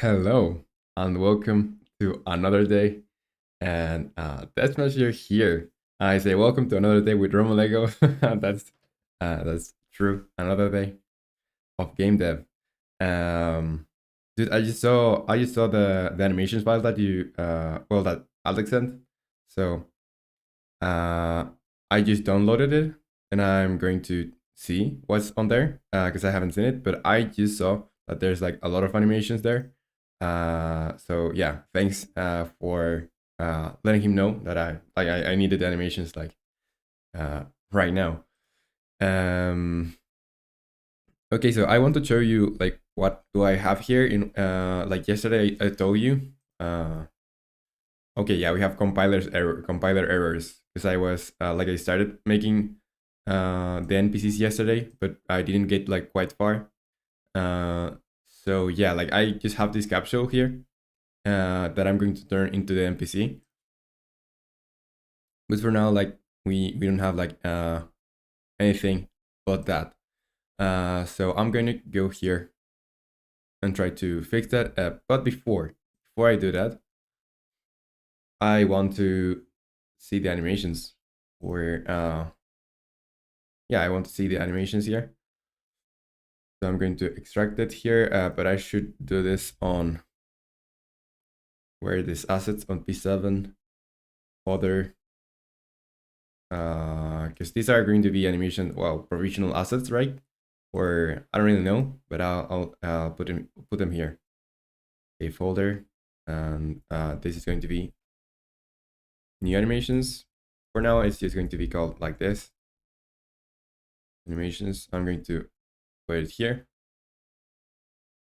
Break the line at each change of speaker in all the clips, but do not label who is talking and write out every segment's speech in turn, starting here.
Hello and welcome to another day. And that's much you're here. I say welcome to another day with romanleco. That's true. Another day of game dev. Um, dude, I just saw the animations file that that Alex sent. So uh, I just downloaded it and I'm going to see what's on there because I haven't seen it. But I just saw that there's like a lot of animations there. So yeah, thanks for letting him know that I needed the animations like right now. Um, okay, so I want to show you like what do I have here in like yesterday I told you. Uh, Okay, yeah, we have compiler errors because I was like I started making the NPCs yesterday, but I didn't get like quite far. So yeah, like I just have this capsule here that I'm going to turn into the NPC. But for now, like we don't have like anything but that. So I'm going to go here and try to fix that. But before I do that, I want to see the animations where yeah, I want to see the animations here. So I'm going to extract it here, but I should do this on where this assets on P7 other, because these are going to be animation, well, provisional assets, right? Or I don't really know, but I'll put them here. A folder, and this is going to be new animations. For now, it's just going to be called like this. Animations. I'm going to put it here,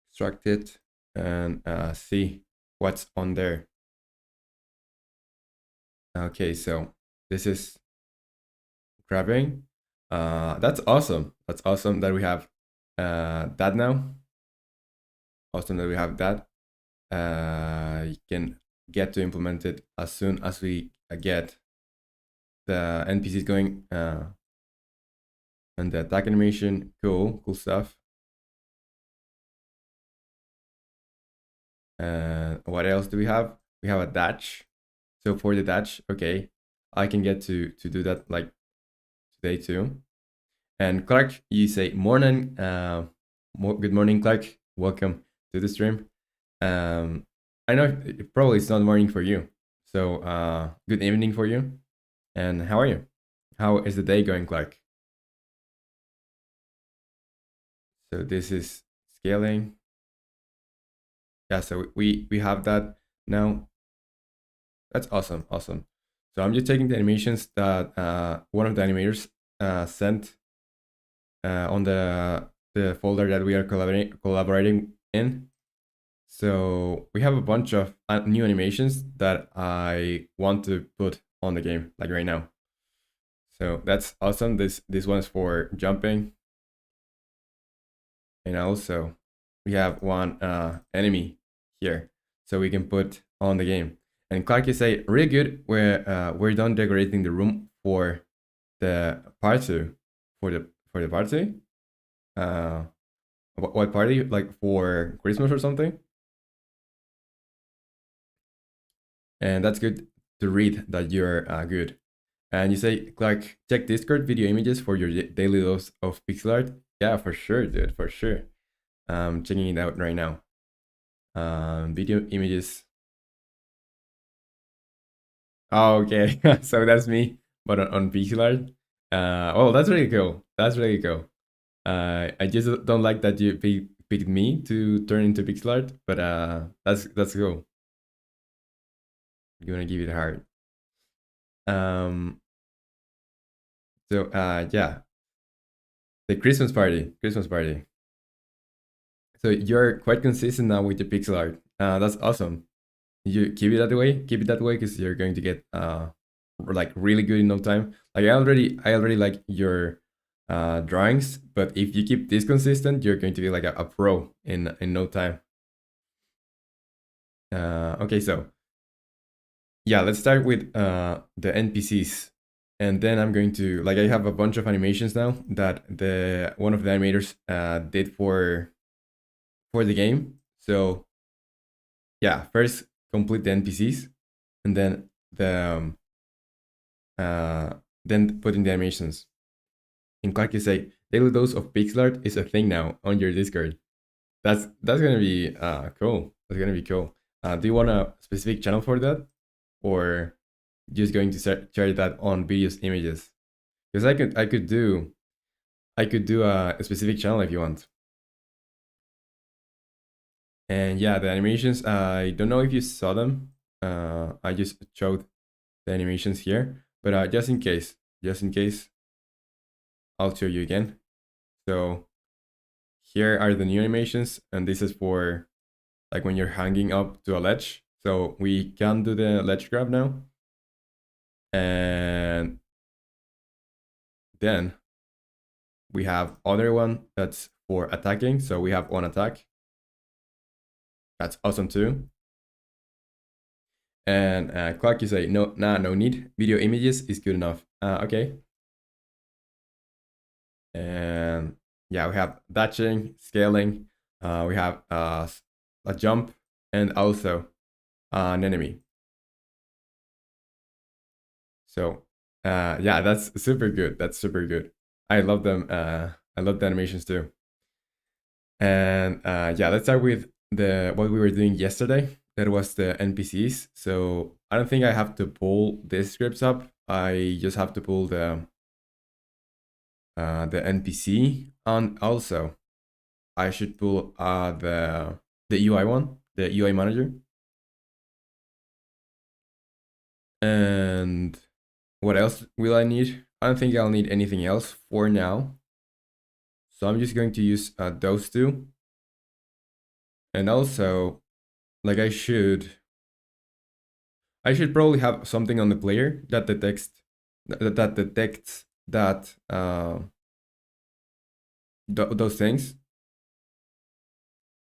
extract it, and see what's on there. Okay, so this is grabbing. That's awesome. That's awesome that we have that now. Awesome that we have that. You can get to implement it as soon as we get the NPCs going and the attack animation. Cool stuff. What else do we have? We have a dash. So for the dash, okay, I can get to do that like today too. And Clark, you say morning. Good morning, Clark. Welcome to the stream. I know probably it's not morning for you, so good evening for you. And how are you? How is the day going, Clark? So this is scaling. Yeah, so we have that now. That's awesome, awesome. So I'm just taking the animations that one of the animators sent on the folder that we are collaborating in. So we have a bunch of new animations that I want to put on the game, like right now. So that's awesome. This one's for jumping, and also we have one enemy here, so we can put on the game. And Clark, you say really good. We're done decorating the room for the party, for the party. Uh, what party? Like for Christmas or something? And that's good to read that you're good. And you say, Clark, check Discord video images for your daily dose of pixel art. Yeah, for sure, dude, for sure. I'm checking it out right now. Video images. Oh, okay. So that's me, but on pixel art. Oh, that's really cool. That's really cool. I just don't like that you picked me to turn into pixel art, but that's cool. You wanna give it a heart. Um, so yeah, the Christmas party, Christmas party. So you're quite consistent now with the pixel art. That's awesome. You keep it that way. Keep it that way because you're going to get like really good in no time. Like I already like your drawings, but if you keep this consistent, you're going to be like a pro in no time. Okay, so yeah, let's start with the NPCs, and then I'm going to like I have a bunch of animations now that the one of the animators did for the game. So yeah, first complete the NPCs, and then put in the animations. And like you say, daily dose of pixel art is a thing now on your Discord. That's gonna be cool. That's gonna be cool. Do you want a specific channel for that, or just going to share that on videos images? Because I could do a specific channel if you want. And yeah, the animations. I don't know if you saw them. I just showed the animations here, but just in case, I'll show you again. So here are the new animations, and this is for like when you're hanging up to a ledge. So we can do the ledge grab now. And then we have other one that's for attacking. So we have one attack. That's awesome too. And Clark, you say, no, no need. Video images is good enough. Okay. And yeah, we have dashing, scaling. We have a jump, and also an enemy. So yeah, that's super good. That's super good. I love them. I love the animations too. And yeah, let's start with the what we were doing yesterday. That was the NPCs. So I don't think I have to pull these scripts up. I just have to pull the NPC, and also I should pull the UI one, the UI manager. And what else will I need? I don't think I'll need anything else for now. So I'm just going to use those two. And also, like I should probably have something on the player that detects that those things.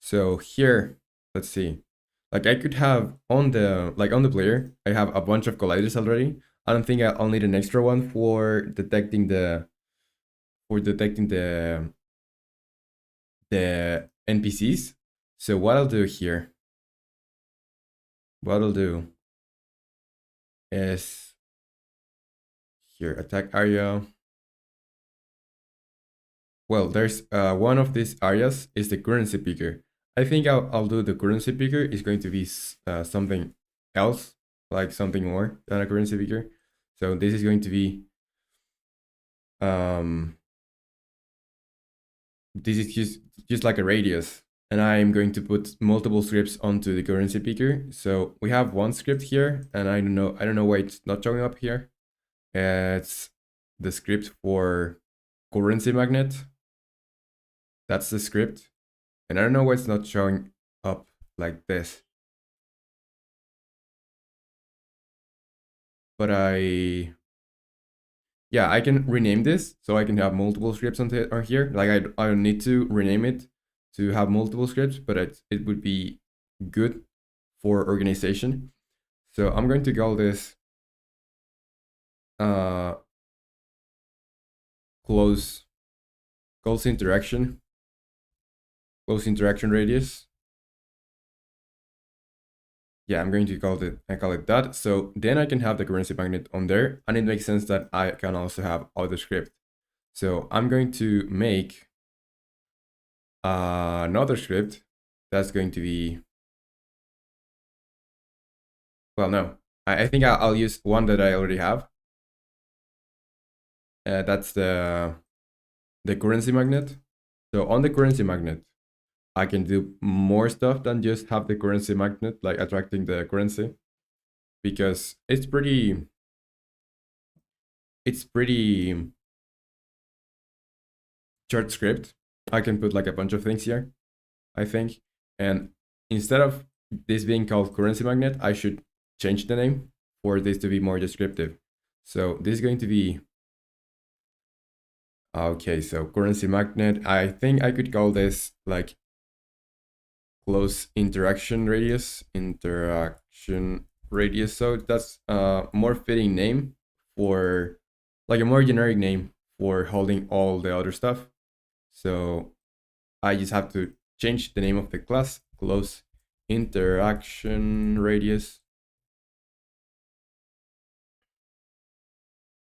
So here, let's see. Like I could have on the player, I have a bunch of colliders already. I don't think I'll need an extra one for detecting the NPCs. So what I'll do here, is here attack area. Well, there's one of these areas is the currency picker. I think I'll do the currency picker. Is going to be something else, like something more than a currency picker. So this is going to be this is just like a radius, and I'm going to put multiple scripts onto the currency picker. So we have one script here, and I don't know why it's not showing up here. It's the script for currency magnet. That's the script, and I don't know why it's not showing up like this. But yeah, I can rename this so I can have multiple scripts on here. Like I don't need to rename it to have multiple scripts, but it would be good for organization. So I'm going to call this close interaction radius. Yeah, I'm going to call it that. So then I can have the currency magnet on there, and it makes sense that I can also have other script. So I'm going to make another script that's going to be, well, no, I think I'll use one that I already have. That's the currency magnet. So on the currency magnet, I can do more stuff than just have the currency magnet, like attracting the currency, because it's pretty short script. I can put like a bunch of things here, I think. And instead of this being called currency magnet, I should change the name for this to be more descriptive. So this is going to be, okay, so currency magnet. I think I could call this like close interaction radius. So that's a more fitting name for, like, a more generic name for holding all the other stuff. So I just have to change the name of the class, close interaction radius.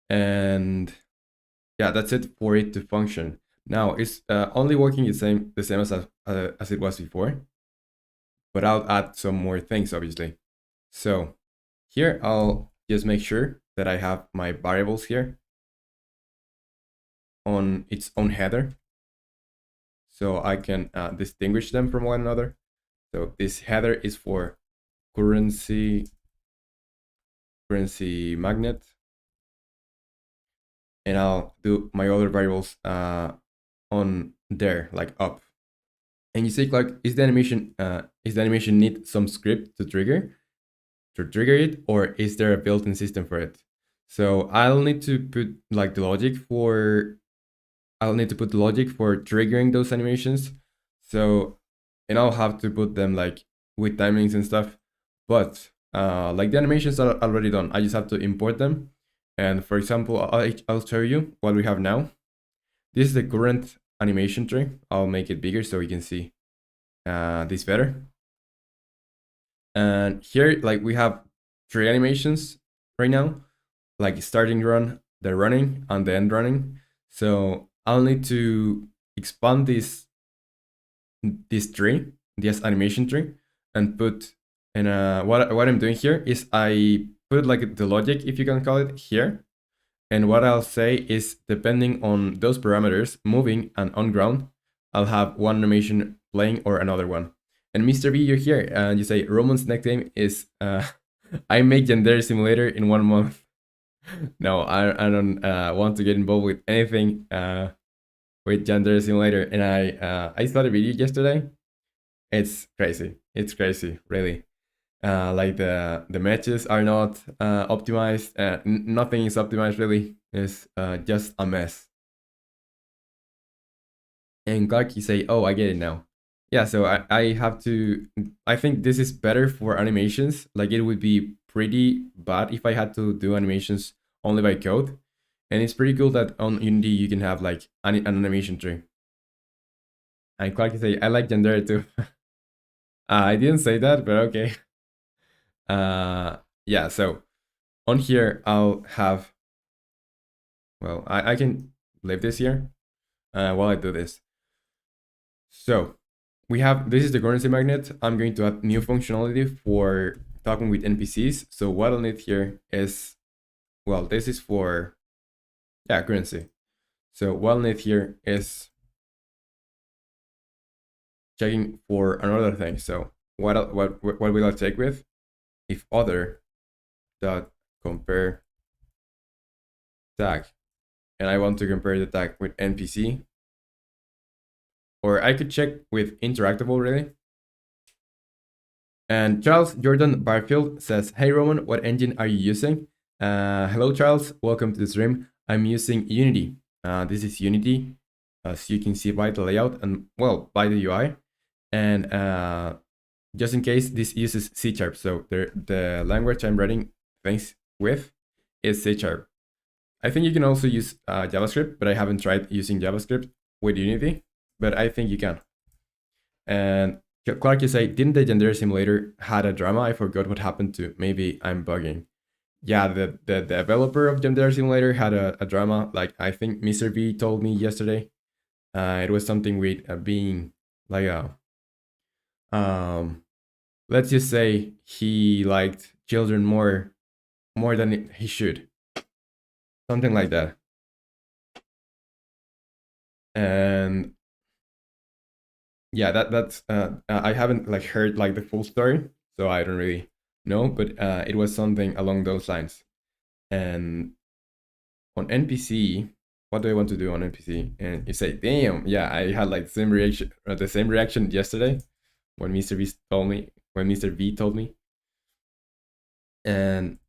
And yeah, that's it for it to function. Now it's only working the same as it was before, but I'll add some more things obviously. So here I'll just make sure that I have my variables here on its own header, so I can distinguish them from one another. So this header is for currency magnet, and I'll do my other variables on there, like up. And you say, Clark, is the animation need some script to trigger it, or is there a built-in system for it? So I'll need to put like the logic for triggering those animations. So, and I'll have to put them like with timings and stuff. But like the animations are already done. I just have to import them. And for example, I'll show you what we have now. This is the current animation tree. I'll make it bigger so we can see this better. And here, like, we have 3 animations right now, like starting run, the running, and the end running. So I'll need to expand this tree, this animation tree, and put in what I'm doing here is I put like the logic, if you can call it, here. And what I'll say is, depending on those parameters, moving and on ground, I'll have one animation playing or another one. And Mr. B, you're here, and you say Roman's nickname is I make Gender Simulator in 1 month. No, I don't want to get involved with anything with Gender Simulator. And I saw the video yesterday. It's crazy, really. Like the matches are not optimized. Nothing is optimized really. It's just a mess. And Clark, you say, oh, I get it now. Yeah, so I have to, I think this is better for animations. Like, it would be pretty bad if I had to do animations only by code. And it's pretty cool that on Unity you can have like an animation tree. And Clark, you say, I like Gender too. I didn't say that, but okay. Yeah, so on here I'll have, well, I can leave this here while I do this. So we have, this is the currency magnet. I'm going to add new functionality for talking with NPCs. So what I'll need here is, well, this is for, yeah, currency. So what I'll need here is checking for another thing. So what will I check with? If other dot compare tag, and I want to compare the tag with NPC, or I could check with interactable really. And Charles Jordan Barfield says, hey Roman, what engine are you using? Hello Charles, welcome to the stream. I'm using Unity. This is Unity, as you can see by the layout and, well, by the UI. And just in case, this uses C#. So the language I'm writing things with is C#. I think you can also use JavaScript, but I haven't tried using JavaScript with Unity, but I think you can. And Clark, you say, didn't the Gender Simulator had a drama? I forgot what happened to. Maybe I'm bugging. Yeah, the developer of Gender Simulator had a drama. Like, I think Mr. V told me yesterday. It was something with being like a let's just say he liked children more than he should, something like that. And yeah, that's I haven't like heard like the full story, so I don't really know, but it was something along those lines. And on NPC, what do I want to do on NPC? And you say, damn, yeah, I had like the same reaction yesterday when Mr. V told me. And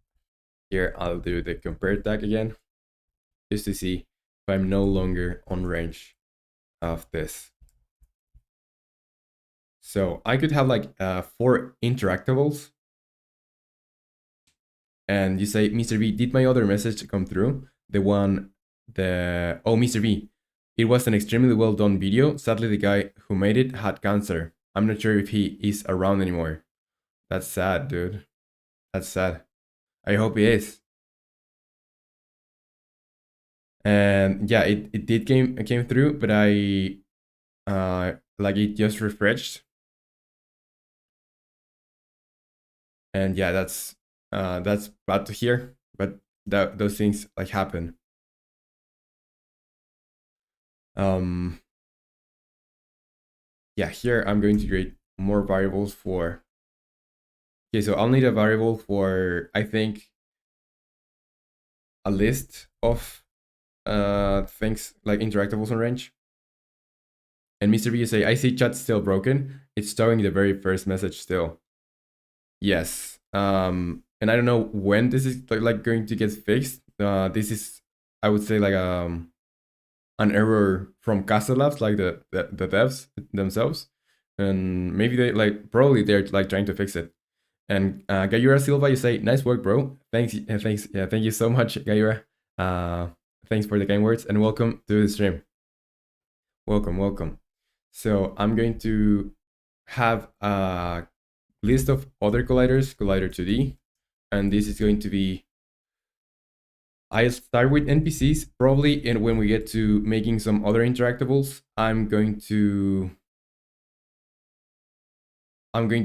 here I'll do the compare tag again, just to see if I'm no longer on range of this. So I could have like 4 interactables. And you say, Mr. V, did my other message come through? Oh, Mr. V, it was an extremely well done video. Sadly, the guy who made it had cancer. I'm not sure if he is around anymore. That's sad, dude. That's sad. I hope he is. And yeah, it did came through, but I like it just refreshed. And yeah, that's bad to hear, but those things like happen. Um yeah, here I'm going to create more variables for. Okay, so I'll need a variable for, I think, a list of things like interactables on range. And Mr. B, you say, I see chat still broken. It's showing the very first message still. Yes. And I don't know when this is like going to get fixed. This is, I would say, like an error from Castle Labs, like the devs themselves. And maybe they like probably they're like trying to fix it. And Gayura Silva, you say, nice work, bro. Thanks, thanks, yeah, thank you so much, Gayura. Thanks for the kind words and welcome to the stream. Welcome, welcome. So I'm going to have a list of other colliders, collider 2D, and this is going to be. I'll start with NPCs. Probably, and when we get to making some other interactables, I'm going to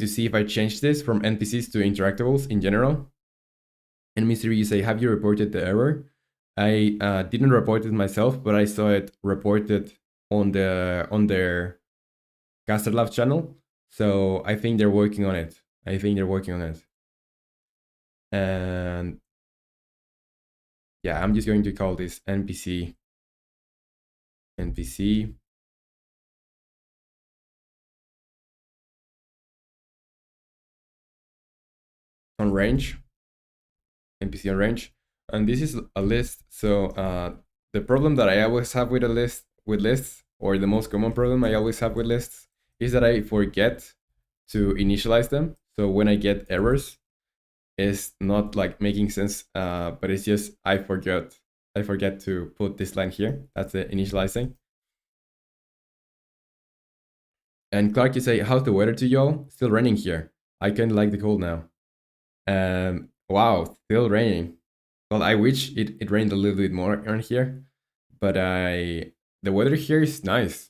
see if I change this from NPCs to interactables in general. And Mr. B, you say, have you reported the error? I didn't report it myself, but I saw it reported on their Caster Labs channel. So I think they're working on it. And yeah, I'm just going to call this NPC on range. NPC on range. And this is a list. So the problem that I always have with lists, or the most common problem I always have with lists, is that I forget to initialize them. So when I get errors, it's not like making sense, but it's just I forget to put this line here. That's the initializing. And Clark, you say, how's the weather to y'all? Still raining here. I kind of like the cold now. Wow, still raining. Well, I wish it rained a little bit more around here, but the weather here is nice.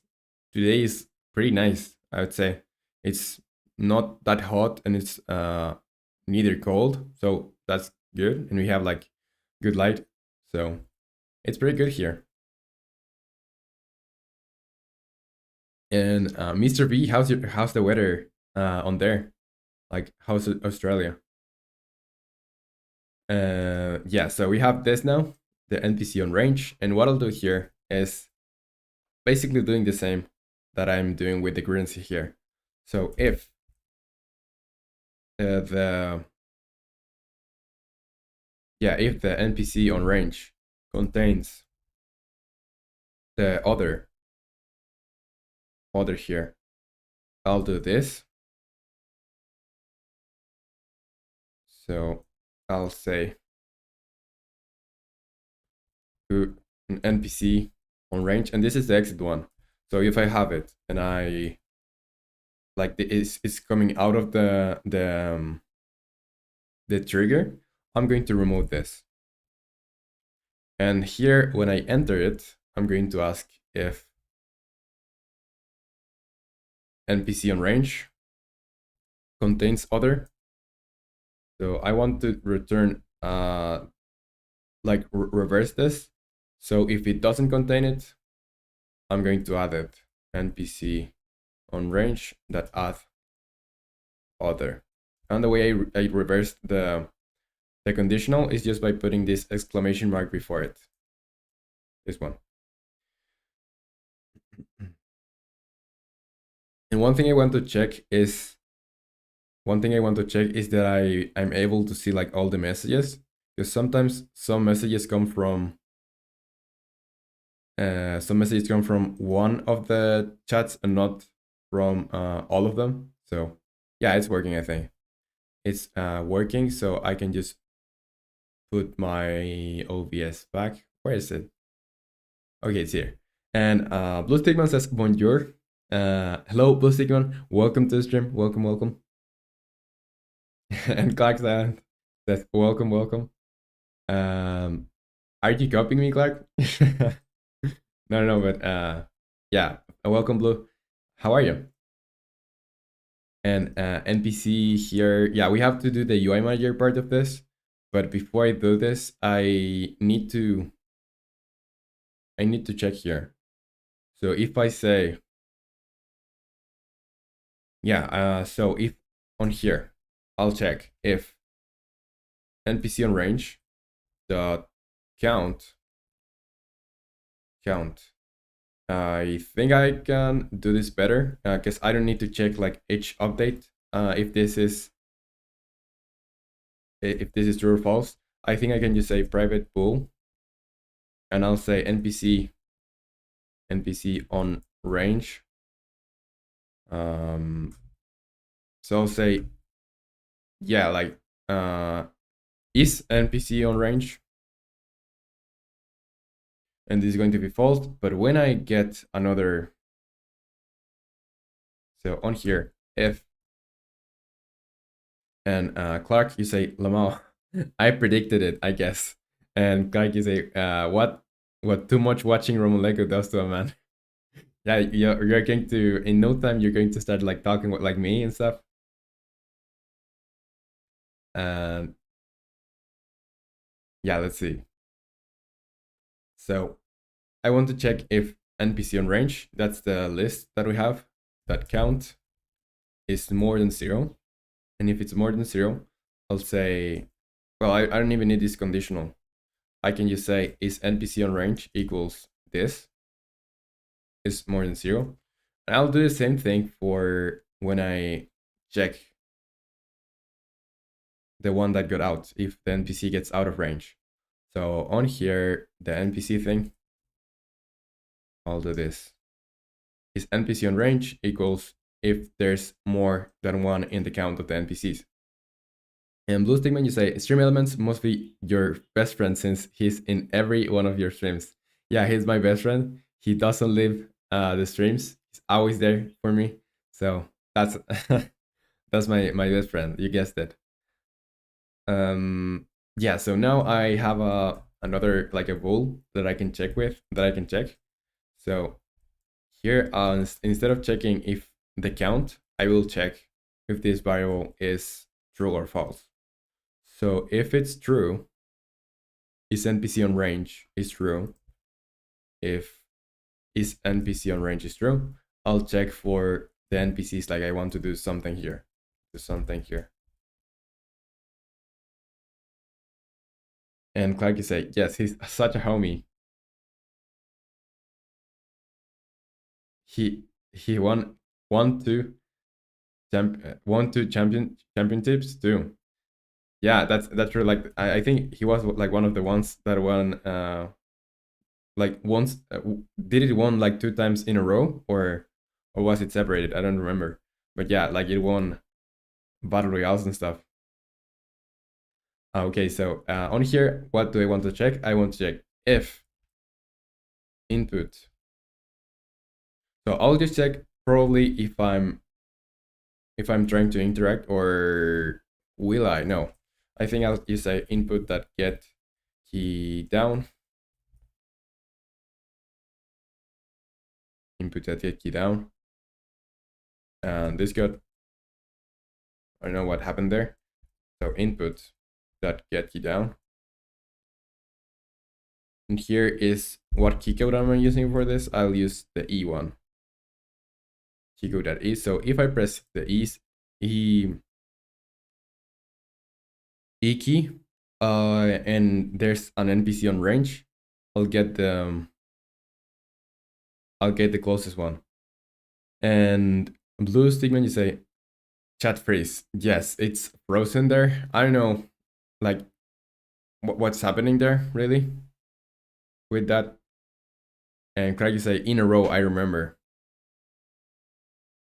Today is pretty nice, I would say. It's not that hot and it's neither cold, so that's good. And we have like good light, so it's pretty good here. And Mr. B, how's the weather on there? Like, how's Australia? Yeah, so we have this now, the NPC on range, and what I'll do here is basically doing the same that I'm doing with the currency here. So if the NPC on range contains the other here, I'll do this. So I'll say to an NPC on range, and this is the exit one. So if I have it and I like it's coming out of the trigger, I'm going to remove this. And here, when I enter it, I'm going to ask if NPC on range contains other. So I want to return like reverse this. So if it doesn't contain it, I'm going to add it. NPC on range that add other. And the way I reversed the conditional is just by putting this exclamation mark before it. This one. And one thing I want to check is that I'm able to see like all the messages, because sometimes some messages come from one of the chats and not from all of them. So yeah, it's working. I think it's working. So I can just put my OBS back. Where is it? Okay, it's here. And Blue Stigman says bonjour. Hello, Blue Sigmund. Welcome to the stream. Welcome, welcome. And Clark says, welcome, welcome. Are you copying me, Clark? No, no, but yeah. Welcome, Blue. How are you? And NPC here. Yeah, we have to do the UI manager part of this. But before I do this, I need to check here. So if I say, yeah, so if on here, I'll check if NPC on range dot count. I think I can do this better because I don't need to check like each update if this is true or false. I think I can just say private pool, and I'll say NPC on range. So I'll say, yeah, like is NPC on range, and this is going to be false. But when I get another, so on here, if and Clark, you say Lamau. I predicted it, I guess. And Clark, you say, what too much watching romanleco does to a man. Yeah, you're going to, in no time, you're going to start like talking like me and stuff. And yeah, let's see. So I want to check if NPC on range, that's the list that we have, that count is more than 0. And if it's more than 0, I'll say, well, I don't even need this conditional. I can just say is NPC on range equals this is more than 0. And I'll do the same thing for when I check the one that got out, if the NPC gets out of range. So on here, the NPC thing, I'll do this. Is NPC on range equals if there's more than 1 in the count of the NPCs. And Blue Stickman, you say stream elements must be your best friend since he's in every one of your streams. Yeah, he's my best friend. He doesn't leave the streams. He's always there for me. So that's that's my best friend. You guessed it. Yeah. So now I have another like a rule that I can check with that I can check. So here, instead of checking if the count, I will check if this variable is true or false. So if it's true, is NPC on range is true. If is NPC on range is true, I'll check for the NPCs like I want to do something here. Do something here. And Clark, you say, yes, he's such a homie. He won two championships too. Yeah, that's true. Like I think he was like one of the ones that won like once did it won like 2 times in a row, or was it separated? I don't remember. But yeah, like it won battle royales and stuff. Okay, so on here, what do I want to check? I want to check if input. So I'll just check probably if I'm trying to interact, or will I? No. I think I'll just say input that get key down. Input that get key down. And this got, I don't know what happened there. So input that get key down. And here is what key code I'm using for this. I'll use the E one. Key code that E. So if I press the E key, and there's an NPC on range, I'll get the closest one. And Blue Stickman, you say chat freeze. Yes, it's frozen there. I don't know, like what's happening there really with that. And Craig, you say in a row. I remember.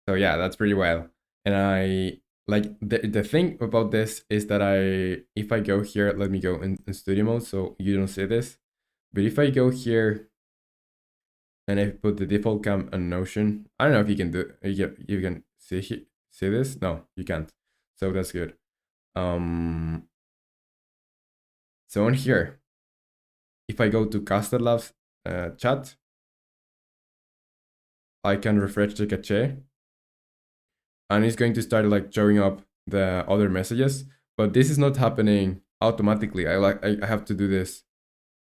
So yeah, that's pretty wild. And I like the thing about this is that if I go here, let me go in studio mode so you don't see this. But if I go here and I put the default cam on Notion. I don't know if you can do you can see this. No, you can't. So that's good. So on here, if I go to Caster Labs chat, I can refresh the cache, and it's going to start like showing up the other messages. But this is not happening automatically. I have to do this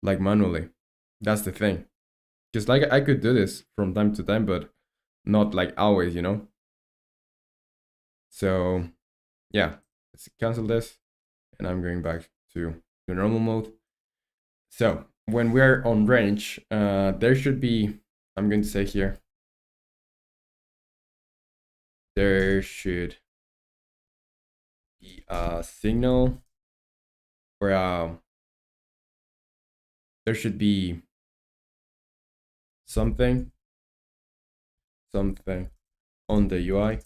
like manually. That's the thing. Because like I could do this from time to time, but not like always, you know. So yeah, let's cancel this, and I'm going back to the normal mode. So when we're on range, there should be, I'm going to say here, there should be a signal, or there should be something on the UI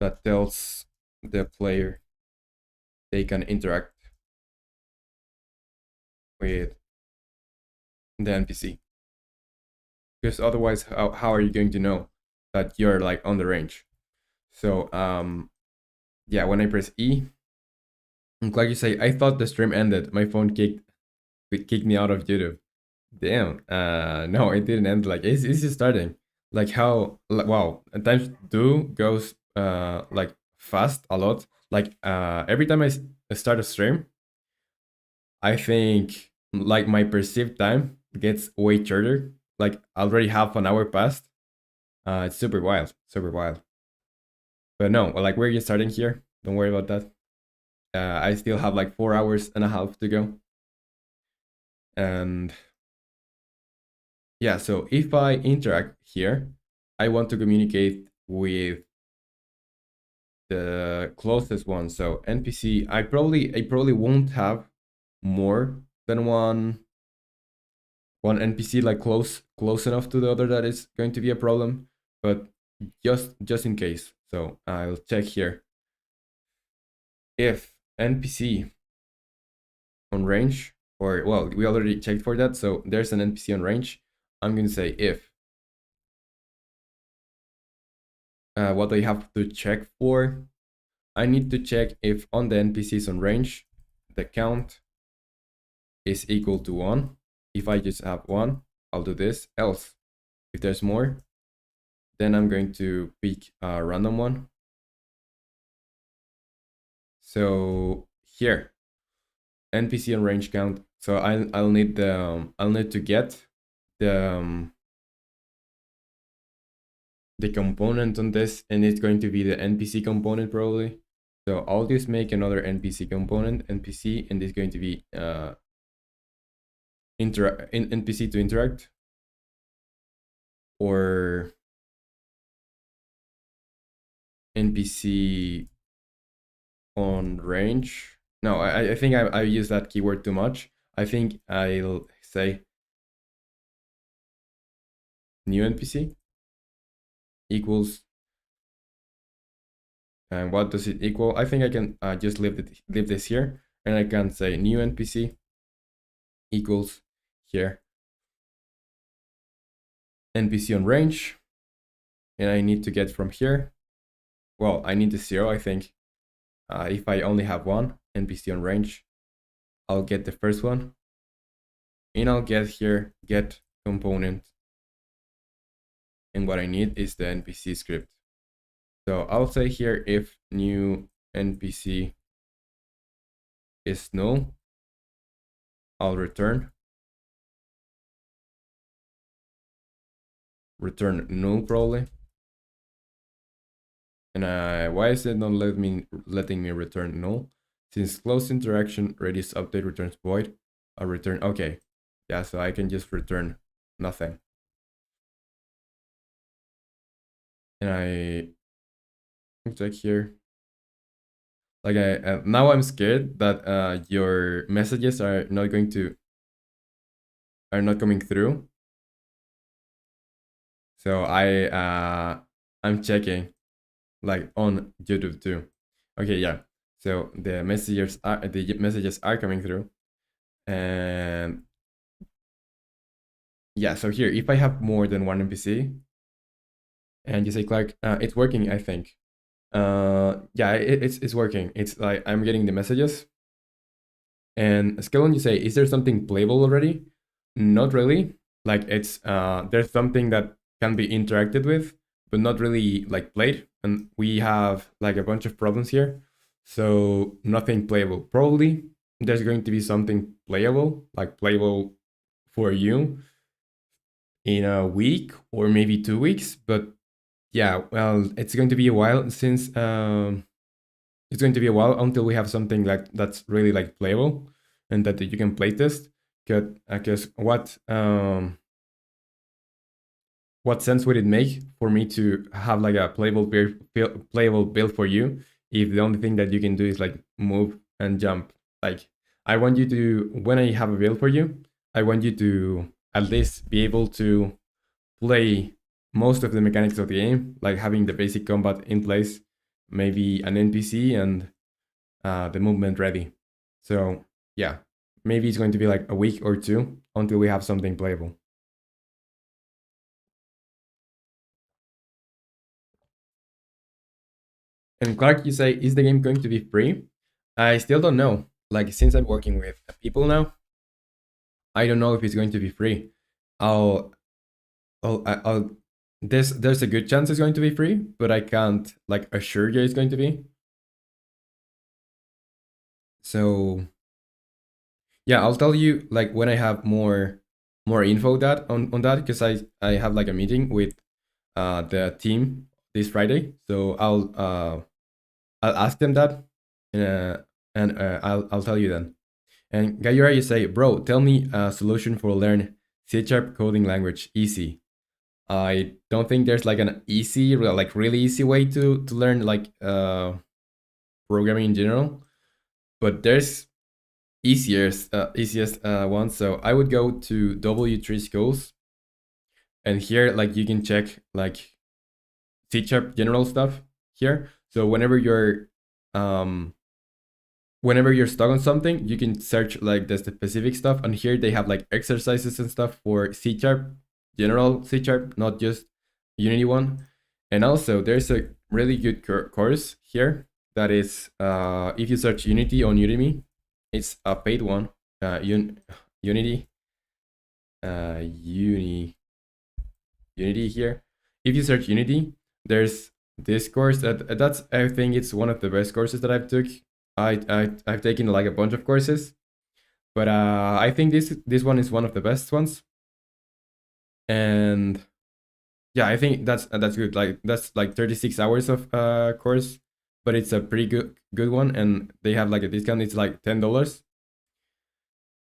that tells the player they can interact with the NPC. Because otherwise, how are you going to know that you're like on the range? So yeah, when I press E, like you say, I thought the stream ended. My phone kicked me out of YouTube. Damn. No, it didn't end. Like it's just starting. Like how? Like, wow. Times do goes like fast a lot. Like every time I start a stream, I think like my perceived time gets way shorter. Like already half an hour passed. It's super wild. Super wild. But no, like we're just starting here. Don't worry about that. I still have like 4 hours and a half to go. And yeah, so if I interact here, I want to communicate with the closest one. So NPC, I probably won't have more than one NPC like close enough to the other that is going to be a problem, but just in case. So I'll check here. If NPC on range, or well, we already checked for that, so there's an NPC on range. I'm going to say if. What I have to check for, I need to check if on the NPCs on range, the count is equal to 1. If I just have 1, I'll do this. Else, if there's more, then I'm going to pick a random one. So here, NPC on range count. So I'll need to get the the component on this, and it's going to be the NPC component probably. So I'll just make another NPC component, NPC, and it's going to be NPC to interact, or NPC on range. No, I think I use that keyword too much. I think I'll say new NPC equals, and what does it equal? I think I can just leave this here, and I can say new NPC equals here NPC on range, and I need to get from here. Well, I need the 0, I think. If I only have one NPC on range, I'll get the first one, and I'll get here get component, and what I need is the NPC script. So I'll say here if new NPC is null, I'll return null probably. And why is it not letting me return null? Since close interaction radius update returns void, I'll return, okay. Yeah, so I can just return nothing. And I check here. Like now I'm scared that your messages are not coming through. So I'm checking like on YouTube too. Okay, yeah. So the messages are coming through, and yeah, so here, if I have more than one NPC, and you say, Clark, it's working, I think. Yeah, it's working. It's like I'm getting the messages. And Skeleton, you say, is there something playable already? Not really. Like it's there's something that can be interacted with, but not really like played. And we have like a bunch of problems here, so nothing playable. Probably there's going to be something playable, like playable for you in a week or maybe 2 weeks. But yeah, well, it's going to be a while since it's going to be a while until we have something like that's really like playable and that you can playtest. Because what sense would it make for me to have like a playable build for you if the only thing that you can do is like move and jump? Like I want you to, when I have a build for you, I want you to at least be able to play most of the mechanics of the game, like having the basic combat in place, maybe an NPC and the movement ready. So yeah, maybe it's going to be like a week or two until we have something playable. And Clark, you say, is the game going to be free? I still don't know. Like since I'm working with people now, I don't know if it's going to be free. I'll, I'll. There's a good chance it's going to be free, but I can't like assure you it's going to be. So yeah, I'll tell you like when I have more info that on that because I have like a meeting with the team this Friday. So I'll ask them that, uh, and I'll tell you then. And Gayura, you say, bro, tell me a solution for learn C# coding language easy. I don't think there's like an easy, like really easy way to learn like programming in general, but there's easiest one. So I would go to W3 schools, and here like you can check like C# general stuff here. So um whenever you're stuck on something, you can search like the specific stuff, and here they have like exercises and stuff for C#, general C#, not just Unity one. And also there's a really good course here that is if you search Unity on Udemy, it's a paid one. Unity uh uni Unity here. If you search Unity, there's this course that's I think it's one of the best courses that I've took. I've taken like a bunch of courses, but I think this one is one of the best ones. And yeah, I think that's good. Like that's like 36 hours of course, but it's a pretty good one, and they have like a discount. It's like $10.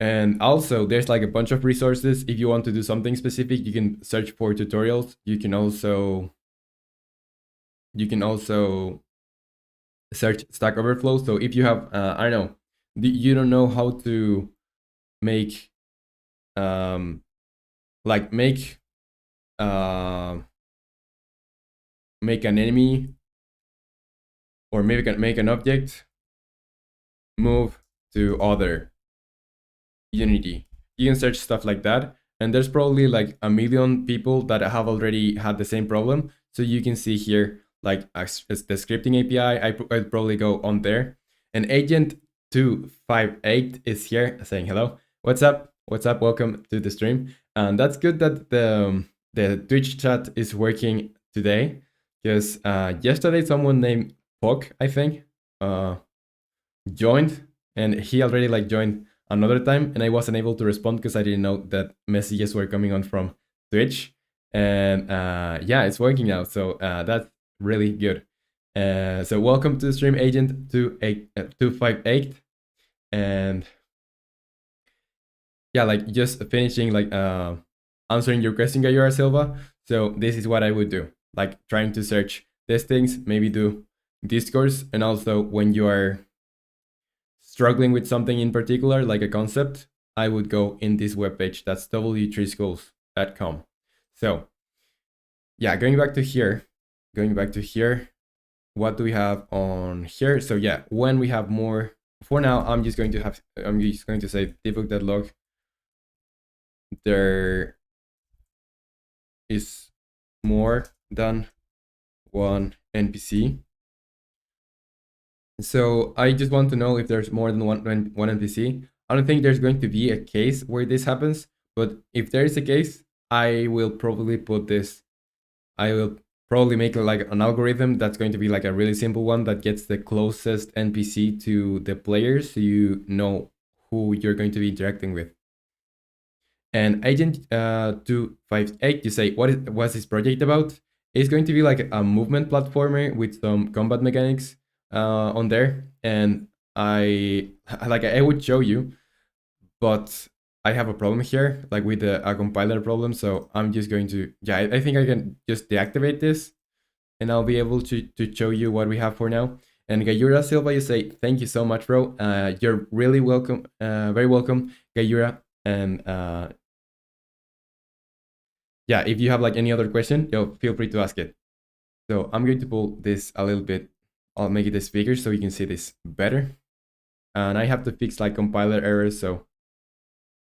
And also, there's like a bunch of resources. If you want to do something specific, you can search for tutorials. You can also search Stack Overflow. So if you have, I don't know, you don't know how to make, um, like uh, make an enemy or maybe make an object move to other Unity. You can search stuff like that, and there's probably like a million people that have already had the same problem. So you can see here, like as the scripting API, I'd probably go on there. And Agent 258 is here saying hello. What's up? What's up? Welcome to the stream. And that's good that the Twitch chat is working today, because yesterday someone named Pok, I think, joined, and he already like joined another time, and I wasn't able to respond because I didn't know that messages were coming on from Twitch. And yeah, it's working now, so that's really good. So welcome to the stream, Agent 258. And yeah, like just finishing like answering your question, Gayura Silva. So this is what I would do, like trying to search these things, maybe do discourse, and also when you are struggling with something in particular, like a concept, I would go in this webpage. That's w3schools.com. So yeah, going back to here, what do we have on here? So yeah, when we have more, for now, I'm just going to say debug.log. There is more than one NPC. So I just want to know if there's more than one NPC. I don't think there's going to be a case where this happens, but if there is a case, I will probably put this. I will probably make like an algorithm that's going to be like a really simple one that gets the closest NPC to the players, so you know who you're going to be interacting with. And Agent 258, you say, what's this project about? It's going to be like a movement platformer with some combat mechanics on there. And I would show you, but I have a problem here, like with a compiler problem. So I'm just going to, I think I can just deactivate this and I'll be able to show you what we have for now. And Gayura Silva, you say, thank you so much, bro. You're really welcome, very welcome, Gayura. And yeah, if you have like any other question, feel free to ask it. So I'm going to pull this a little bit. I'll make it this bigger so you can see this better. And I have to fix like compiler errors. So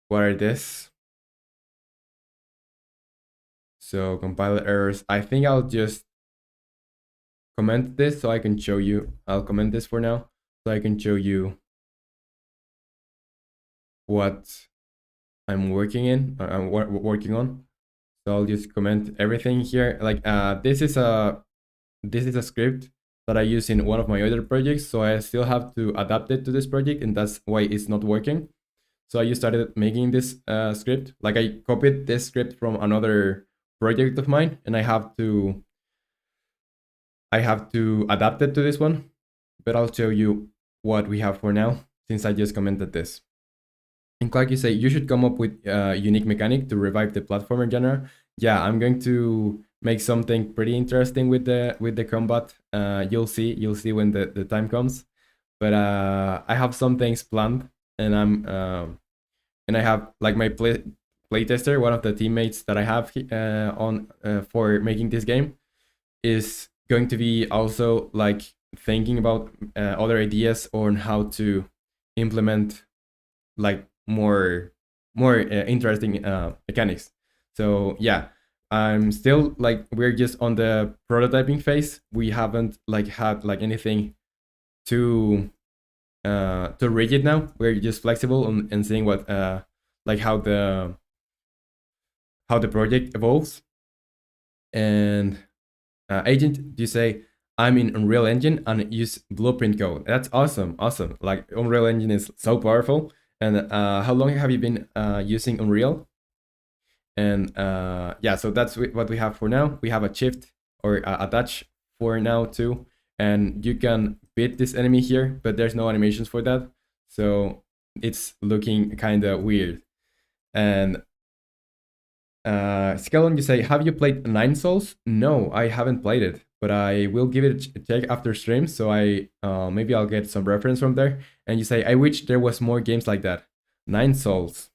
what are this? So compiler errors. I think I'll just comment this so I can show you. I'll comment this for now so I can show you what I'm working working on. So I'll just comment everything here. Like this is a script that I use in one of my other projects, so I still have to adapt it to this project, and that's why it's not working. So I just started making this script. Like I copied this script from another project of mine, and I have to adapt it to this one. But I'll show you what we have for now, since I just commented this. And Clark, you say you should come up with a unique mechanic to revive the platformer genre. Yeah, I'm going to make something pretty interesting with the combat. You'll see when the time comes. But I have some things planned, and I have like my playtester, one of the teammates that I have on for making this game, is going to be also like thinking about other ideas on how to implement like more interesting mechanics. So yeah, I'm still like, we're just on the prototyping phase. We haven't like had like anything too rigid now. We're just flexible and seeing what like how the project evolves. And Agent, you say, I'm in Unreal Engine and use Blueprint code. That's awesome. Like Unreal Engine is so powerful. And how long have you been using Unreal? And yeah, so that's what we have for now. We have a shift or a dash for now too. And you can beat this enemy here, but there's no animations for that. So it's looking kind of weird. And Skellon, you say, have you played Nine Souls? No, I haven't played it, but I will give it a check after stream. So I maybe I'll get some reference from there. And you say, I wish there was more games like that. Nine Souls.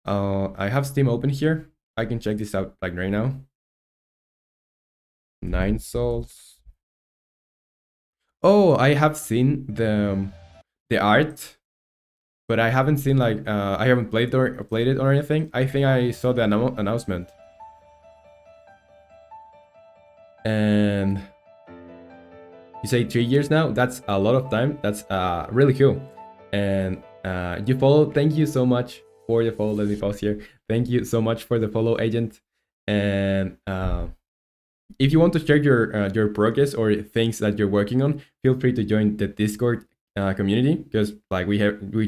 I have Steam open here. I can check this out like right now. Nine Souls. Oh, I have seen the art, but I haven't seen like I haven't played it or anything. I think I saw the announcement. And you say 3 years now? That's a lot of time. That's really cool. And you follow. Thank you so much for the follow. Let me pause here. Thank you so much for the follow, Agent. And if you want to share your progress or things that you're working on, feel free to join the Discord community, because like we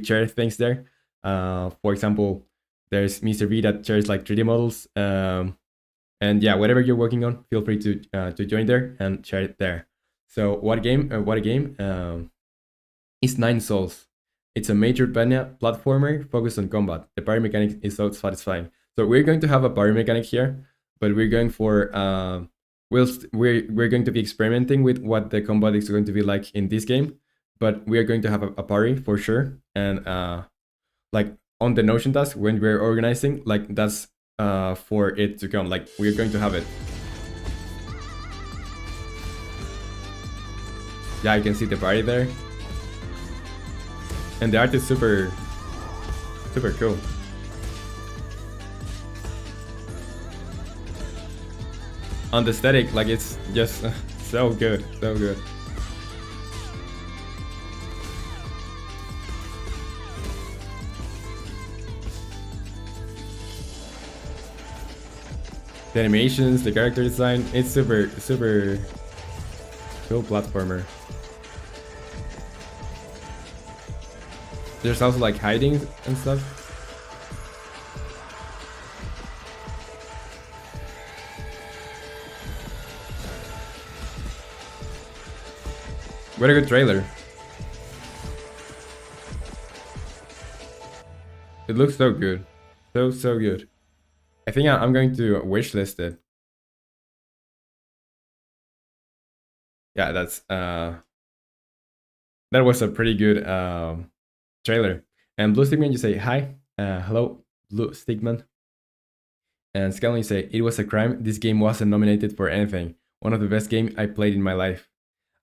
share things there. For example, there's Mr. V that shares like 3D models. And yeah, whatever you're working on, feel free to join there and share it there. So what a game! It's Nine Souls. It's a Metroidvania platformer focused on combat. The parry mechanic is so satisfying. So we're going to have a parry mechanic here, but we're going for we're going to be experimenting with what the combat is going to be like in this game. But we are going to have a parry for sure. And like on the Notion task when we're organizing, like that's for it to come. Like we're going to have it. Yeah, I can see the party there. And the art is super cool. on the aesthetic, like it's just so good, so good. The animations, the character design, it's super, super cool platformer. There's also like hiding and stuff. What a good trailer. It looks so good. So, so good. I think I'm going to wishlist it. Yeah, that was a pretty good trailer. And Blue Stickman, you say hi. Hello, Blue Stickman. And Scanlan, you say it was a crime. This game wasn't nominated for anything. One of the best games I played in my life.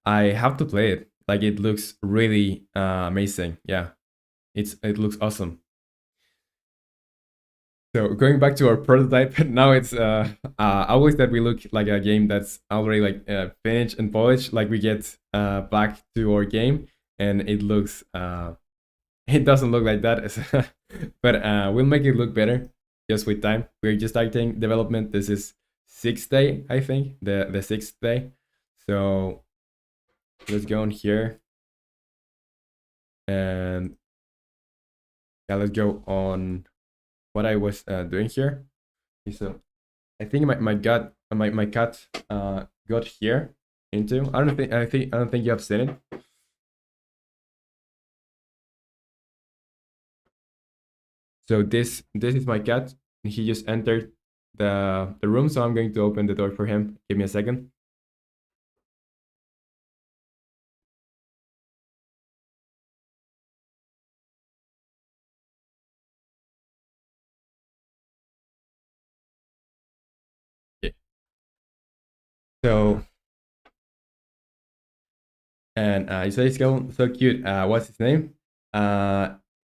I have to play it. Like it looks really amazing. Yeah, it looks awesome. So going back to our prototype, now it's always that we look like a game that's already like finished and polished. Like we get back to our game, and it looks it doesn't look like that, but we'll make it look better just with time. We're just starting development. This is sixth day, I think, the sixth day. So let's go on here, and yeah, let's go on what I was doing here. Okay, so I think my cat got here into. I don't think you have seen it. So this is my cat. He just entered the room, so I'm going to open the door for him. Give me a second. Okay. So and you say it's so cute. What's his name?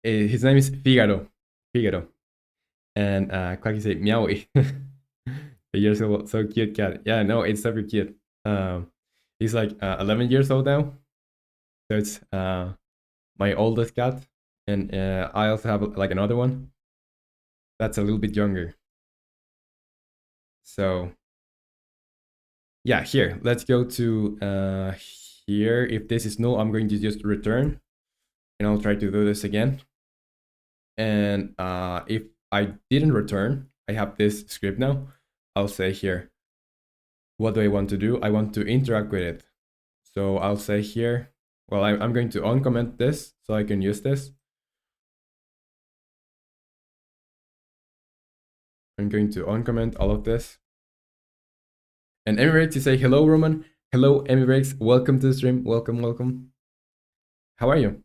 His name is Figaro. Figaro. And Quacky say Meowie. You're so cute, cat. Yeah, no, it's super cute. He's like 11 years old now. So it's my oldest cat, and I also have like another one that's a little bit younger. So yeah, here, let's go to here. If this is null, I'm going to just return, and I'll try to do this again. And if I didn't return, I have this script now. I'll say here, what do I want to do? I want to interact with it. So I'll say here, well, I'm going to uncomment this so I can use this. I'm going to uncomment all of this. And Emirates, you say, hello, Roman. Hello, Emirates. Welcome to the stream. Welcome, welcome. How are you?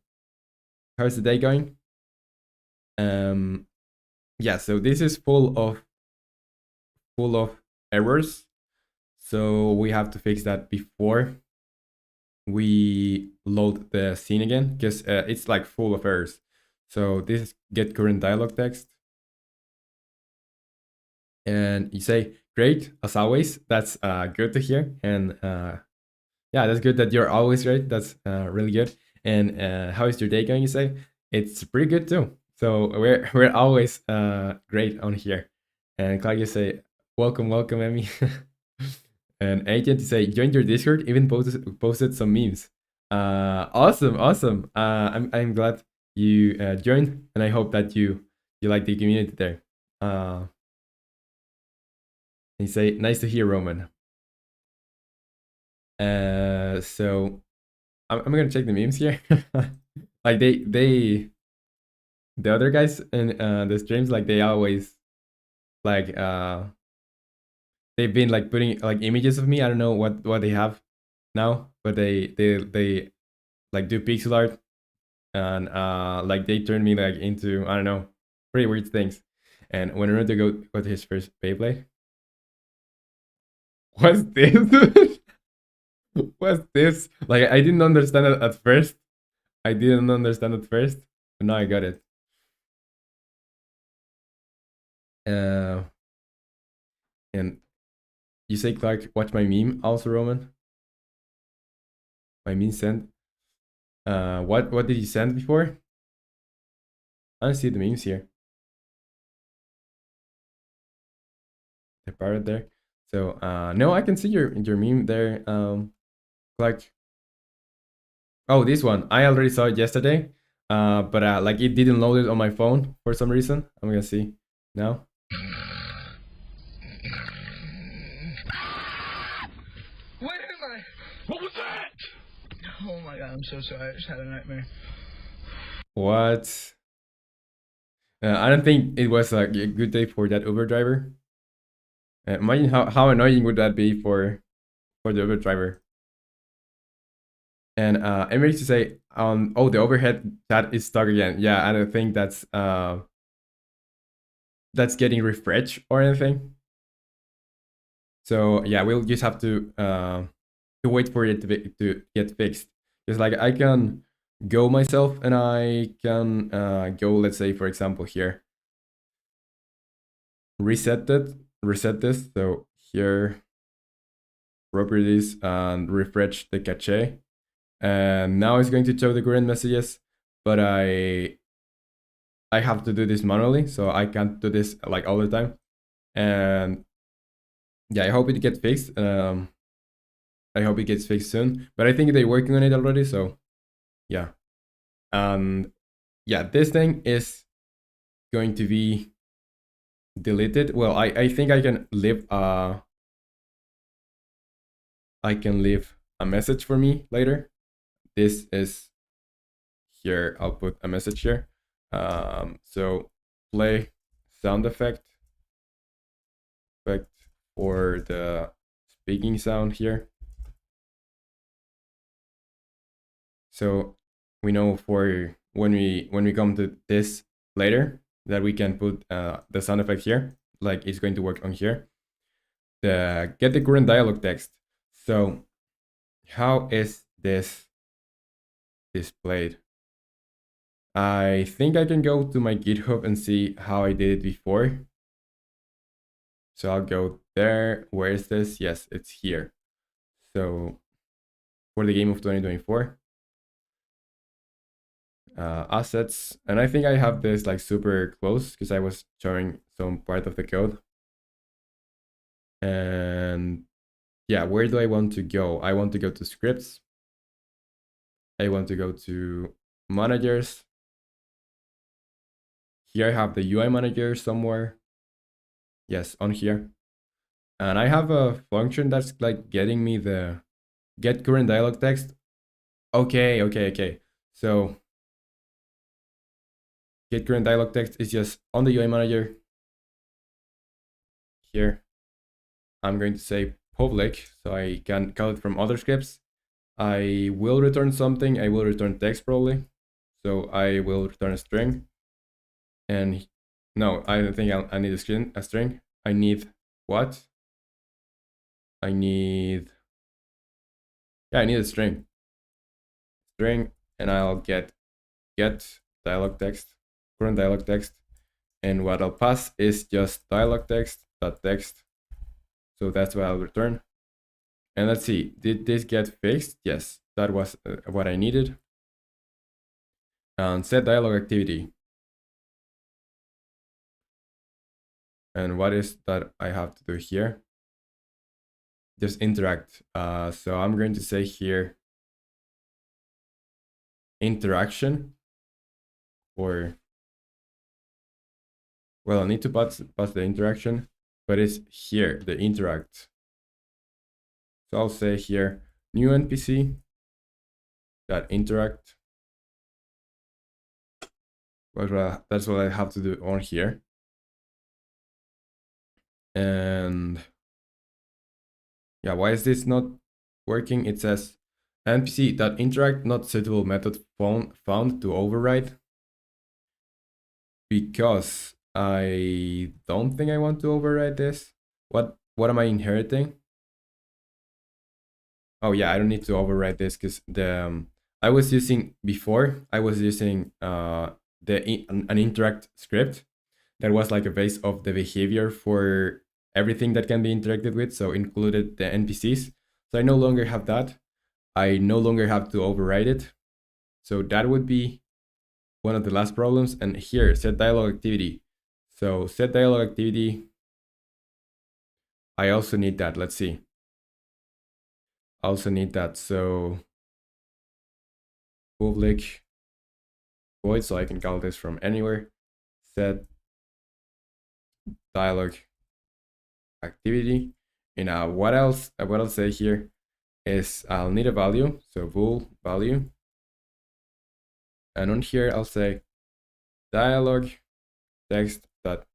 How's the day going? Yeah, so this is full of errors. So we have to fix that before we load the scene again, because it's like full of errors. So this is get current dialog text. And you say, great, as always. That's good to hear. And yeah, that's good that you're always great. That's really good. And how is your day going, you say? It's pretty good too. So we're always great on here. And Claudia say, welcome, welcome, Emmy. And Agent say, joined your Discord, even posted some memes. Awesome, awesome. I'm glad you joined, and I hope that you like the community there. And say, nice to hear, Roman. So I'm gonna check the memes here. Like the other guys in the streams, like they always like they've been like putting like images of me. I don't know what they have now, but they like do pixel art, and like they turn me like into, I don't know, pretty weird things. And when I went to go to his first Beyblade, what's this? What's this? Like I didn't understand it at first. I didn't understand at first, but now I got it. Uh, and you say Clark, watch my meme also, Roman. My meme sent. What did you send before? I don't see the memes here. The parrot there. So no, I can see your meme there, Clark. Oh, this one. I already saw it yesterday. But like it didn't load it on my phone for some reason. I'm gonna see now.
Where am I? What was that? Oh my god, I'm so sorry. I just had a nightmare.
What? I don't think it was a good day for that Uber driver. Imagine how annoying would that be for the Uber driver. And Emily to say, oh, the overhead chat is stuck again. Yeah, I don't think that's getting refreshed or anything. So yeah, we'll just have to wait for it to get fixed. Because like I can go myself and I can go, let's say for example here, reset this. So here, properties, and refresh the cache. And now it's going to show the current messages, but I have to do this manually, so I can't do this like all the time. And yeah, I hope it gets fixed. I hope it gets fixed soon. But I think they're working on it already, so yeah. And yeah, this thing is going to be deleted. Well, I think I can leave a message for me later. This is here. I'll put a message here. So play sound effect for the speaking sound here. So we know for when we come to this later that we can put the sound effect here, like it's going to work on here. Get the current dialog text. So how is this displayed? I think I can go to my GitHub and see how I did it before. So I'll go there. Where is this? Yes, it's here. So for the game of 2024, assets, and I think I have this like super close because I was showing some part of the code. And yeah, where do I want to go? I want to go to scripts. I want to go to managers. Here I have the UI manager somewhere. Yes, on here. And I have a function that's like getting me the get current dialog text. Okay. So get current dialog text is just on the UI manager. Here, I'm going to say public, so I can call it from other scripts. I will return something. I will return text probably. So I will return a string. And no, I don't think I need a string. I need what? I need a string. And I'll get dialog text, current dialog text. And what I'll pass is just dialog text.text. So that's what I'll return. And let's see, did this get fixed? Yes, that was what I needed. And set dialog activity. And what is that I have to do here? Just interact. So I'm going to say here interaction, or well, I need to pass the interaction, but it's here, the interact. So I'll say here new NPC that interact. Well, that's what I have to do on here. And yeah, why is this not working? It says npc.interact not suitable method found to override, because I don't think I want to override this. What am I inheriting? Oh yeah, I don't need to override this because the I was using an interact script that was like a base of the behavior for everything that can be interacted with, so included the NPCs. So I no longer have that. I no longer have to override it. So that would be one of the last problems. And here, set dialogue activity. So set dialogue activity, I also need that. Let's see. I also need that. So public void, so I can call this from anywhere. Set dialogue activity. And what else? What I'll say here is I'll need a value. So bool value. And on here, I'll say dialogue text that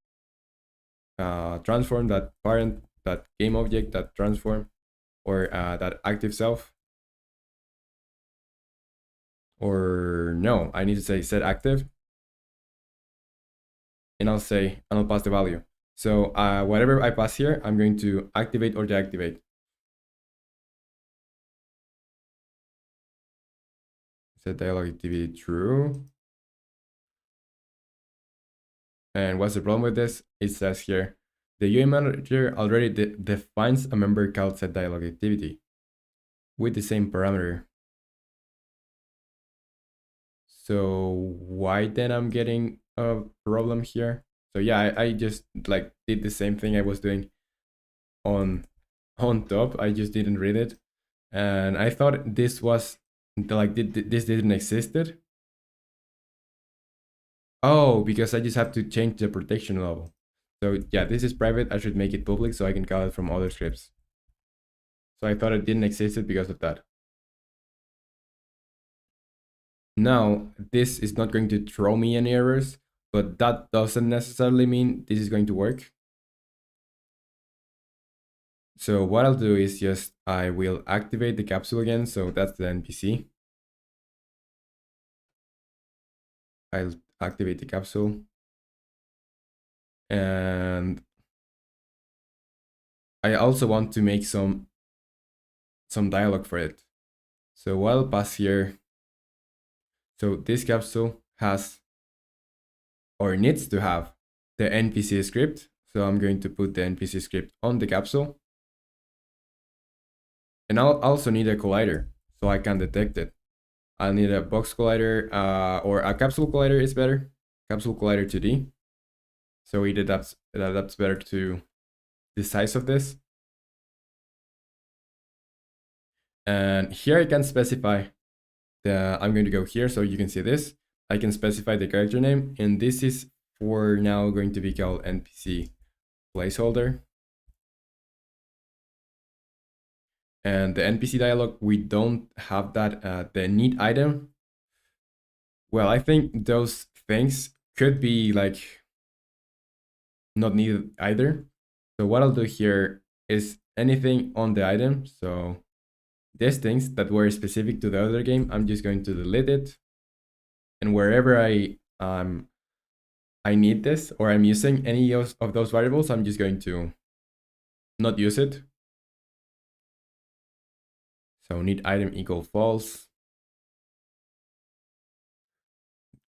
transform that parent that game object that transform or that active self. Or no, I need to say set active. And I'll say, and I'll pass the value. So whatever I pass here, I'm going to activate or deactivate. Set dialog activity true. And what's the problem with this? It says here, the UI manager already defines a member called set dialog activity with the same parameter. So why then I'm getting a problem here? So yeah, I just like did the same thing I was doing on top. I just didn't read it, and I thought this was like this didn't existed. Oh, because I just have to change the protection level. So yeah, this is private. I should make it public so I can call it from other scripts. So I thought it didn't exist because of that. Now, this is not going to throw me any errors, but that doesn't necessarily mean this is going to work. So what I'll do is just, I will activate the capsule again. So that's the NPC. I'll activate the capsule. And I also want to make some dialogue for it. So what I'll pass here, so this capsule has or needs to have the NPC script. So I'm going to put the NPC script on the capsule. And I'll also need a collider so I can detect it. I'll need a box collider or a capsule collider is better. Capsule collider 2D. So it adapts better to the size of this. And here I can specify I'm going to go here so you can see this. I can specify the character name, and this is for now going to be called NPC placeholder. And the NPC dialog, we don't have that. The need item, well, I think those things could be like not needed either. So what I'll do here is anything on the item. So these things that were specific to the other game, I'm just going to delete it. And wherever I need this or I'm using any of those variables, I'm just going to not use it. So need item equal false.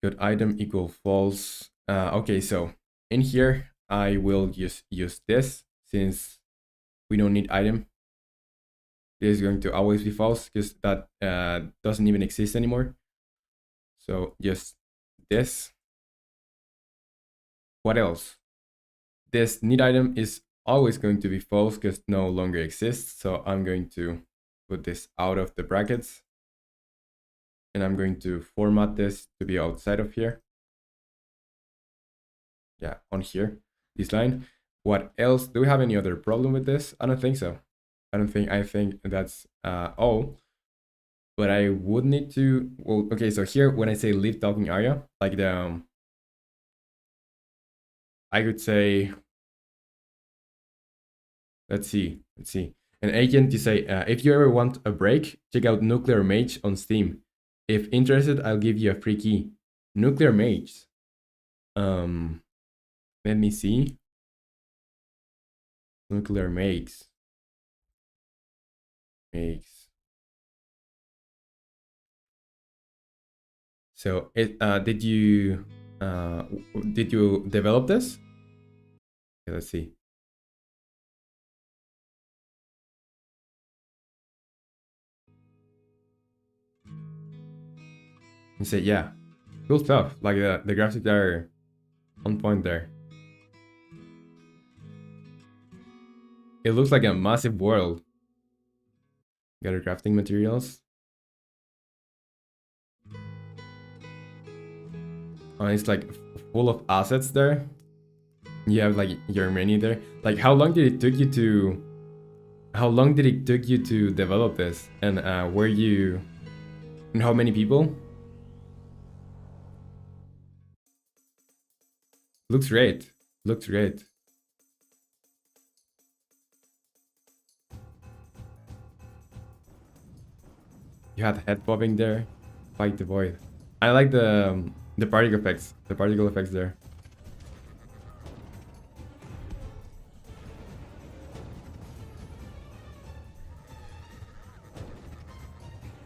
Good item equal false. Okay, so in here, I will use this since we don't need item. This is going to always be false because that doesn't even exist anymore. So just this. What else? This need item is always going to be false because no longer exists. So I'm going to put this out of the brackets. And I'm going to format this to be outside of here. Yeah, on here, this line. What else? Do we have any other problem with this? I don't think so. I think that's all. But I would need to, well, okay, so here when I say leave talking area, like the, I could say, let's see. An agent to say, if you ever want a break, check out Nuclear Mage on Steam. If interested, I'll give you a free key. Nuclear Mage. Let me see. Nuclear Makes. So it did you develop this? Okay, let's see. You say, yeah, cool stuff. Like the graphics are on point there. It looks like a massive world. Gather crafting materials. It's like full of assets there. You have like your menu there. Like how long did it took you to develop this? And were you and how many people? Looks great. Looks great. You had head bobbing there. Fight the void. I like the particle effects. The particle effects there.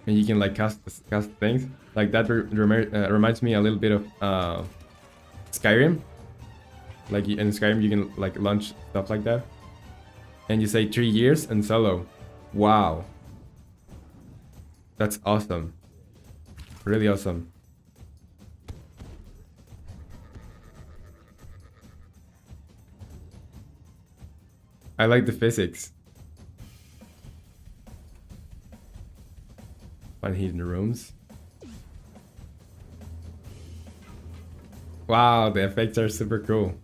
And you can like cast things. Like that reminds me a little bit of Skyrim. Like in Skyrim you can like launch stuff like that. And you say 3 years and solo. Wow. That's awesome. Really awesome. I like the physics. Find hidden rooms. Wow, the effects are super cool.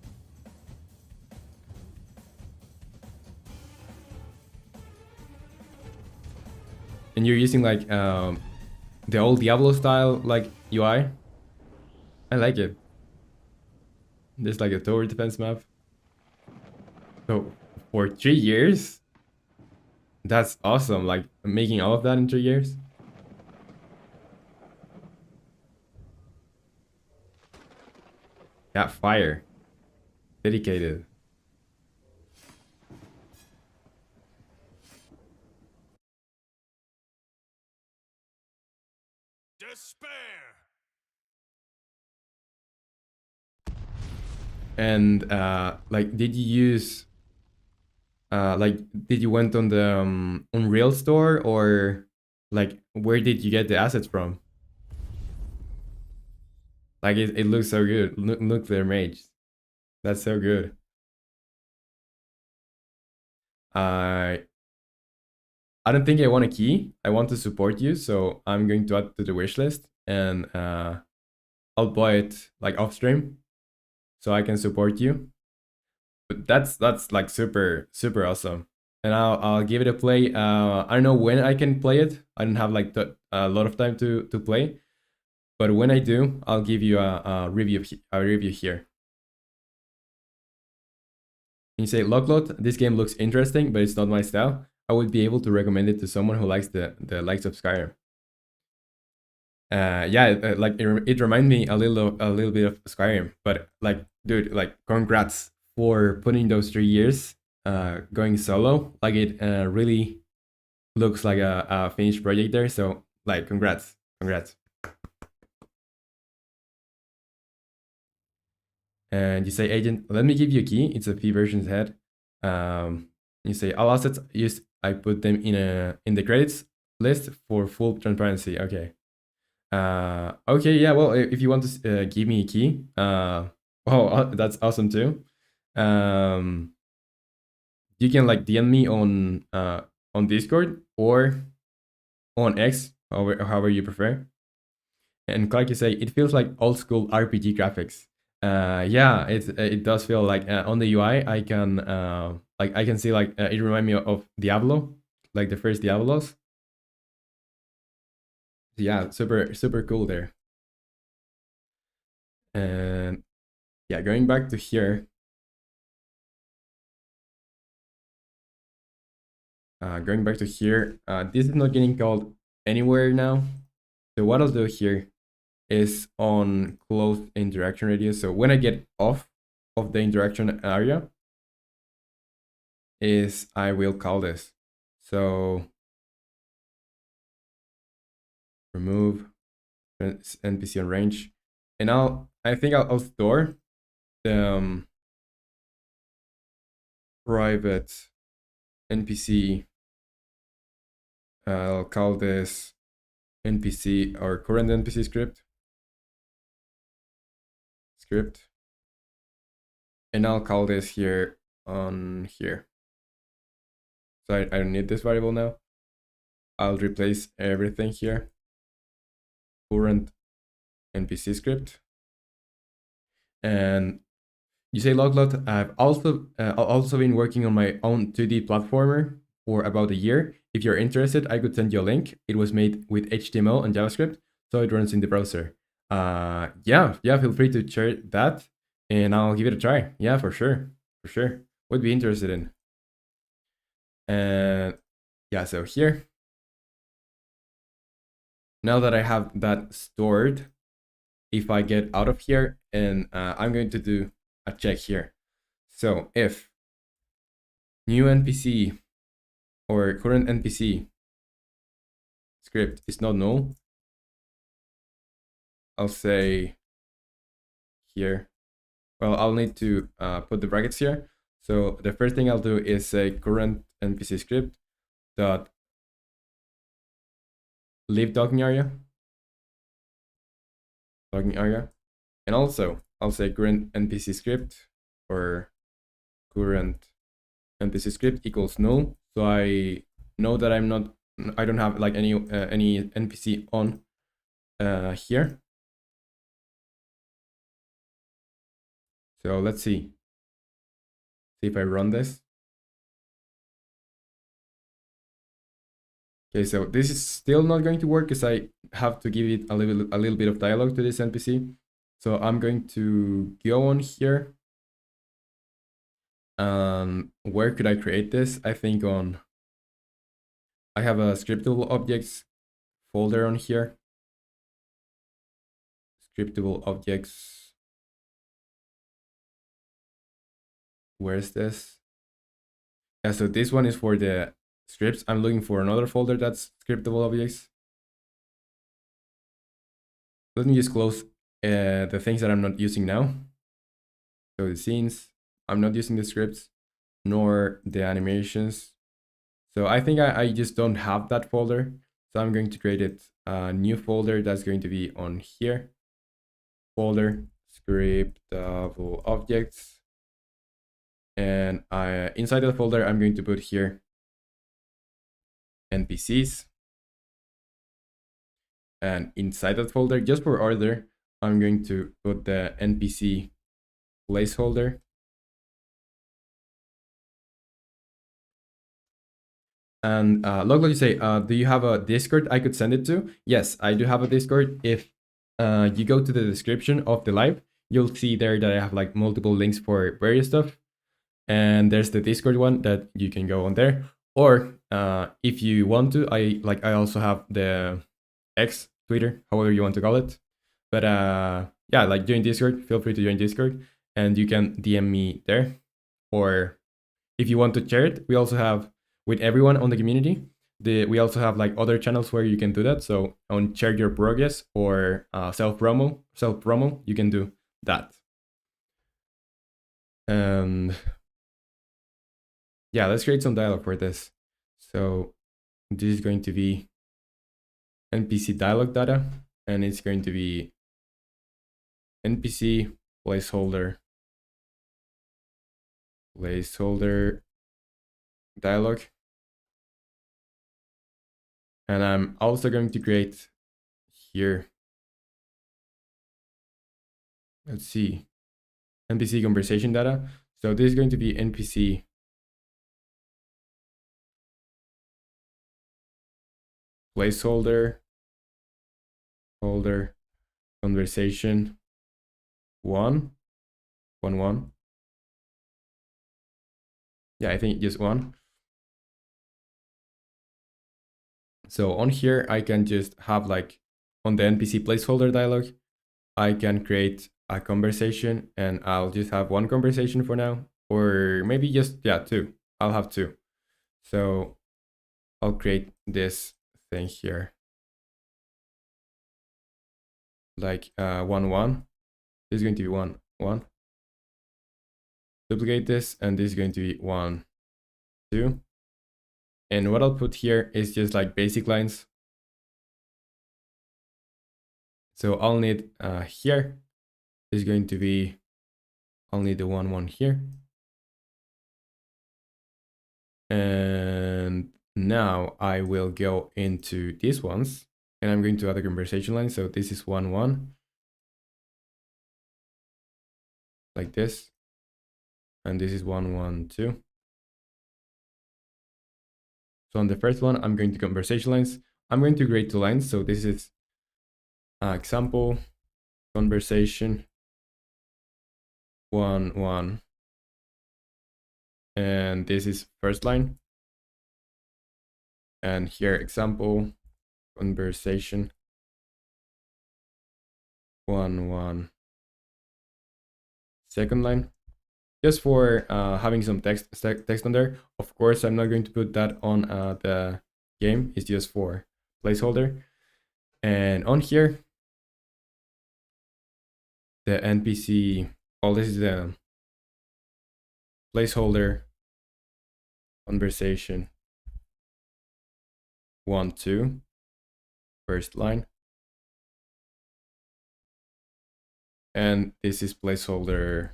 And you're using like the old Diablo style like UI. I like it. There's like a tower defense map. So for 3 years, that's awesome. Like making all of that in 3 years. Yeah, fire. Dedicated.
Despair.
And like did you use like did you went on the Unreal store, or like where did you get the assets from? Like it looks so good. Nuclear Mage. That's so good. I I don't think I want a key. I want to support you, so I'm going to add to the wish list, and I'll buy it like off stream, so I can support you. But that's like super awesome, and I'll give it a play. I don't know when I can play it. I don't have like a lot of time to play, but when I do, I'll give you a review here. You say, Locklot, this game looks interesting, but it's not my style. I would be able to recommend it to someone who likes the likes of Skyrim. Yeah, like it reminds me a little bit of Skyrim, but like, dude, like, congrats for putting those 3 years going solo. Like it really looks like a finished project there. So like, congrats. And you say, agent, let me give you a key. It's a few versions ahead. You say all assets used. I put them in the credits list for full transparency. Okay. Okay. Yeah. Well, if you want to give me a key, that's awesome too. You can like DM me on Discord or on X, however you prefer. And like you say, it feels like old school RPG graphics. Yeah, it does feel like on the UI I can like I can see like it remind me of Diablo, like the first Diablos. Yeah, super cool there. And yeah, going back to here, this is not getting called anywhere now. So what I'll do here is on closed interaction radius. So when I get off of the interaction area, is I will call this. So remove NPC on range, and I think I'll store the private NPC. I'll call this NPC or current NPC script. script. And I'll call this here on here. So I don't need this variable now. I'll replace everything here. Current NPC script. And you say Loglot, I've also been working on my own 2D platformer for about a year. If you're interested, I could send you a link. It was made with HTML and JavaScript, so it runs in the browser. Yeah, feel free to share that, and I'll give it a try. Yeah, for sure. Would be interested in. And yeah, so here, now that I have that stored, if I get out of here, and I'm going to do a check here. So if new NPC or current NPC script is not null, I'll say here, well, I'll need to put the brackets here. So the first thing I'll do is say current NPC script dot leave docking area, and also I'll say current NPC script or current NPC script equals null. So I know that I don't have like any NPC on here. So let's see if I run this. Okay, so this is still not going to work because I have to give it a little bit of dialogue to this NPC. So I'm going to go on here. Where could I create this? I think I have a scriptable objects folder on here. Scriptable objects. Where's this? Yeah, so this one is for the scripts. I'm looking for another folder that's scriptable objects. Let me just close the things that I'm not using now. So the scenes, I'm not using the scripts, nor the animations. So I think I just don't have that folder. So I'm going to create a new folder that's going to be on here. Folder, scriptable objects. And inside the folder, I'm going to put here NPCs. And inside that folder, just for order, I'm going to put the NPC placeholder. And Loglo, you say, do you have a Discord I could send it to? Yes, I do have a Discord. If you go to the description of the live, you'll see there that I have like multiple links for various stuff. And there's the Discord one that you can go on there. Or if you want to, I also have the X, Twitter, however you want to call it. But yeah, like join Discord, feel free to join Discord, and you can DM me there. Or if you want to share it, we also have with everyone on the community. We also have like other channels where you can do that. So on share your progress or self promo, you can do that. And yeah, let's create some dialogue for this. So this is going to be NPC dialogue data, and it's going to be NPC placeholder dialogue. And I'm also going to create here, let's see, NPC conversation data. So this is going to be NPC placeholder conversation 1. Yeah, I think just 1. So on here, I can just have like on the NPC placeholder dialog, I can create a conversation, and I'll just have 1 conversation for now, or maybe just, yeah, 2. I'll have 2. So I'll create this thing here. Like 1. This is going to be 1. Duplicate this, and this is going to be 1, 2. And what I'll put here is just like basic lines. So I'll need here is going to be only the one here. And now I will go into these ones and I'm going to add a conversation line. So this is 1 like this. And this is 1 2. So on the first one, I'm going to conversation lines. I'm going to create 2 lines. So this is example conversation 1 and this is first line. And here example conversation 1 second line, just for having some text on there. Of course, I'm not going to put that on the game. It's just for placeholder. And on here, the NPC, well, this is the placeholder conversation 1 2 first line. And this is placeholder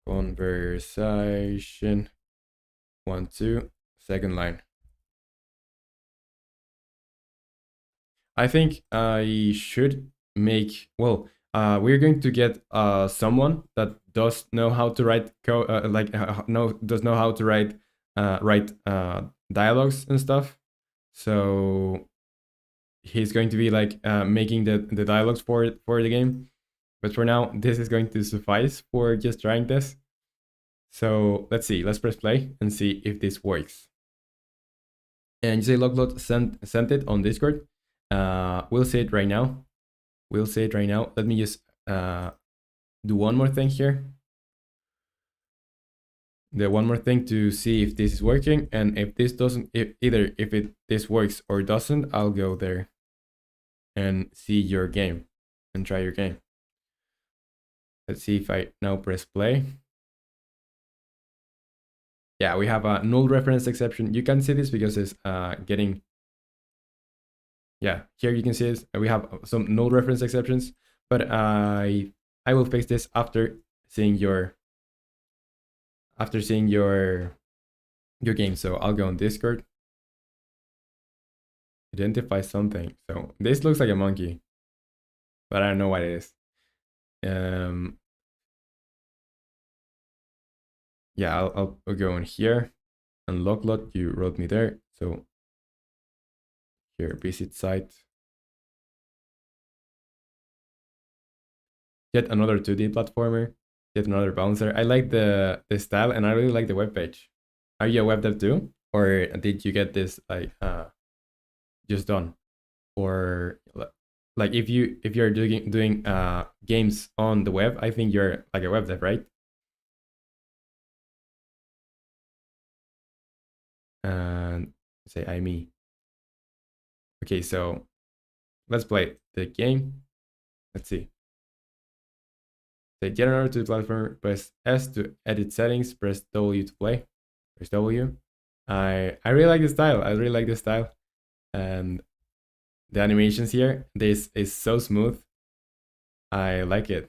conversation 1 2 second line. I think I should make, well, we're going to get someone that does know how to write code, does know how to write dialogues and stuff. So he's going to be like making the dialogues for the game. But for now, this is going to suffice for just trying this. So let's see. Let's press play and see if this works. And you say Loglot sent it on Discord. We'll see it right now. Let me just do one more thing here. The one more thing to see if this is working, and if this doesn't, if this works or doesn't, I'll go there and see your game and try your game. Let's see if I now press play. Yeah, we have a null reference exception. You can see this because it's getting. Yeah, here you can see this. We have some null reference exceptions, but I will fix this after seeing your game. So I'll go on Discord, identify something. So this looks like a monkey, but I don't know what it is. Yeah, I'll go in here and Loglot, you wrote me there. So here, visit site. Yet another 2D platformer, yet another bouncer. I like the style and I really like the web page. Are you a web dev too? Or did you get this like just done? Or like if you're doing games on the web, I think you're like a web dev, right? And say I me. Okay, so let's play the game. Let's see. Say get another to the platform, press S to edit settings, press W to play. Press W. I really like the style. I really like the style. And the animations here, this is so smooth. I like it.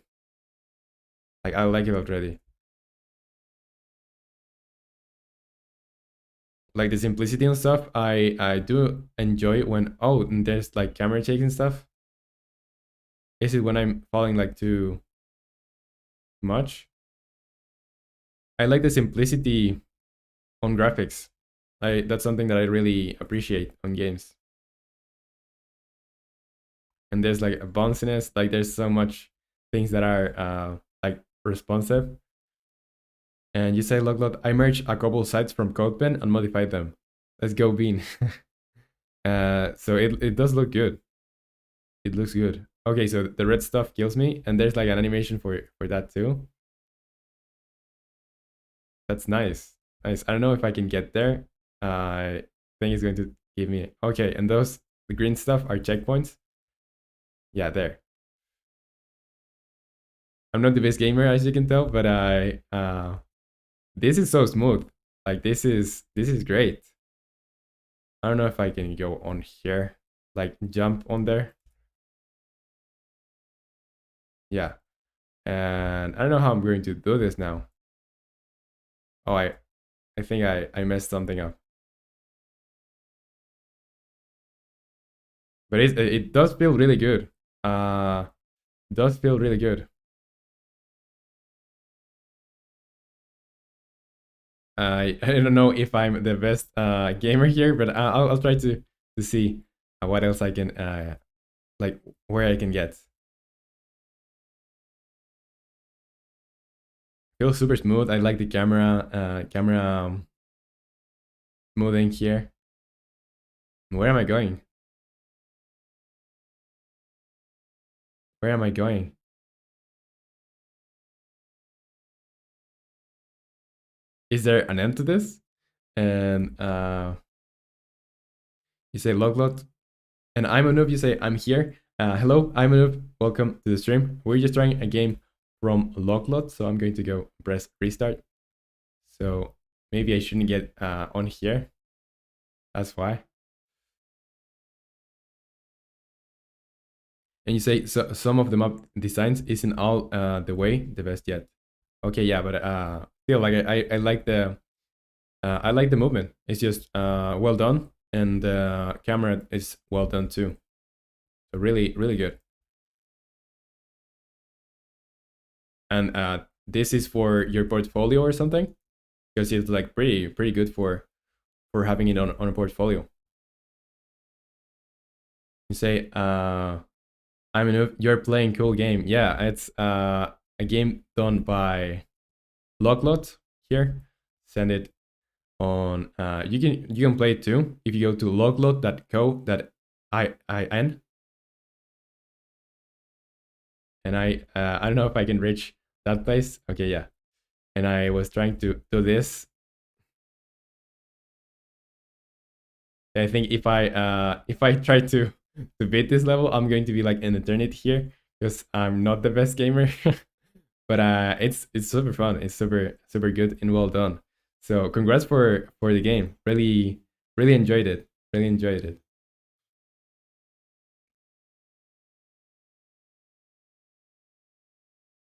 Like I like it already. Like the simplicity and stuff, I do enjoy when there's like camera shake and stuff. Is it when I'm falling like too much? I like the simplicity on graphics. That's something that I really appreciate on games. And there's like a bounciness, like there's so much things that are like responsive. And you say, Loglot, I merged a couple sites from CodePen and modified them. Let's go, Bean. So it does look good. It looks good. Okay, so the red stuff kills me, and there's like an animation for that too. That's nice. Nice. I don't know if I can get there. I think it's going to give me. Okay, and the green stuff are checkpoints. Yeah, there. I'm not the best gamer, as you can tell, but this is so smooth. Like this is great. I don't know if I can go on here, like jump on there. Yeah. And I don't know how I'm going to do this now. Oh, I think I messed something up. But it does feel really good. Does feel really good. I don't know if I'm the best gamer here, but I'll try to see what else I can like where I can get. Feels super smooth. I like the camera smoothing here. Where am I going? Where am I going? Is there an end to this? And you say loglot, and I'm a noob. You say I'm here. Hello, I'm a noob. Welcome to the stream. We're just trying a game from loglot, so I'm going to go press restart. So maybe I shouldn't get on here. That's why. And you say so, some of the map designs isn't all the way the best yet. Okay, yeah, but still, like I like the movement. It's just well done, and the camera is well done too. So really, really good. And this is for your portfolio or something, because it's like pretty good for having it on a portfolio. You say I'm a noob. You're playing cool game. Yeah, it's a game done by Loglot here. Send it on. You can play it too if you go to loglot.co.in. And I don't know if I can reach that place. Okay, yeah. And I was trying to do this. I think if I try to beat this level, I'm going to be like an eternity here because I'm not the best gamer. But it's super fun. It's super good and well done. So congrats for the game. Really enjoyed it. Really enjoyed it.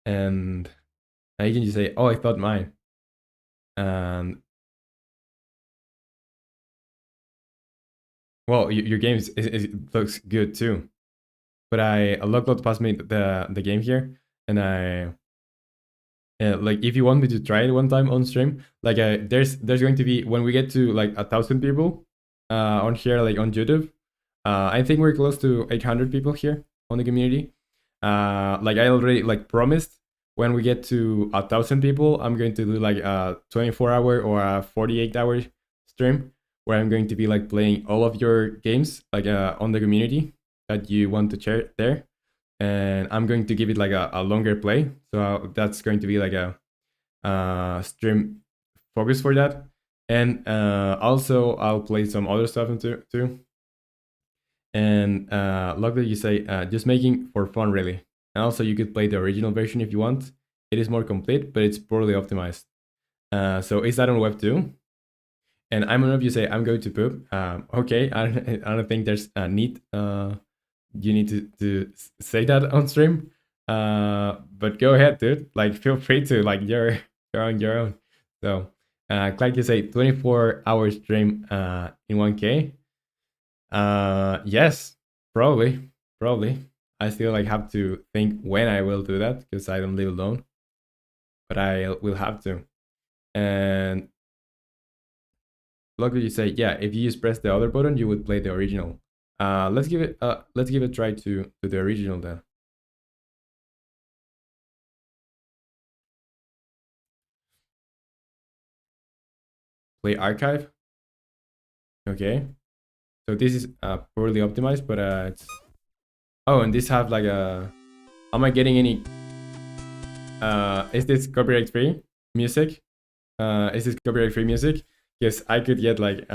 And now you can just say, "Oh, I thought mine." And well, your game looks good too. But a lot passed me the game here, and I like if you want me to try it one time on stream, like there's going to be when we get to like 1,000 people on here, like on YouTube. I think we're close to 800 people here on the community. Like I already like promised, when we get to 1,000 people, I'm going to do like a 24-hour or a 48-hour stream where I'm going to be like playing all of your games like on the community that you want to share there, and I'm going to give it like a longer play. So that's going to be like a stream focus for that. And also I'll play some other stuff too. And luckily you say just making for fun really. And also you could play the original version if you want. It is more complete, but it's poorly optimized. So is that on web too? And I'm gonna you say I'm going to poop. Okay, I don't think there's a need. You need to say that on stream. But go ahead, dude. Like feel free to like you're on your own. So like you say 24-hour stream in 1K. Yes, probably. I still like have to think when I will do that because I don't live alone. But I will have to. And luckily you say, yeah, if you just press the other button, you would play the original. Let's give it a try to the original then. Play archive. Okay. So this is poorly optimized, but it's. Oh, and this have like a. Am I getting any? Is this copyright free music? Is this copyright free music? Yes, I could get like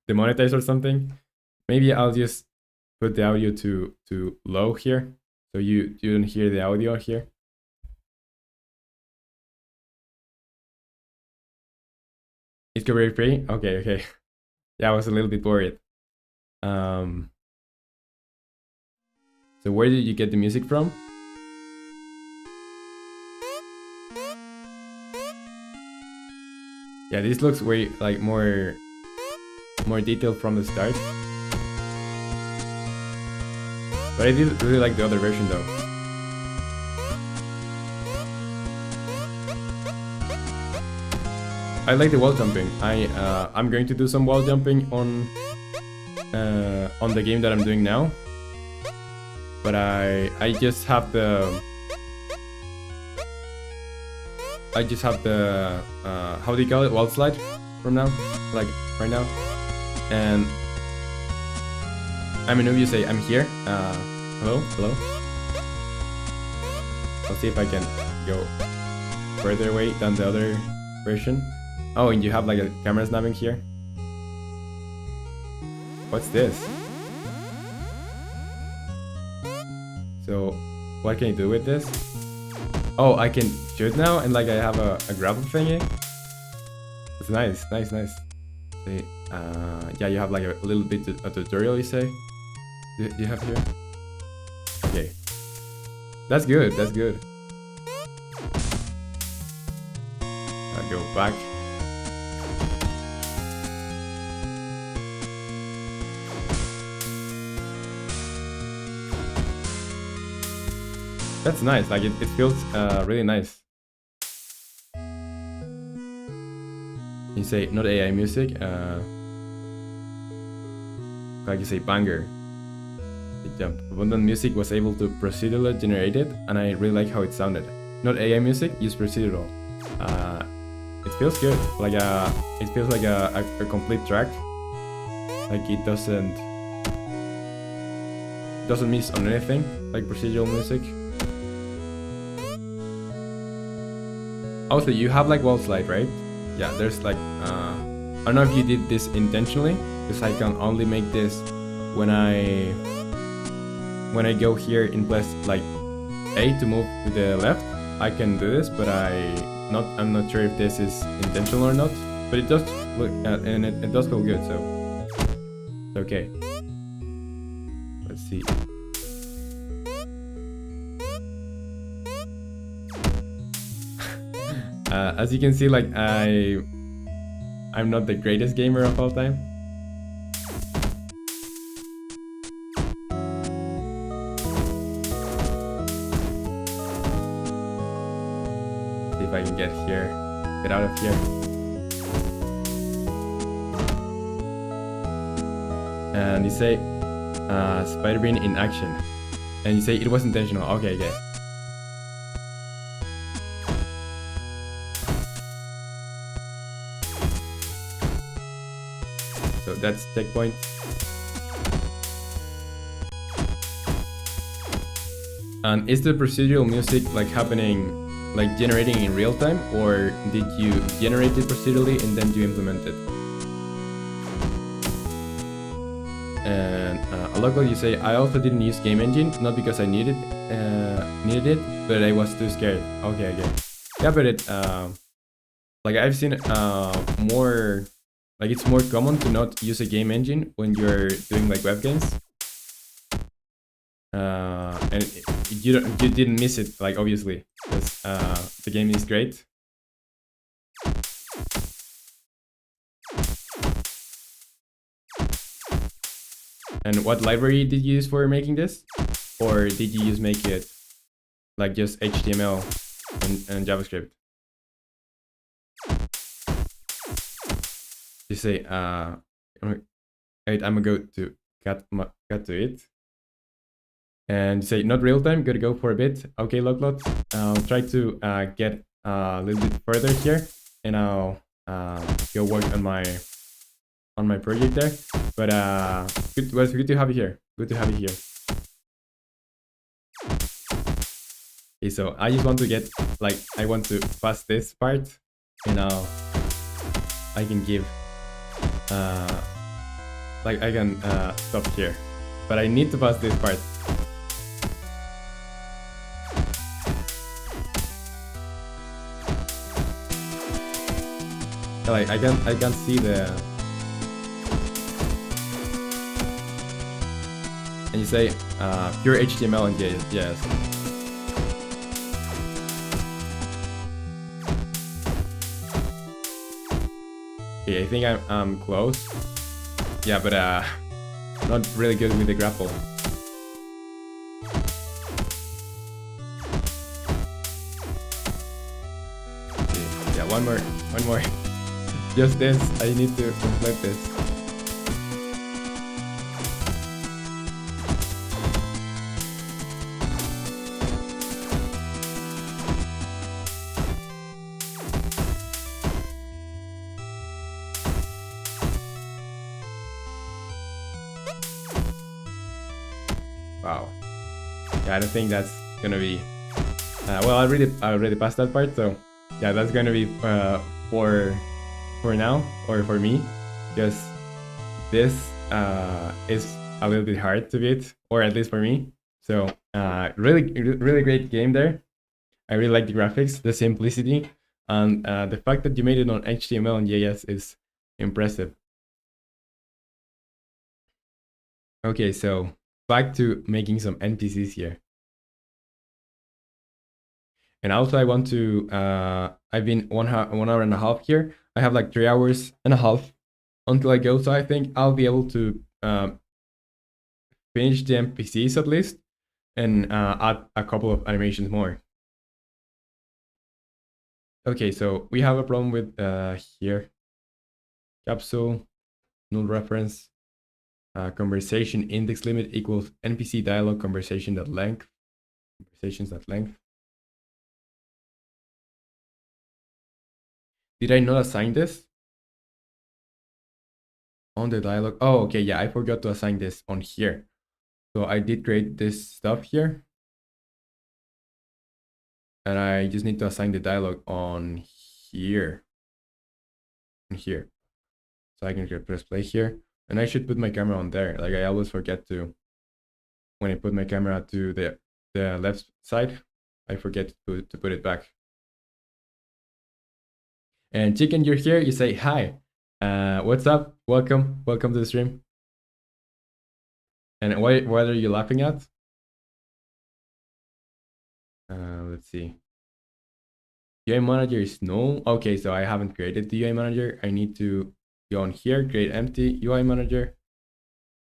demonetized or something. Maybe I'll just put the audio to low here, so you don't hear the audio here. It's copyright free. Okay. Yeah, I was a little bit worried. So where did you get the music from? Yeah, this looks way like more detailed from the start. But I did really like the other version though. I like the wall jumping. I'm going to do some wall jumping on the game that I'm doing now. But I just have the how do you call it, wall slide from now, like right now. And I mean, if you say I'm here, hello. I'll see if I can go further away than the other version. Oh, and you have like a camera snapping here. What's this? So what can you do with this? Oh, I can shoot now, and like I have a grapple thingy. It's nice. See, yeah, you have like a little bit a tutorial, you say? You have here? Okay. That's good. I'll go back. That's nice, like it feels really nice. You say not AI music, like you say banger. The jump. Abundant music was able to procedurally generate it, and I really like how it sounded. Not AI music, use procedural. It feels good, like it feels like a complete track. Like it doesn't miss on anything, like procedural music. Also, you have like wall slide, right? Yeah, there's like I don't know if you did this intentionally, because I can only make this when I go here in place like A to move to the left. I can do this, but I'm not sure if this is intentional or not. But it does look and it does feel good, so it's okay. Let's see. As you can see, like I'm not the greatest gamer of all time. See if I can get out of here. And you say spider bean in action, and you say it was intentional. Okay. So that's checkpoint. And is the procedural music like happening, like generating in real time, or did you generate it procedurally and then you implement it? And a local, you say, I also didn't use game engine, not because I needed it, but I was too scared. Okay. Yeah, but it like I've seen more. Like it's more common to not use a game engine when you're doing like web games, and you didn't miss it, like obviously, because the game is great. And what library did you use for making this, or did you make it like just HTML and JavaScript? You say, I'm gonna go to cut to it, and say not real time. Gotta go for a bit. Okay, Locklot. I'll try to get a little bit further here, and I'll go work on my project there. But good to have you here. Good to have you here. Okay, so I just want to get I want to pass this part, and I can give. I can stop here, but I need to pass this part. Like I can see the, and you say pure HTML and JS. Okay, I think I'm close. Yeah, but not really good with the grapple. Okay, yeah, one more. Just this. I need to complete this. Wow. Yeah, I don't think that's gonna be. Well, I already passed that part, so yeah, that's gonna be for now or for me, because this is a little bit hard to beat, or at least for me. So really great game there. I really like the graphics, the simplicity, and the fact that you made it on HTML and JS is impressive. Okay, so back to making some NPCs here. And also I want to, I've been 1 hour and a half here. I have like 3 hours and a half until I go. So I think I'll be able to finish the NPCs at least and add a couple of animations more. Okay, so we have a problem with here. Capsule, null reference, conversation index limit equals NPC dialog conversation dot length. Conversations at length. Did I not assign this? On the dialog. Oh, okay, yeah, I forgot to assign this on here. So I did create this stuff here. And I just need to assign the dialog on here. On here. So I can press play here. And I should put my camera on there. Like I always forget to, when I put my camera to the left side, I forget to put it back. And Chicken, you're here. You say hi. What's up? Welcome to the stream. And what are you laughing at? Let's see. UI manager is null. Okay, so I haven't created the UI manager. I need to go on here, create empty UI manager,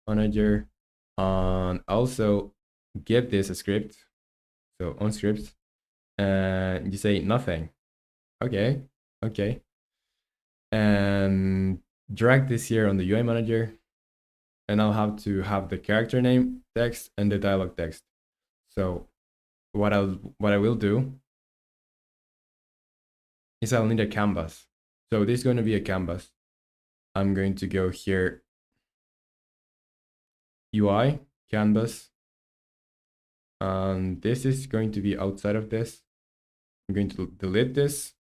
and also give this a script. So on script, and you say nothing. Okay, and drag this here on the UI manager, and I'll have to have the character name text and the dialog text. So what I will do is I'll need a canvas. So this is going to be a canvas. I'm going to go here, UI, canvas, and this is going to be outside of this. I'm going to delete this,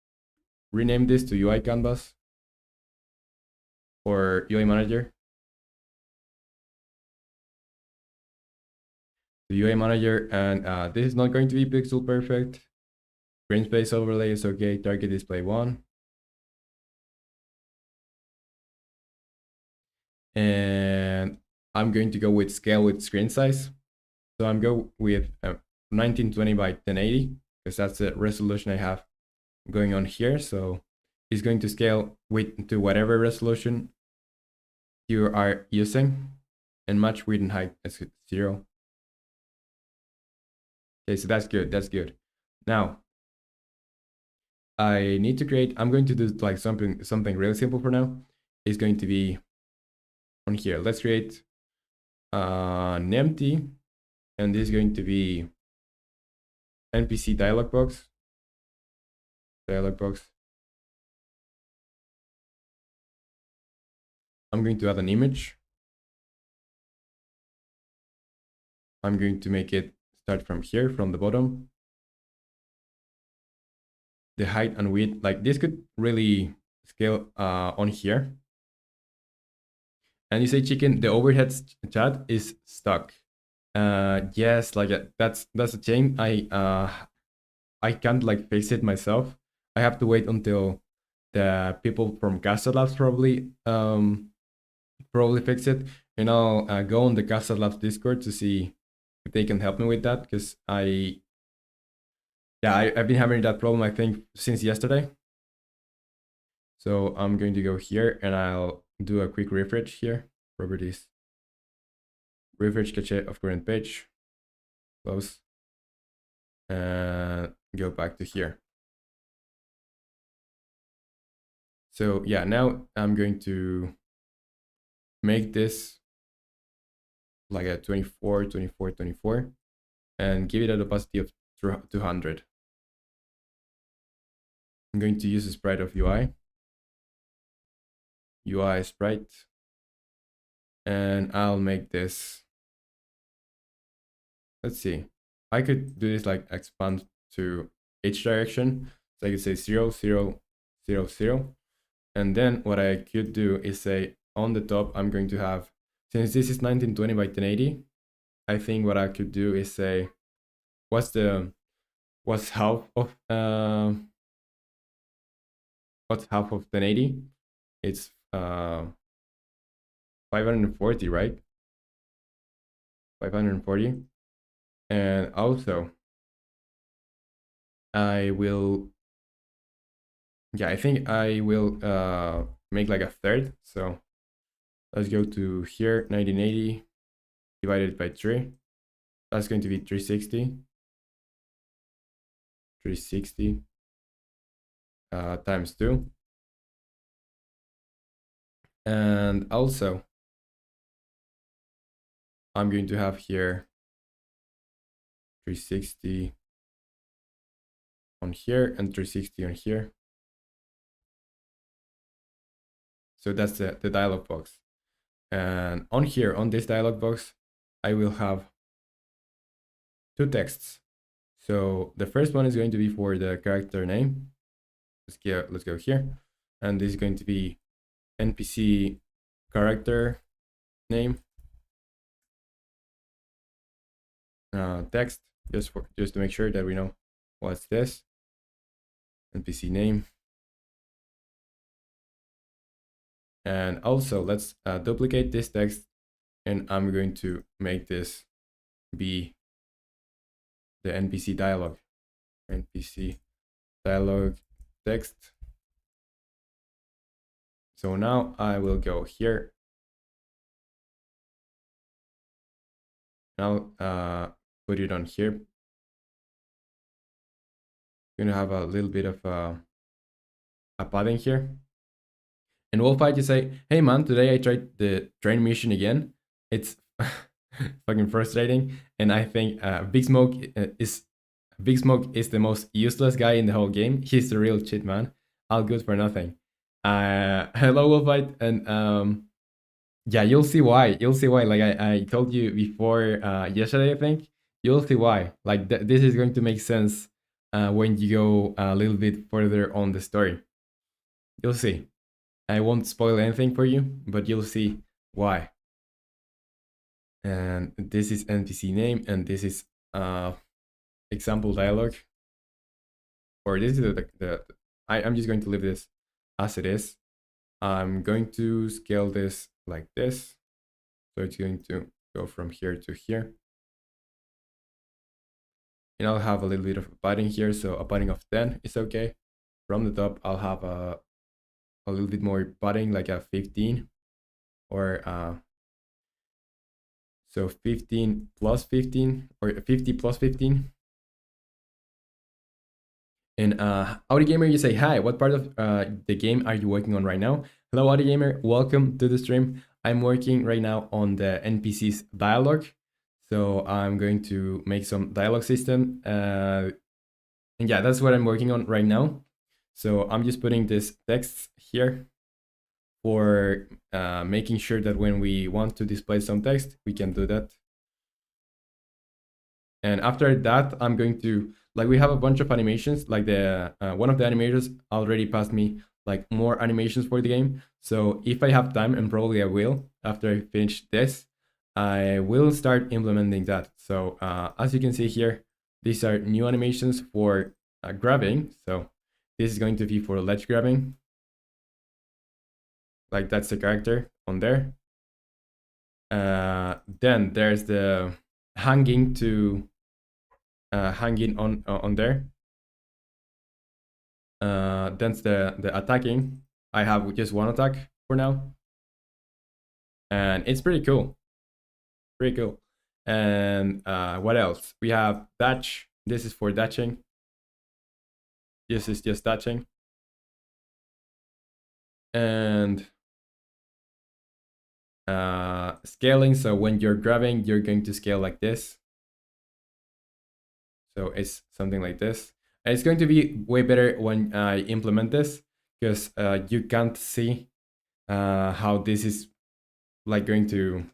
rename this to UI canvas or UI manager. The UI manager, and this is not going to be pixel perfect. Green space overlay is okay. Target display 1. And I'm going to go with scale with screen size. So I'm go with 1920 by 1080 because that's the resolution I have going on here. So it's going to scale to whatever resolution you are using, and match width and height as 0. Okay, so that's good. Now I need to create, I'm going to do like something really simple for now. It's going to be on here. Let's create an empty, and this is going to be NPC dialog box. I'm going to add an image. I'm going to make it start from here, from the bottom. The height and width, like this could really scale on here. And you say, Chicken, the overhead chat is stuck. Yes, like that's a shame. I can't like fix it myself. I have to wait until the people from Casa Labs probably fix it, and I'll go on the Casa Labs Discord to see if they can help me with that, because I've been having that problem I think since yesterday. So I'm going to go here and I'll do a quick refresh here. Properties, refresh cache of current page, close, and go back to here. So yeah, now I'm going to make this like a 24, 24, 24, and give it a opacity of 200. I'm going to use a sprite of UI sprite, and I'll make this, let's see, I could do this like expand to each direction. So I could say 0, 0, 0, 0. And then what I could do is say on the top, I'm going to have, since this is 1920 by 1080, I think what I could do is say, what's half of 1080? It's 540, right? 540. And also I will, yeah, I think I will make like a third. So let's go to here, 1980 divided by 3. That's going to be 360. 360 times 2. And also, I'm going to have here 360 on here and 360 on here. So that's the dialog box. And on here, on this dialog box, I will have 2 texts. So the first one is going to be for the character name. Let's go here. And this is going to be NPC character name text, just to make sure that we know what's this. NPC name. And also let's duplicate this text, and I'm going to make this be the NPC dialog. NPC dialog text. So now I will go here. I'll put it on here. Gonna have a little bit of a padding here. And we'll fight, you say, hey man, today I tried the train mission again. It's fucking frustrating. And I think Big Smoke is the most useless guy in the whole game. He's the real shit, man. All good for nothing. Hello, Wolfite, and yeah, you'll see why. You'll see why. Like I told you before yesterday, I think you'll see why. Like this is going to make sense when you go a little bit further on the story. You'll see. I won't spoil anything for you, but you'll see why. And this is NPC name, and this is example dialog. Or this is I'm just going to leave this as it is. I'm going to scale this like this. So it's going to go from here to here. And I'll have a little bit of a padding here. So a padding of 10 is okay. From the top, I'll have a little bit more padding, like a 15, or so 15 plus 15, or 50 plus 15. And Audi Gamer, you say, hi, what part of the game are you working on right now? Hello, Audi Gamer, welcome to the stream. I'm working right now on the NPC's dialogue. So I'm going to make some dialogue system. And yeah, that's what I'm working on right now. So I'm just putting this text here for making sure that when we want to display some text, we can do that. And after that, I'm going to, like, we have a bunch of animations, like the one of the animators already passed me like more animations for the game. So if I have time, and probably I will, after I finish this, I will start implementing that. So as you can see here, these are new animations for grabbing. So this is going to be for ledge grabbing. Like that's the character on there. Then there's the hanging on there. That's the attacking I have just one attack for now, and it's pretty cool. Pretty cool. And what else? We have dash. This is for dashing. This is just dashing. And scaling. So when you're grabbing, you're going to scale like this. So it's something like this. And it's going to be way better when I implement this, because you can't see how this is like going to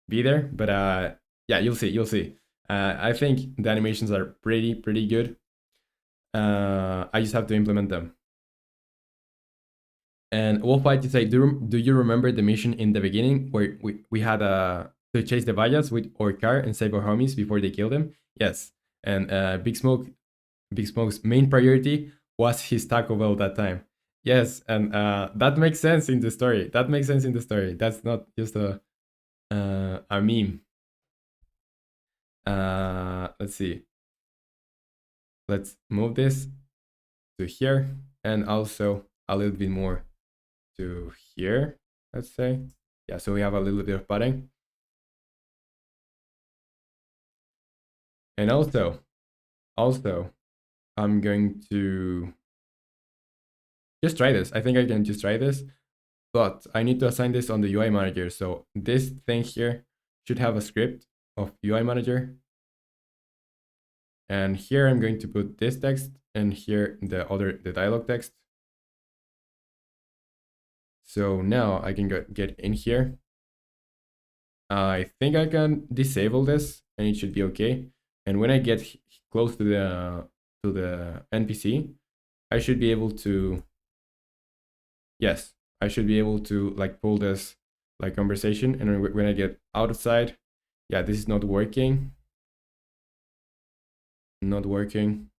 be there. But yeah, you'll see. You'll see. I think the animations are pretty good. I just have to implement them. And Wolfite, you say, do you remember the mission in the beginning where we had to chase the Vallas with our car and save our homies before they kill them? Yes. And Big Smoke's main priority was his Taco Bell that time. Yes, and that makes sense in the story. That makes sense in the story. That's not just a meme. Let's see. Let's move this to here, and also a little bit more to here, let's say. Yeah, so we have a little bit of padding. And also, I'm going to just try this. I think I can just try this, but I need to assign this on the UI manager. So this thing here should have a script of UI manager. And here I'm going to put this text, and here the dialog text. So now I can get in here. I think I can disable this and it should be okay. And when I get close to the NPC, I should be able to, yes, I should be able to like pull this like conversation. And when I get outside, yeah, this is not working. Not working.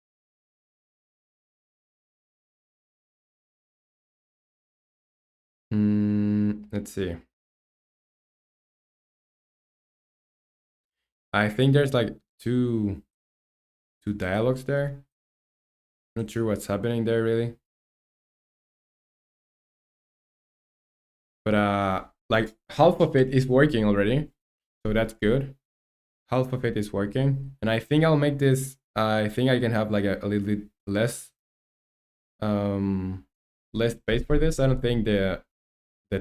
Let's see. I think there's like two dialogues there. Not sure what's happening there really. But like half of it is working already. So that's good. Half of it is working. And I think I'll make this, I think I can have like a little bit less less space for this. I don't think the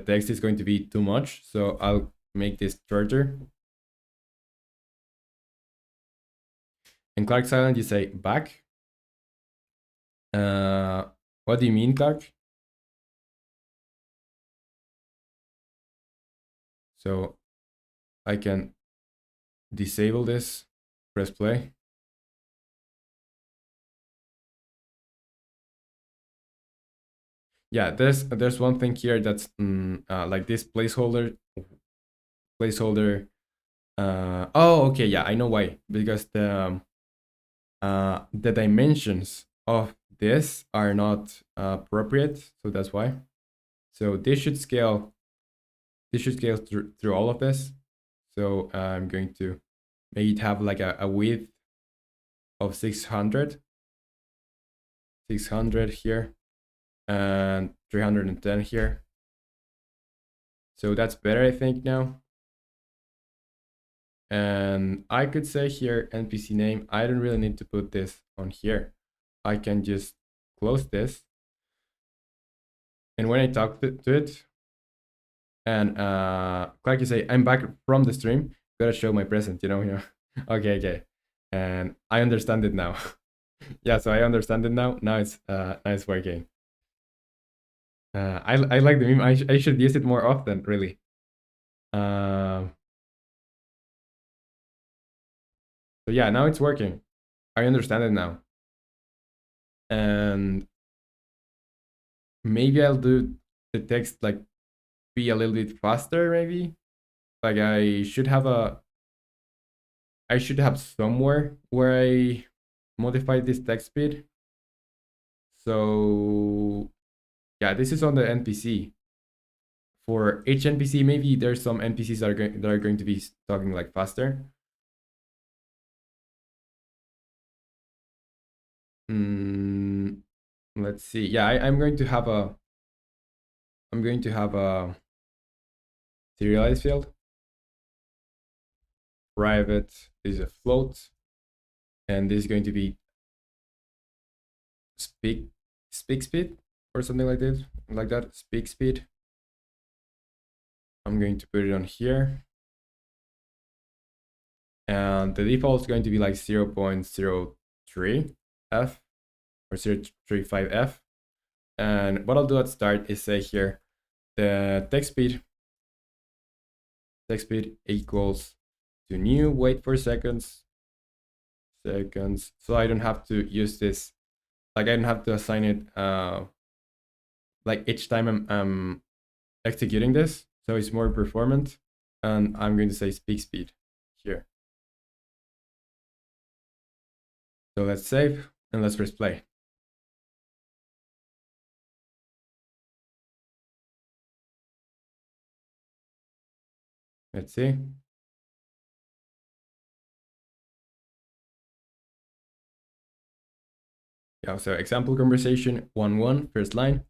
text is going to be too much. So I'll make this shorter. And Clark Silent, you say back. What do you mean, Clark? So I can disable this, press play. Yeah, there's one thing here that's like this placeholder. Oh, okay, yeah, I know why. Because the dimensions of this are not appropriate, so that's why. So this should scale. This should scale through all of this. So I'm going to make it have like a width of 600 here and 310 here. So that's better, I think, now. And I could say here NPC name. I don't really need to put this on here. I can just close this. And when I talk to it, and like you say, I'm back from the stream, gotta show my present, you know. Okay. And I understand it now. Yeah, so I understand it now. Now it's working. I like the meme. I should use it more often, really. So yeah, now it's working. I understand it now. And maybe I'll do the text like be a little bit faster, maybe. Like I should have somewhere where I modify this text speed. So yeah, this is on the NPC. For each NPC, maybe there's some NPCs that are going to be talking like faster. Let's see. Yeah, I'm going to have I'm going to have a serialized field. Private is a float, and this is going to be speak speed or something like this, like that. Speak speed. I'm going to put it on here, and the default is going to be like 0.03 f or 0.35 f. And what I'll do at start is say here the text speed equals to new wait for seconds, so I don't have to use this, like I don't have to assign it like each time I'm executing this, so it's more performant. And I'm going to say speak speed here. So let's save and let's press play. Let's see. Yeah, so example conversation 1.1 first line,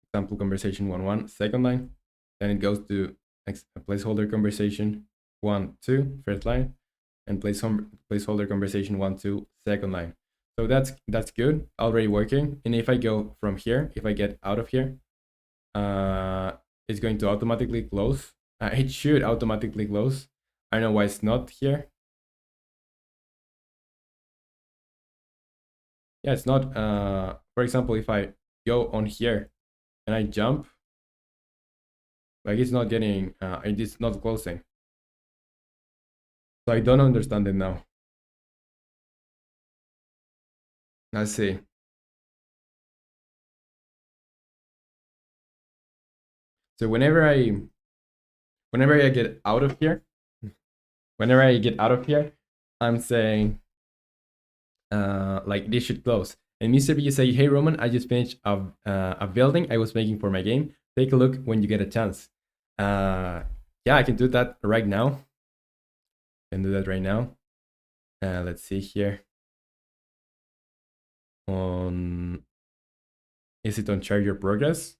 example conversation 1.1 second line, then it goes to placeholder conversation 1.2 first line, and placeholder conversation 1.2 second line. So that's good, already working. And if I go from here, if I get out of here, it's going to automatically close. It should automatically close. I don't know why it's not here. Yeah, it's not. For example, if I go on here and I jump, like it's not getting, it's not closing. So I don't understand it now. Let's see. So whenever I get out of here, I'm saying like this should close. And Mr. B say, hey Roman, I just finished a building I was making for my game. Take a look when you get a chance. Yeah, I can do that right now. Let's see here. Is it on share your progress?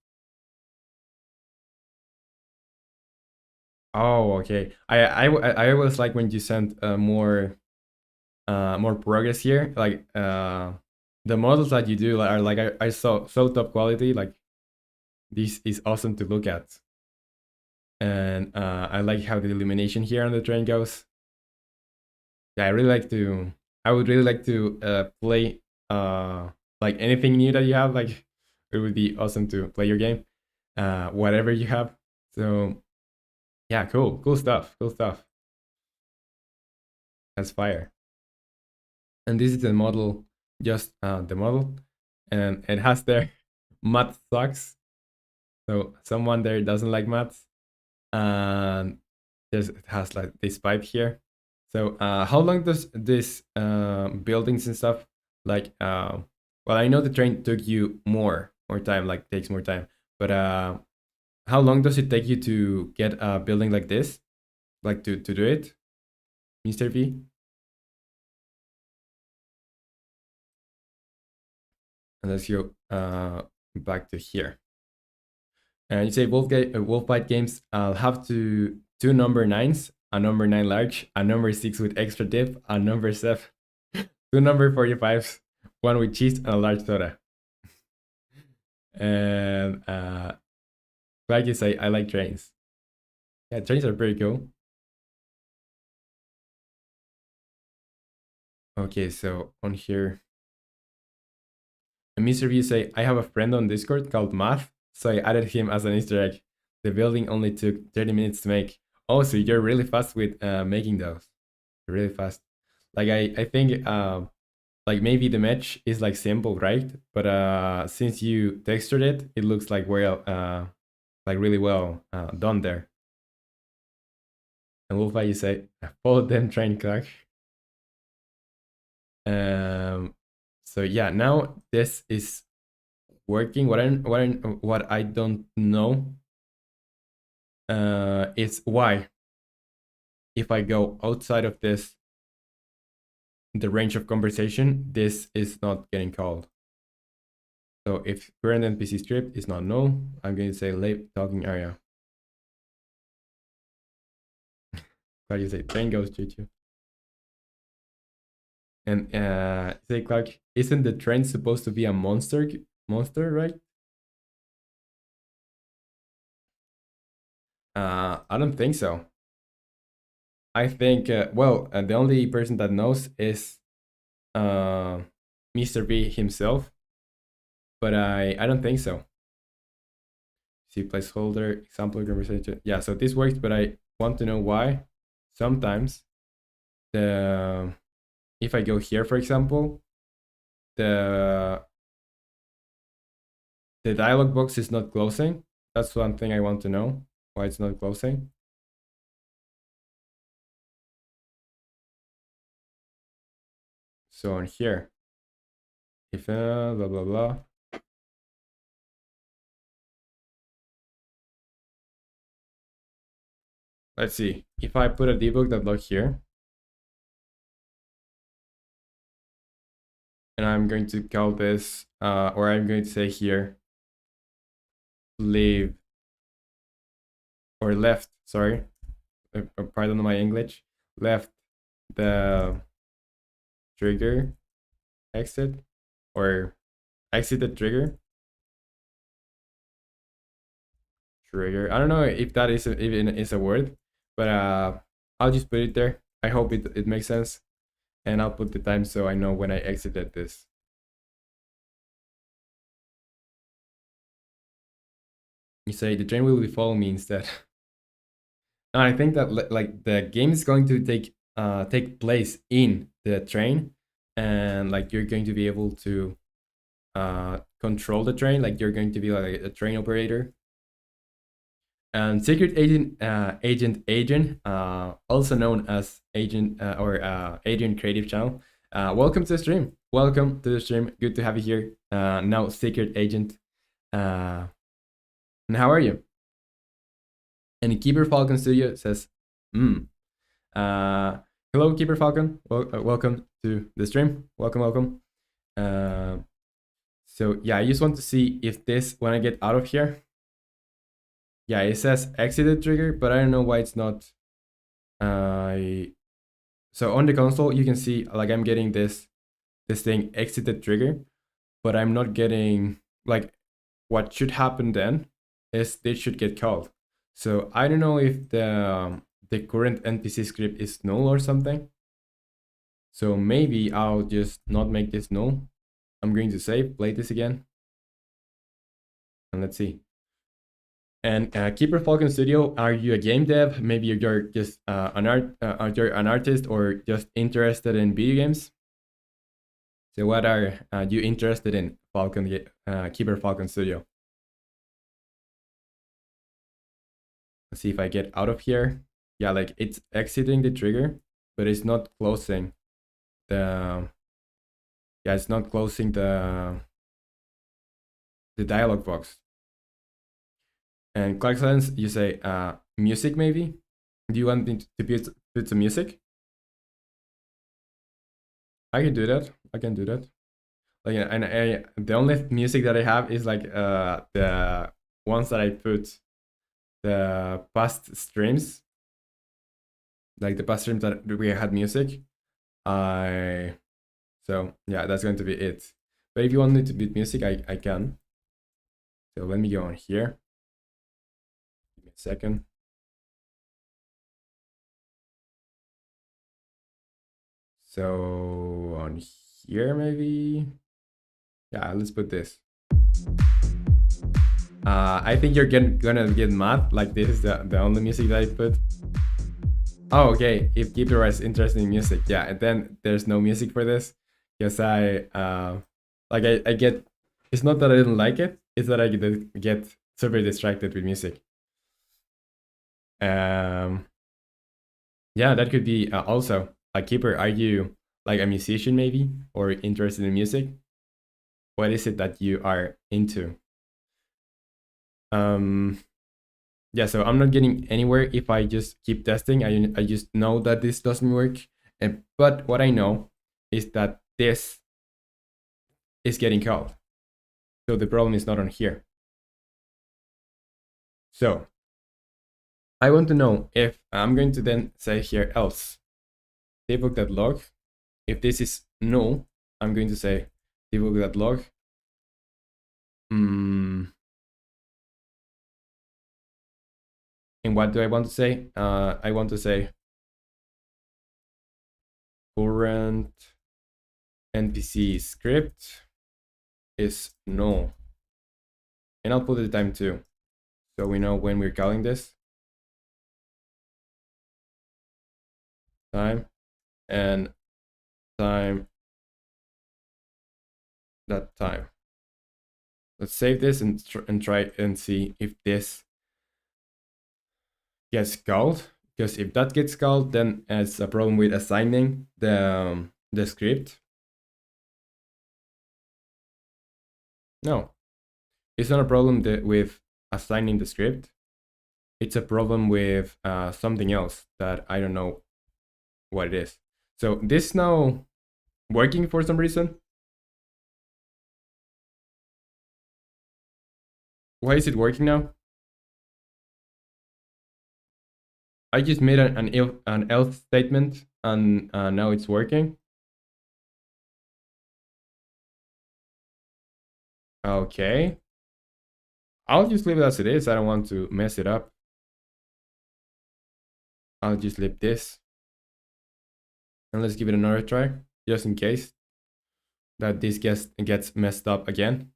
Oh, okay. I was like when you sent more progress here, like the models that you do are like I saw so top quality. Like this is awesome to look at, and I like how the illumination here on the train goes. Yeah, I would really like to play like anything new that you have. Like it would be awesome to play your game, whatever you have. So yeah, cool stuff. That's fire. And this is the model, just the model, and it has their math sucks. So someone there doesn't like maths, and it has like this pipe here. So how long does this buildings and stuff like? Well, I know the train took you more time, like takes more time, but how long does it take you to get a building like this, like to do it, Mr. V? And let's go back to here. And you say wolf bite games. I'll have two number nines, a number 9 large, a number 6 with extra dip, a number 7, two number 45s, one with cheese, and a large soda. And like you say, I like trains. Yeah, trains are pretty cool. Okay, so on here, Mr. View say, I have a friend on Discord called Math, so I added him as an Easter egg. The building only took 30 minutes to make. Oh, so you're really fast with making those. You're really fast. Like I think like maybe the match is like simple, right? But since you textured it, it looks like well like really well done there. And Wolfie, you say, follow them train clock. So yeah, now this is working. What I don't know is why if I go outside of this the range of conversation, this is not getting called. So if current NPC script is not null, I'm going to say late talking area. Clark, you say train goes choo-choo. And say Clark, isn't the train supposed to be a monster, right? I don't think so. I think the only person that knows is Mr. B himself, but I don't think so. See placeholder example conversation. Yeah, so this works, but I want to know why. Sometimes the if I go here, for example, the dialog box is not closing. That's one thing I want to know, why it's not closing. So on here, if blah blah blah. Let's see, if I put a debug.log here, and I'm going to call this, or I'm going to say here, leave, or left, sorry, pardon my English, left the trigger exit, or exit the trigger. I don't know if that is even is a word, but I'll just put it there. I hope it makes sense, and I'll put the time so I know when I exited this. You say the train will be following me instead. And I think that like the game is going to take place in the train, and like you're going to be able to control the train, like you're going to be like a train operator. And secret agent, also known as agent or Adrian Creative Channel. Welcome to the stream. Welcome to the stream. Good to have you here. Now secret agent. And how are you? And Keeper Falcon Studio says, hello, Keeper Falcon. Welcome to the stream. Welcome. So yeah, I just want to see if this, when I get out of here, yeah, it says exited trigger, but I don't know why it's not. So on the console, you can see like I'm getting this thing exited trigger, but I'm not getting like what should happen then is this should get called. So I don't know if the current NPC script is null or something. So maybe I'll just not make this null. I'm going to save, play this again, and let's see. And Keeper Falcon Studio, are you a game dev? Maybe you're just you're an artist or just interested in video games. So what are you interested in, Keeper Falcon Studio? Let's see if I get out of here. Yeah, like it's exiting the trigger, but it's not closing the. Yeah, it's not closing the dialog box. And Clark Silence, you say music maybe? Do you want me to put some music? I can do that. Like, and the only music that I have is like the ones that I put the past streams, like the past streams that we had music. So yeah, that's going to be it. But if you want me to put music, I can. So let me go on here. Give me a second. So on here maybe. Yeah, let's put this. I think you're gonna get mad. Like this is the only music that I put. Oh, okay. If Keeper is interested in music, yeah, and then there's no music for this because I get. It's not that I didn't like it; it's that I get super distracted with music. Yeah, that could be also a Keeper. Are you like a musician maybe or interested in music? What is it that you are into? Yeah, so I'm not getting anywhere if I just keep testing. I just know that this doesn't work. But what I know is that this is getting called. So the problem is not on here. So I want to know if I'm going to then say here else debug.log. If this is null, I'm going to say debug.log. And what do I want to say? I want to say current NPC script is null. And I'll put the time too, so we know when we're calling this. Time and time, that time. Let's save this and try and see if this gets called. Because if that gets called, then it's a problem with assigning the script. No, it's not a problem with assigning the script. It's a problem with something else that I don't know what it is. So this is now working for some reason. Why is it working now? I just made an else statement and now it's working. Okay. I'll just leave it as it is. I don't want to mess it up. I'll just leave this. And let's give it another try, just in case that this gets messed up again.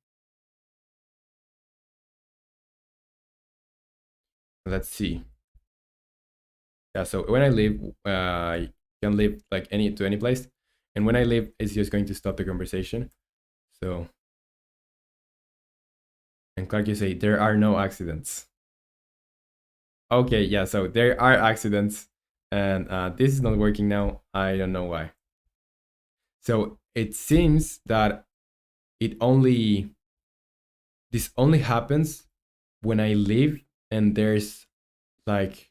Let's see. Yeah, so when I leave, I can leave like to any place. And when I leave, it's just going to stop the conversation. So, and Clark, you say, there are no accidents. Okay, yeah, so there are accidents. And this is not working now. I don't know why. So it seems that this only happens when I leave and there's like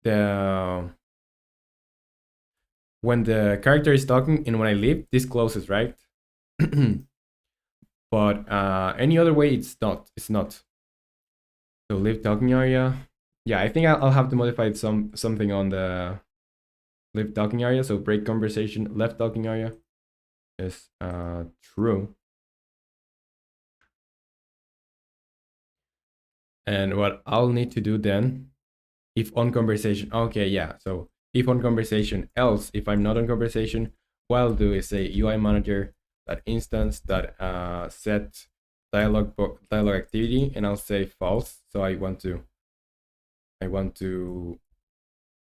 when the character is talking and when I leave, this closes, right? But any other way, it's not. So leave talking area. Yeah, I think I'll have to modify something on the leave talking area. So break conversation, left talking area is true. And what I'll need to do then, if on conversation, okay, yeah. So if on conversation, else if I'm not on conversation, what I'll do is say UI manager that instance that set dialog activity, and I'll say false. So I want to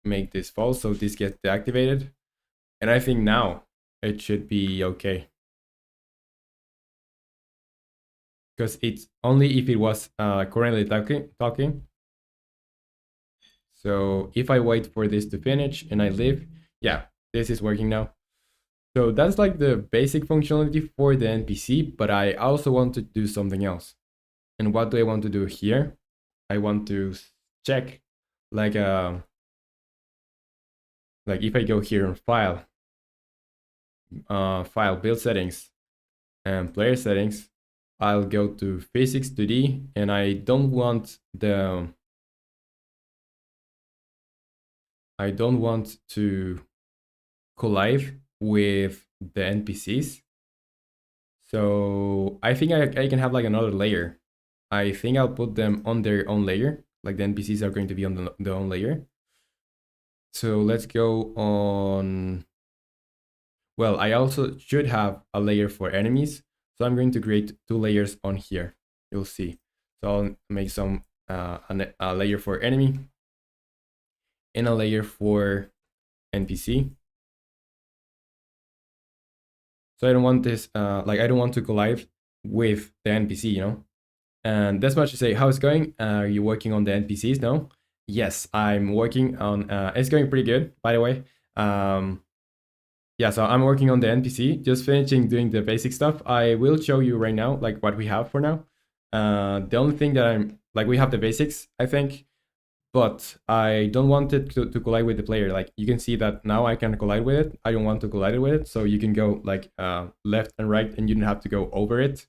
make this false, so this gets deactivated. And I think now it should be okay. Because it's only if it was currently talking. So if I wait for this to finish and I leave, yeah, this is working now. So that's like the basic functionality for the NPC, but I also want to do something else. And what do I want to do here? I want to check like if I go here on file build settings and player settings, I'll go to physics 2D, and I don't want to collide with the NPCs. So I think I can have like another layer. I think I'll put them on their own layer. Like the NPCs are going to be on their own layer. So let's go on. Well, I also should have a layer for enemies. So I'm going to create 2 layers on here. You'll see. So I'll make a layer for enemy and a layer for NPC. So I don't want this, I don't want to collide with the NPC, you know? And that's much to say, how's it going? Are you working on the NPCs now? Yes, I'm working on, it's going pretty good, by the way. Yeah, so I'm working on the NPC, just finishing doing the basic stuff. I will show you right now, like what we have for now. The only thing that we have the basics, I think, but I don't want it to collide with the player. Like you can see that now I can collide with it. I don't want to collide with it. So you can go like left and right and you don't have to go over it.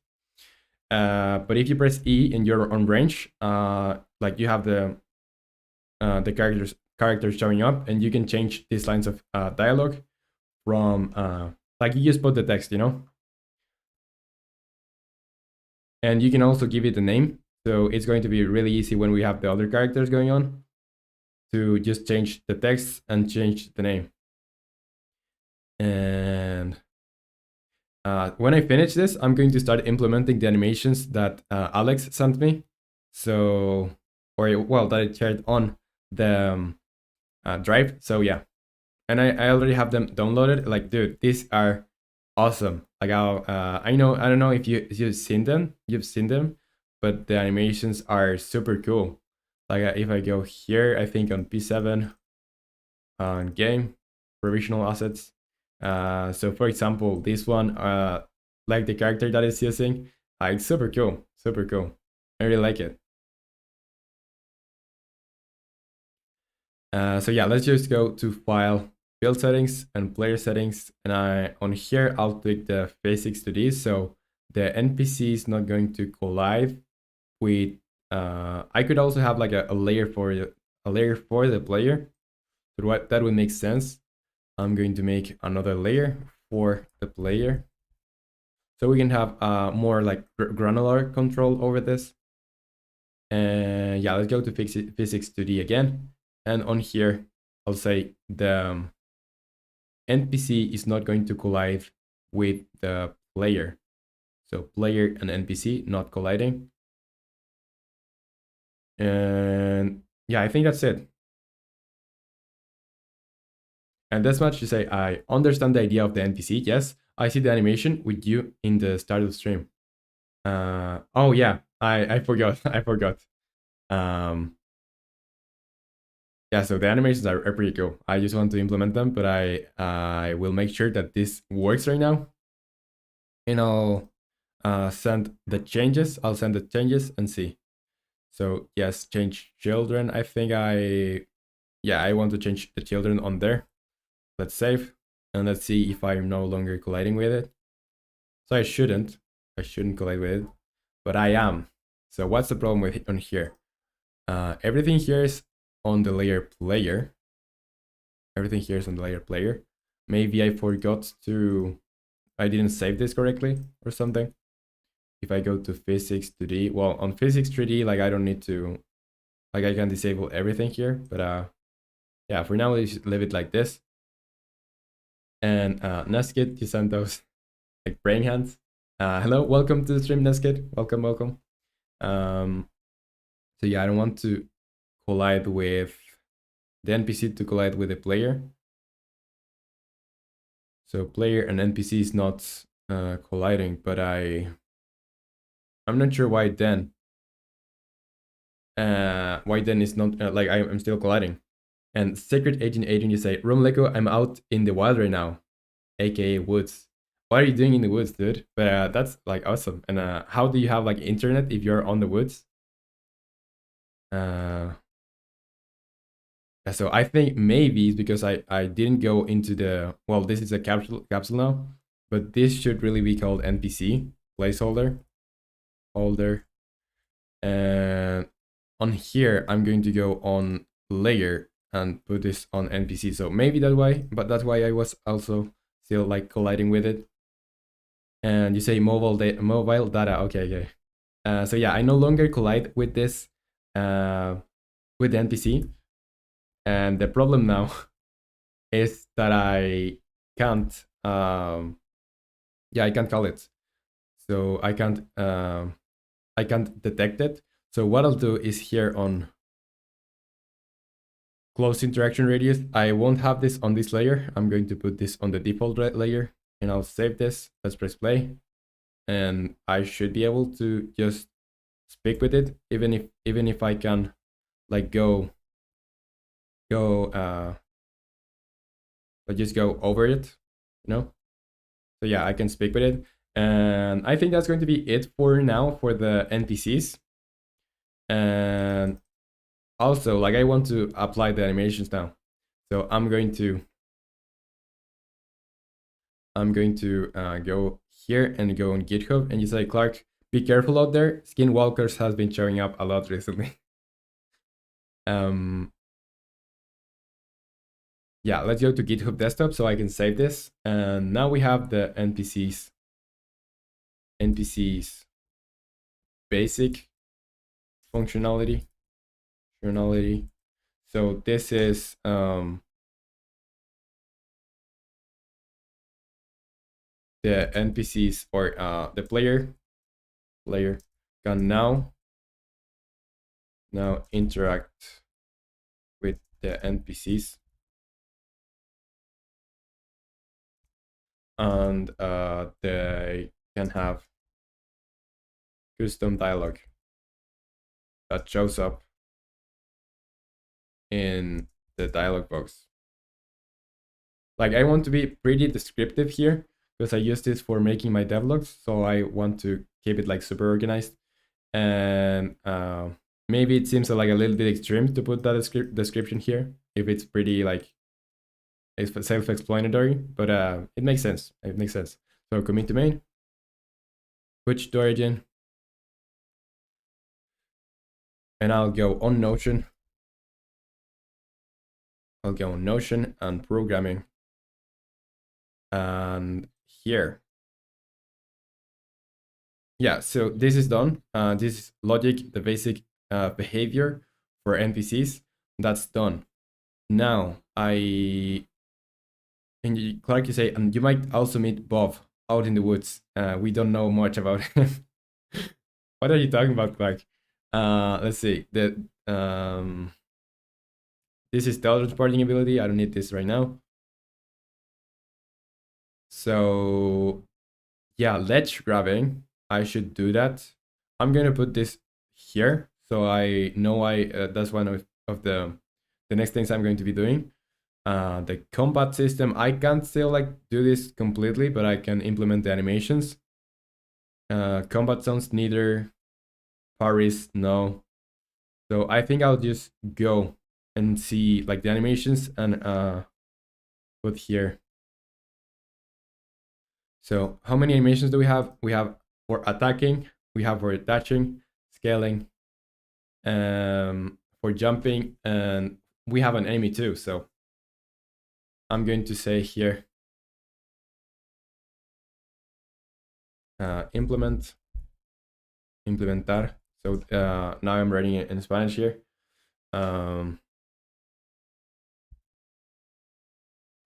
But if you press E and you're on range, like you have the characters showing up, and you can change these lines of dialogue from like you just put the text, you know, and you can also give it a name. So it's going to be really easy when we have the other characters going on to just change the text and change the name. And when I finish this, I'm going to start implementing the animations that Alex sent me. So, or well, that I shared on the drive. So yeah, and I already have them downloaded. Like, dude, these are awesome. Like, I don't know if you've seen them, but the animations are super cool. Like, if I go here, I think on P7 on game provisional assets. So for example, this one, like the character that it's using, it's super cool, super cool. I really like it. So yeah, let's just go to file, build settings, and player settings. And on here, I'll click the physics to this. So the NPC is not going to collide with. I could also have like a layer for the player. So what that would make sense. I'm going to make another layer for the player, so we can have more like granular control over this. And yeah, let's go to physics 2D again. And on here, I'll say the NPC is not going to collide with the player. So player and NPC not colliding. And yeah, I think that's it. And this much to say, I understand the idea of the NPC. Yes, I see the animation with you in the start of the stream. Oh yeah, I forgot. I forgot. Um, yeah, so the animations are pretty cool. I just want to implement them, but I will make sure that this works right now. And I'll send the changes. I'll send the changes and see. So yes, change children. I think I want to change the children on there. Let's save, and let's see if I'm no longer colliding with it. So I shouldn't collide with it, but I am. So what's the problem with it on here? Everything here is on the layer player. Everything here is on the layer player. Maybe I forgot to, I didn't save this correctly or something. If I go to physics 2D, well, on physics 3D, like I don't need to, like I can disable everything here, but yeah, for now, we should leave it like this. And Neskid, you sent those like brain hands. Hello, welcome to the stream, Neskid. Welcome, welcome. So yeah, I don't want to collide with the NPC to collide with the player. So player and NPC is not colliding, but I'm not sure why then. Why then is not like I'm still colliding. And Secret Agent Adrian, you say, romanleco, I'm out in the wild right now, aka woods. What are you doing in the woods, dude? But that's like awesome. And how do you have like internet if you're on the woods? So I think maybe it's because I didn't go into the, well, this is a capsule now, but this should really be called NPC placeholder holder. And on here, I'm going to go on layer and put this on NPC. So maybe that way, but that's why I was also still like colliding with it. And you say mobile data. Okay, okay. So yeah, I no longer collide with this with the NPC. And the problem now is that I can't I can't call it. So I can't detect it. So what I'll do is here on close interaction radius, I won't have this on this layer. I'm going to put this on the default layer, and I'll save this. Let's press play, and I should be able to just speak with it, even if I can like go just go over it, you know. So yeah, I can speak with it, and I think that's going to be it for now for the NPCs. And also, like, I want to apply the animations now, so I'm going to go here and go on GitHub, and you say, Clark, be careful out there. Skinwalkers has been showing up a lot recently. Yeah, let's go to GitHub Desktop so I can save this. And now we have the NPCs basic functionality. So this is the NPCs, or the player can now interact with the NPCs, and they can have custom dialogue that shows up in the dialog box. Like, I want to be pretty descriptive here because I use this for making my devlogs, so I want to keep it like super organized. And maybe it seems like a little bit extreme to put that description here if it's pretty like it's self-explanatory, but it makes sense. So commit to main, switch to origin, and I'll go on Notion. I'll go on Notion and programming, and here. Yeah, so this is done. This is logic, the basic behavior for NPCs. That's done. Now Clark, you say, and you might also meet Bob out in the woods. We don't know much about him. What are you talking about, Clark? Let's see. This is teletransporting ability. I don't need this right now. So yeah, ledge grabbing. I should do that. I'm gonna put this here so I know that's one of the next things I'm going to be doing. The combat system, I can't still like do this completely, but I can implement the animations. Combat zones, neither. Parries, no. So I think I'll just go and see like the animations and put here. So how many animations do we have? We have for attacking, we have for dashing, scaling, for jumping, and we have an enemy too. So I'm going to say here, implementar. So now I'm writing it in Spanish here.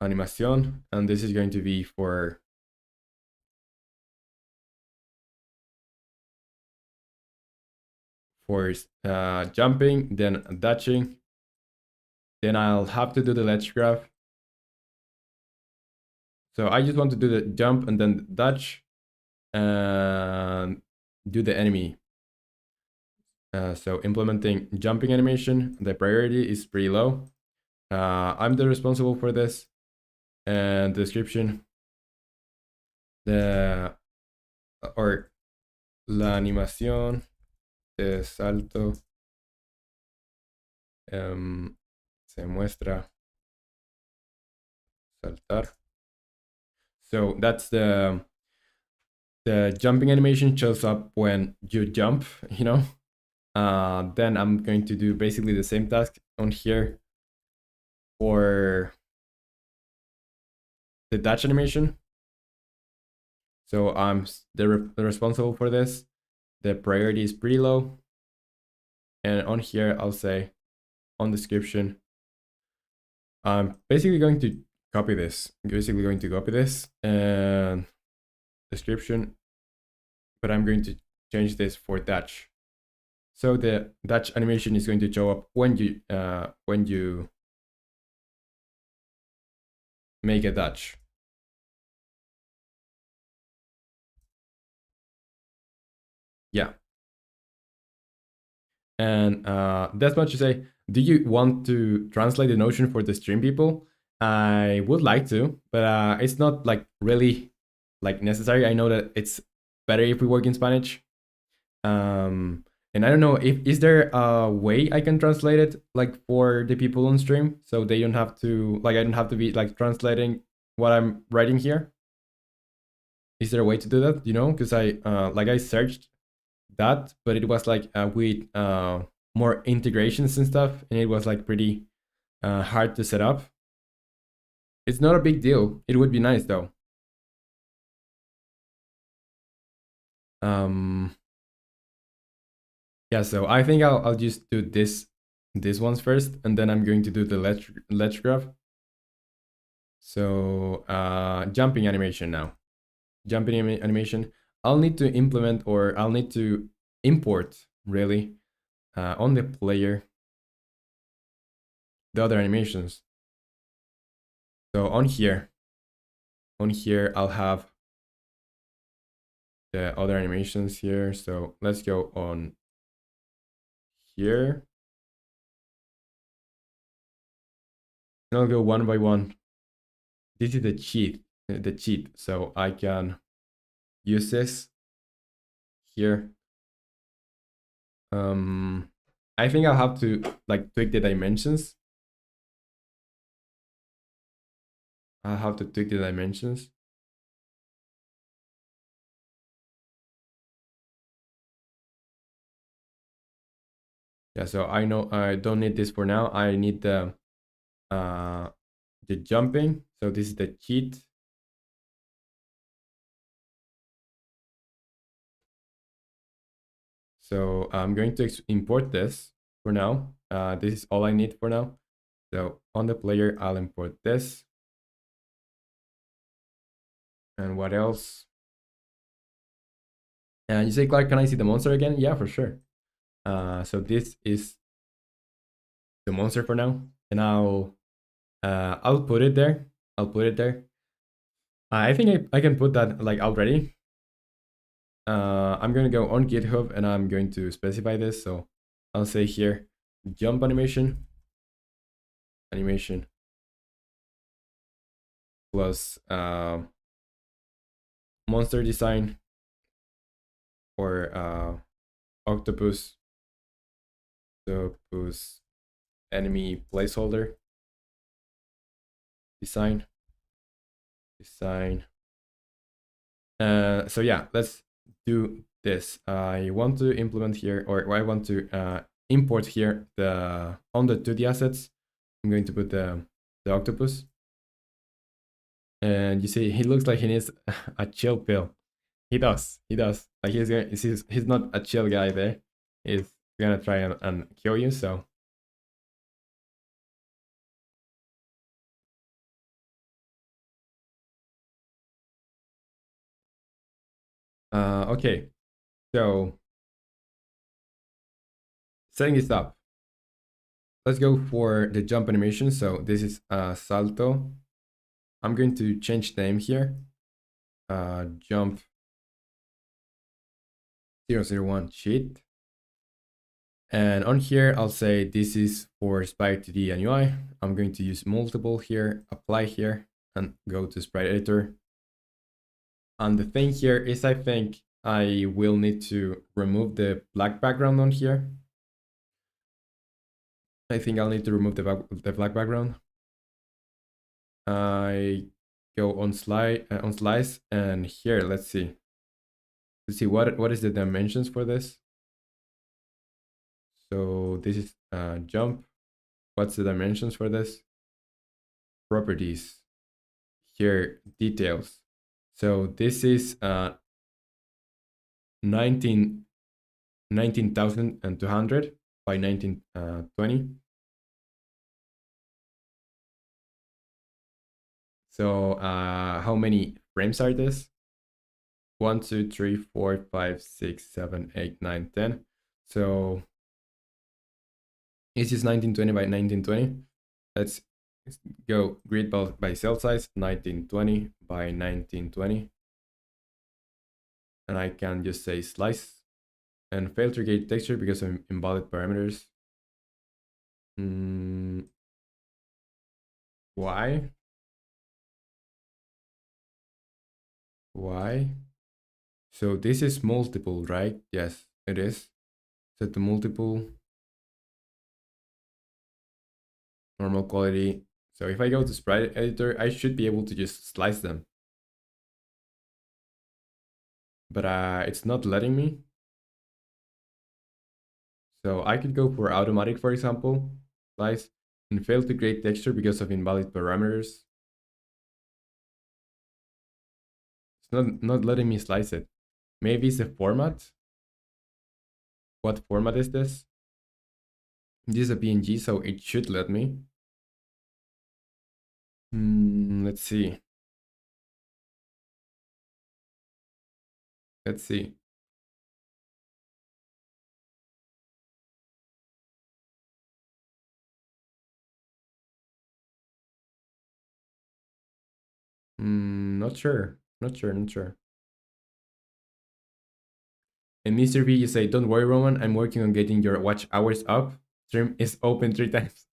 Animación, and this is going to be for jumping, then dashing. Then I'll have to do the ledge grab. So I just want to do the jump and then dash and do the enemy. So implementing jumping animation, the priority is pretty low. I'm the responsible for this. And description, la animación de salto se muestra saltar. So that's the jumping animation shows up when you jump, you know. Then I'm going to do basically the same task on here for the dash animation. So I'm the responsible for this. The priority is pretty low. And on here, I'll say on description, I'm basically going to copy this. And description, but I'm going to change this for dash. So the dash animation is going to show up when you make a dash. Yeah. And that's much to say. Do you want to translate the Notion for the stream people? I would like to, but it's not like really like necessary. I know that it's better if we work in Spanish. And I don't know if is there a way I can translate it like for the people on stream, so they don't have to like I don't have to be like translating what I'm writing here. Is there a way to do that? You know, because I like I searched that, but it was like with more integrations and stuff, and it was like pretty hard to set up. It's not a big deal. It would be nice though. Um, yeah, so I think I'll just do this ones first, and then I'm going to do the ledge graph. So jumping animation now. Jumping animation. I'll need to implement, or I'll need to import really on the player the other animations. So on here I'll have the other animations here. So let's go on here. And I'll go one by one. This is the cheat. So I can use this here. I think I'll have to like tweak the dimensions. I'll have to tweak the dimensions. Yeah, so I know I don't need this for now. I need the jumping. So this is the cheat. So I'm going to import this for now. This is all I need for now. So on the player, I'll import this. And what else? And you say, Clark, can I see the monster again? Yeah, for sure. So this is the monster for now. And I'll put it there. I'll put it there. I think I can put that like already. I'm going to go on GitHub and I'm going to specify this. So I'll say here, jump animation plus monster design or octopus enemy placeholder design. So yeah, let's do this. I want to implement here, or I want to import here on the 2D assets. I'm going to put the octopus. And you see, he looks like he needs a chill pill. He does. Like he's not a chill guy there. He's gonna try and kill you. So okay. So setting this up. Let's go for the jump animation. So this is salto. I'm going to change name here. Jump 001 cheat. And on here, I'll say this is for Sprite 2D and UI. I'm going to use multiple here, apply here, and go to Sprite Editor. And the thing here is I think I will need to remove the black background on here. I think I'll need to remove the black background. I go on slice, and here, let's see what is the dimensions for this. So this is jump. What's the dimensions for this? Properties. Here, details. So this is 19,200 by 1920. So how many frames are this? 1, 2, 3, 4, 5, 6, 7, 8, 9, 10. So it's just 1920 by 1920. Let's go grid by cell size, 1920 by 1920. And I can just say slice and fail to gauge texture because of invalid parameters. Why? Why? So this is multiple, right? Yes, it is. Set to multiple. Normal quality. So if I go to sprite editor, I should be able to just slice them. But it's not letting me. So I could go for automatic, for example, slice, and fail to create texture because of invalid parameters. It's not letting me slice it. Maybe it's the format. What format is this? This is a PNG, so it should let me. Let's see. Let's see. Not sure. Not sure. Not sure. And Mr. V, you say, don't worry, Roman. I'm working on getting your watch hours up. Stream is open 3 times.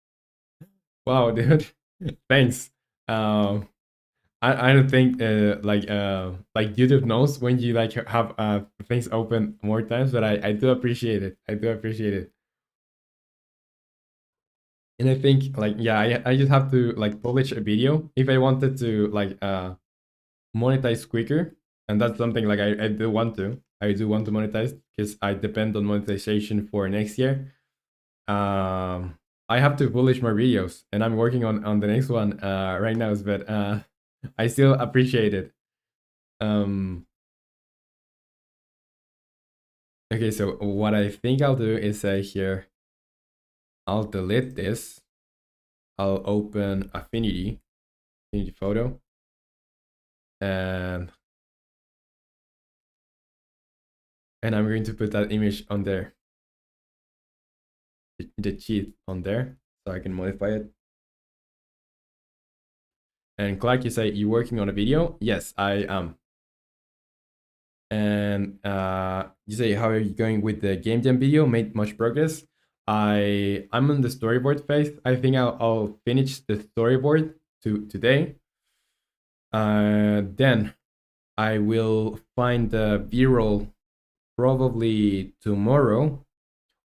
Wow, dude. Thanks. Um, I don't think like YouTube knows when you like have things open more times, but I do appreciate it. I do appreciate it. And I think like yeah, I just have to like publish a video if I wanted to like monetize quicker, and that's something like I do want to. I do want to monetize because I depend on monetization for next year. I have to publish more videos, and I'm working on the next one right now. But I still appreciate it. Um, okay, so what I think I'll do is say here, I'll delete this. I'll open Affinity Photo, and I'm going to put that image on there, the cheat on there, so I can modify it. And Clark, you say you're working on a video? Yes, I am. And you say how are you going with the game jam video? Made much progress? I'm on the storyboard phase. I think I'll finish the storyboard today. Then I will find the B-roll probably tomorrow.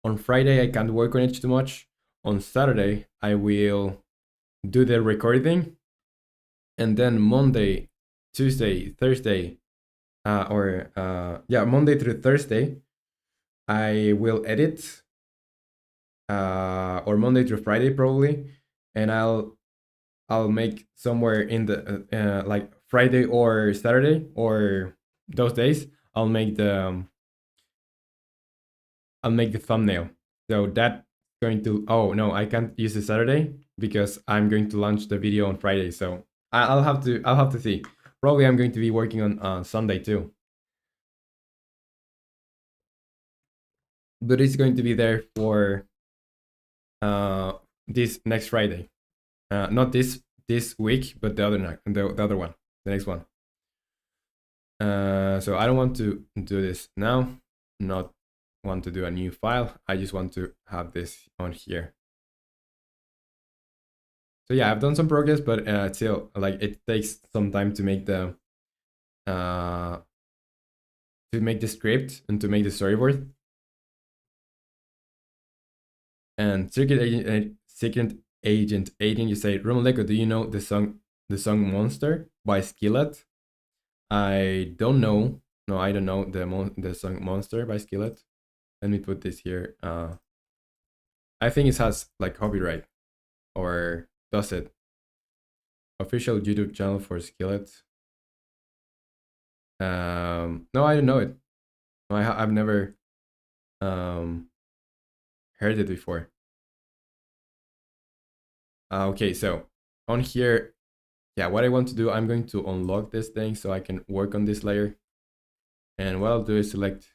On Friday I can't work on it too much. On Saturday I will do the recording, and then Monday, Tuesday, Thursday, Monday through Thursday, I will edit, or Monday through Friday probably, and I'll make somewhere in the like Friday or Saturday or those days. I'll make the thumbnail. So that's going to. Oh no, I can't use the Saturday because I'm going to launch the video on Friday. So I'll have to see. Probably I'm going to be working on Sunday too. But it's going to be there for uh this next Friday. Not this week, but the other night, the other one, the next one. So I don't want to do this now. Not want to do a new file. I just want to have this on here. So yeah, I've done some progress, but still, like it takes some time to make uh the script and to make the storyboard. And Secret Agent 18, you say, Romanleco, do you know the song Monster by Skillet? I don't know. No, I don't know the song Monster by Skillet. Let me put this here. I think it has like copyright, or does it? Official YouTube channel for Skillet. No, I don't know it. No, I've never heard it before. Okay, so on here, yeah, what I want to do, I'm going to unlock this thing so I can work on this layer. And what I'll do is select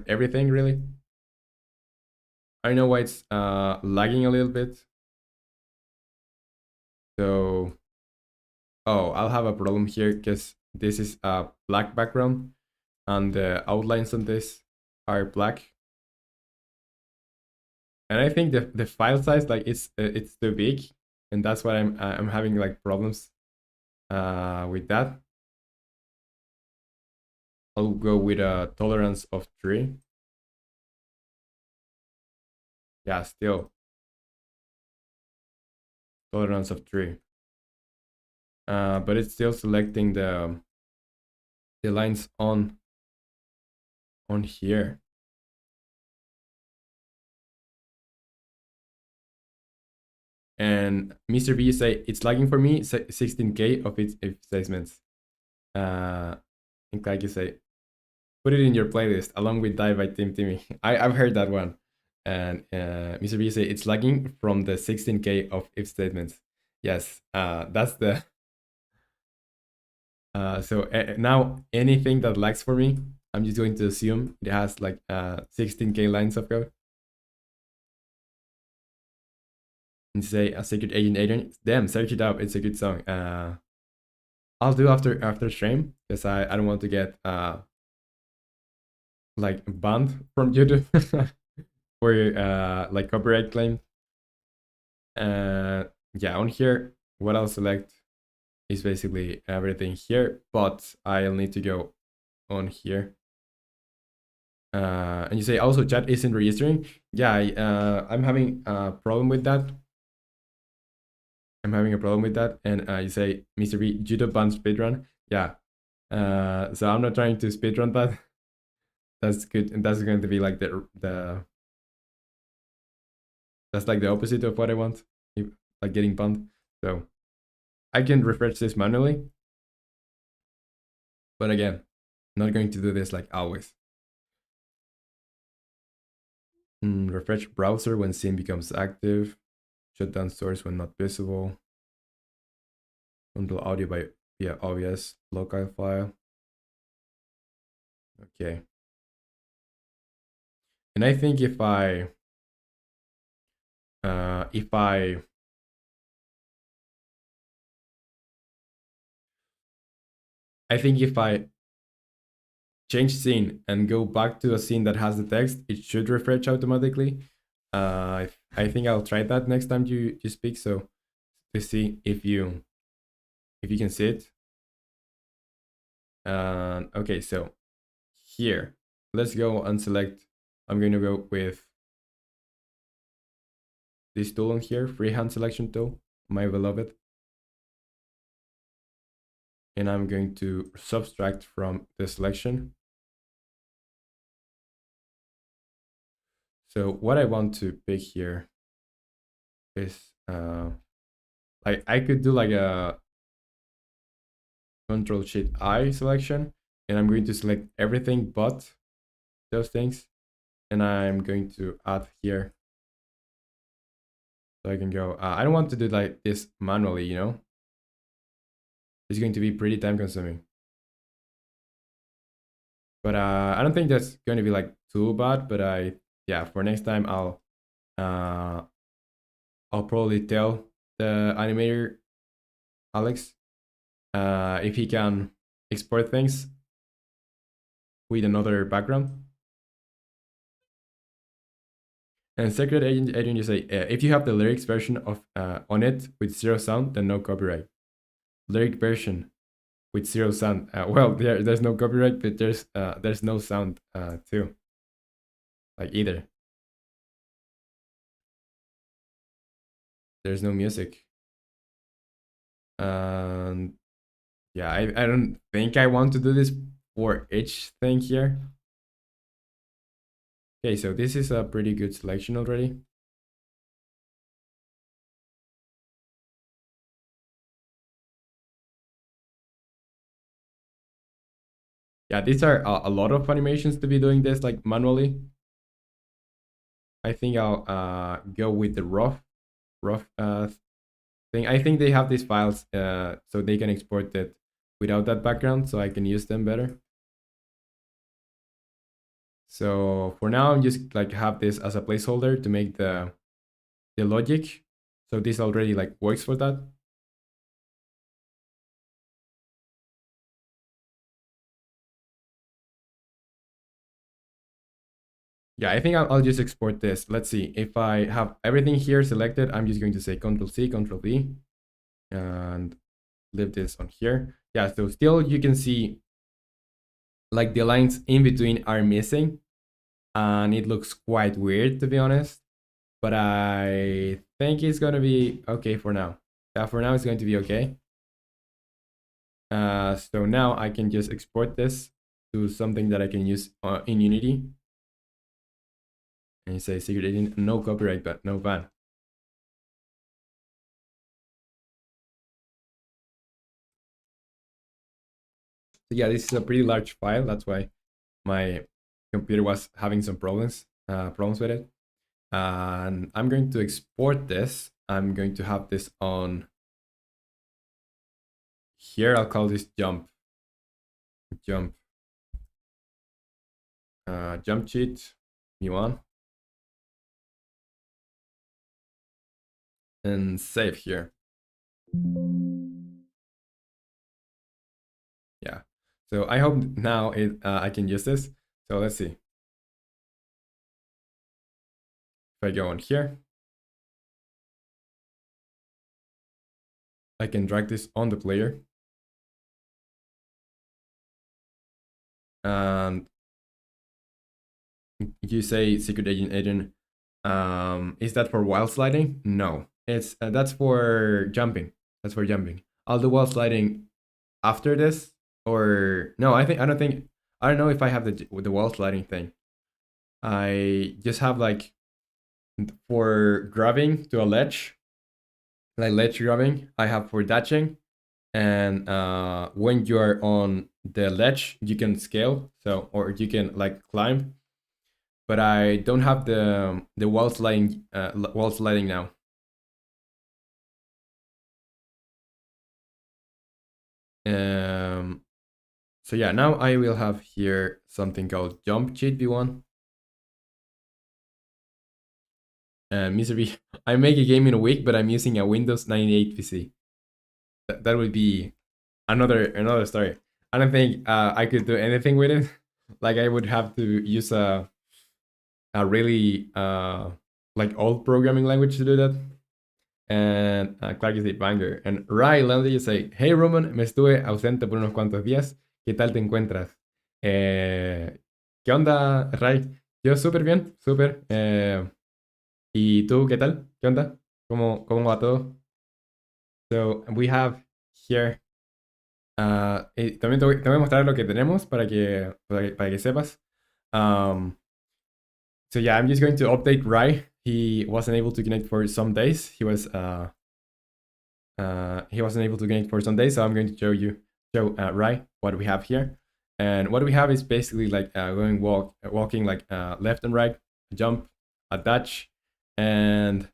everything really. I know why it's lagging a little bit. So, oh, I'll have a problem here because this is a black background and the outlines on this are black. And I think the file size, like it's too big, and that's why I'm having like problems with that. I'll go with a tolerance of 3. Yeah, still tolerance of 3. But it's still selecting the lines on here. And Mr. B, you say it's lagging for me. 16k of its if statements. And like you say, put it in your playlist along with Die by Team Timmy. I've heard that one. And Mr. B say it's lagging from the 16k of if statements. Yes, that's the. So now anything that lags for me, I'm just going to assume it has like 16k lines of code. And say a Secret Agent Adrian. Damn, search it up. It's a good song. I'll do after stream because I don't want to get like banned from YouTube for like copyright claim. Yeah, on here, what I'll select is basically everything here, but I'll need to go on here. And you say also chat isn't registering. Yeah, I'm having a problem with that. I'm having a problem with that. And you say, Mr. B, YouTube ban speedrun. Yeah. So I'm not trying to speedrun that. That's good. And that's going to be like the that's like the opposite of what I want. Like getting banned. So I can refresh this manually. But again, not going to do this like always. Refresh browser when scene becomes active. Shut down source when not visible. Control audio by via OBS local file. Okay. And I think if I think if I change scene and go back to a scene that has the text, it should refresh automatically. I think I'll try that next time you speak, so to see if you can see it. Okay, so here, let's go and select. I'm going to go with this tool on here, freehand selection tool, my beloved. And I'm going to subtract from the selection. So what I want to pick here is like I could do like a Control Shift I selection, and I'm going to select everything but those things, and I'm going to add here. So I can go. I don't want to do like this manually, you know. It's going to be pretty time consuming. But I don't think that's going to be like too bad. But yeah, for next time I'll probably tell the animator Alex if he can export things with another background. And Secret Agent, you say if you have the lyrics version of on it with zero sound, then no copyright. Lyric version with zero sound. Well, there's no copyright, but there's no sound too. Like either. There's no music. And yeah, I don't think I want to do this for each thing here. Okay, so this is a pretty good selection already. Yeah, these are a lot of animations to be doing this like manually. I think I'll go with the rough thing. I think they have these files so they can export it without that background, so I can use them better. So for now, I'm just like have this as a placeholder to make the logic. So this already like works for that. Yeah, I think I'll just export this. Let's see. If I have everything here selected, I'm just going to say Control C, Control V, and leave this on here. Yeah, so still you can see like the lines in between are missing, and it looks quite weird to be honest. But I think it's gonna be okay for now. Yeah, for now it's going to be okay. So now I can just export this to something that I can use in Unity. And you say Secret Agent, no copyright, but no ban. So yeah, this is a pretty large file. That's why my computer was having some problems with it. And I'm going to export this. I'm going to have this on here. I'll call this jump jump cheat v1 and save here. Yeah. So I hope now I can use this. So let's see. If I go on here, I can drag this on the player. And you say secret agent. Is that for wild sliding? No, it's that's for jumping. That's for jumping. I'll do wild sliding after this, or no? I don't know if I have the wall sliding thing. I just have like for grabbing to a ledge, like ledge grabbing. I have for dashing, and when you are on the ledge, you can scale. So or you can like climb. But I don't have the wall sliding now. Um, so yeah, now I will have here something called jump cheat v1. Misery. I make a game in a week, but I'm using a Windows 98 PC. That would be another story. I don't think I could do anything with it. Like I would have to use a really like old programming language to do that. And Clark dice banger. And Ray Landy dice, hey Roman, me estuve ausente por unos cuantos días. ¿Qué tal te encuentras? ¿Qué onda, Ray? Yo súper bien, súper. ¿Y tú qué tal? ¿Qué onda? ¿Cómo va todo? So we have here. También te voy a mostrar lo que tenemos para que sepas. So yeah, I'm just going to update Rai. He wasn't able to connect for some days. He wasn't able to connect for some days. So I'm going to show Rai what we have here. And what we have is basically like walking like left and right, jump, a dash, and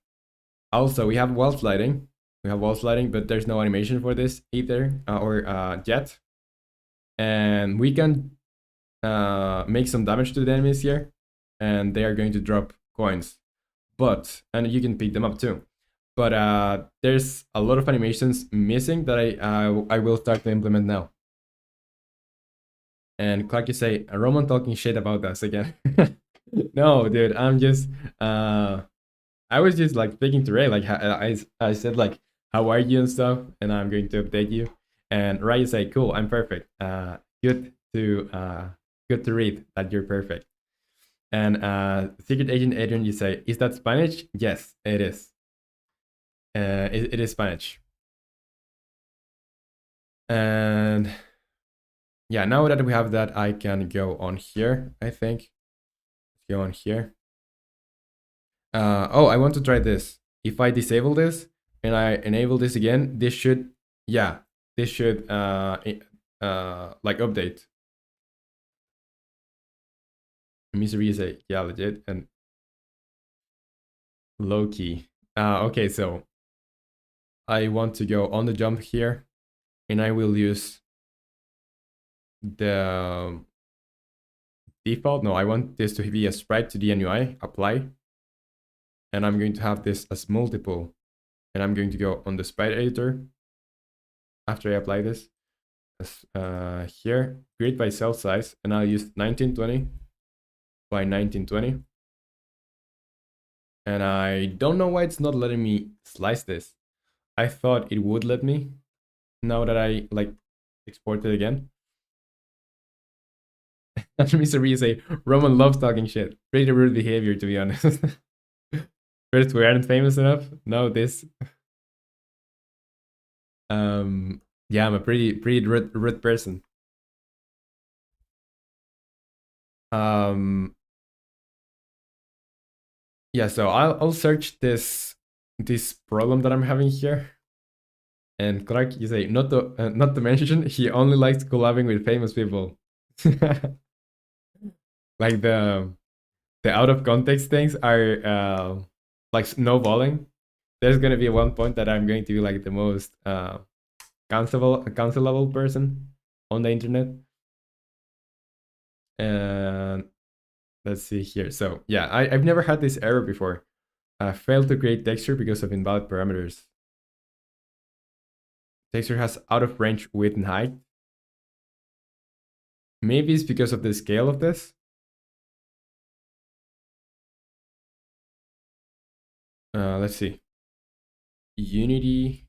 also we have wall sliding. We have wall sliding, but there's no animation for this either or yet. And we can make some damage to the enemies here, and they are going to drop coins. And you can pick them up too. But there's a lot of animations missing that I will start to implement now. And Clark, you say Roman talking shit about us again. No, dude, I'm just I was just like speaking to Ray, like I said like how are you and stuff, and I'm going to update you. And Ray say, cool, I'm perfect. Good to read that you're perfect. And Secret Agent Adrian, you say, is that Spanish? Yes, it is. It is Spanish. And yeah, now that we have that, I can go on here, I think. Let's go on here. Oh, I want to try this. If I disable this and I enable this again, this should like update. Misery is a yeah legit and low key. Okay, so I want to go on the jump here, and I will use the default. No, I want this to be a sprite to the NUI. Apply, and I'm going to have this as multiple, and I'm going to go on the sprite editor. After I apply this, here grid by cell size, and I'll use 1920 by 1920. And I don't know why it's not letting me slice this. I thought it would let me now that I like export it again. Mr. Ree say Roman loves talking shit. Pretty rude behavior, to be honest. First, we aren't famous enough. No, this. Yeah, I'm a pretty rude person. Yeah, so I'll search this problem that I'm having here, And Clark, you say not to mention he only likes collabing with famous people. Like the out of context things are like snowballing. There's gonna be one point that I'm going to be like the most cancelable person on the internet. And let's see here. So yeah, I've never had this error before. Failed to create texture because of invalid parameters. Texture has out of range width and height. Maybe it's because of the scale of this. Let's see. Unity.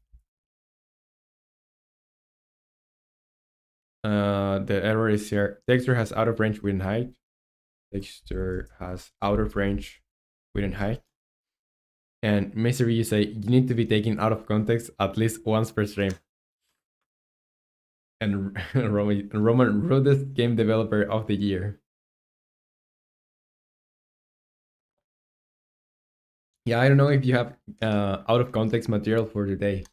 The error is here. Texture has out of range width and height. Texture has out of range width and height. And Misery, you say you need to be taken out of context at least once per stream. And Roman, rudest game developer of the year. Yeah, I don't know if you have out of context material for today,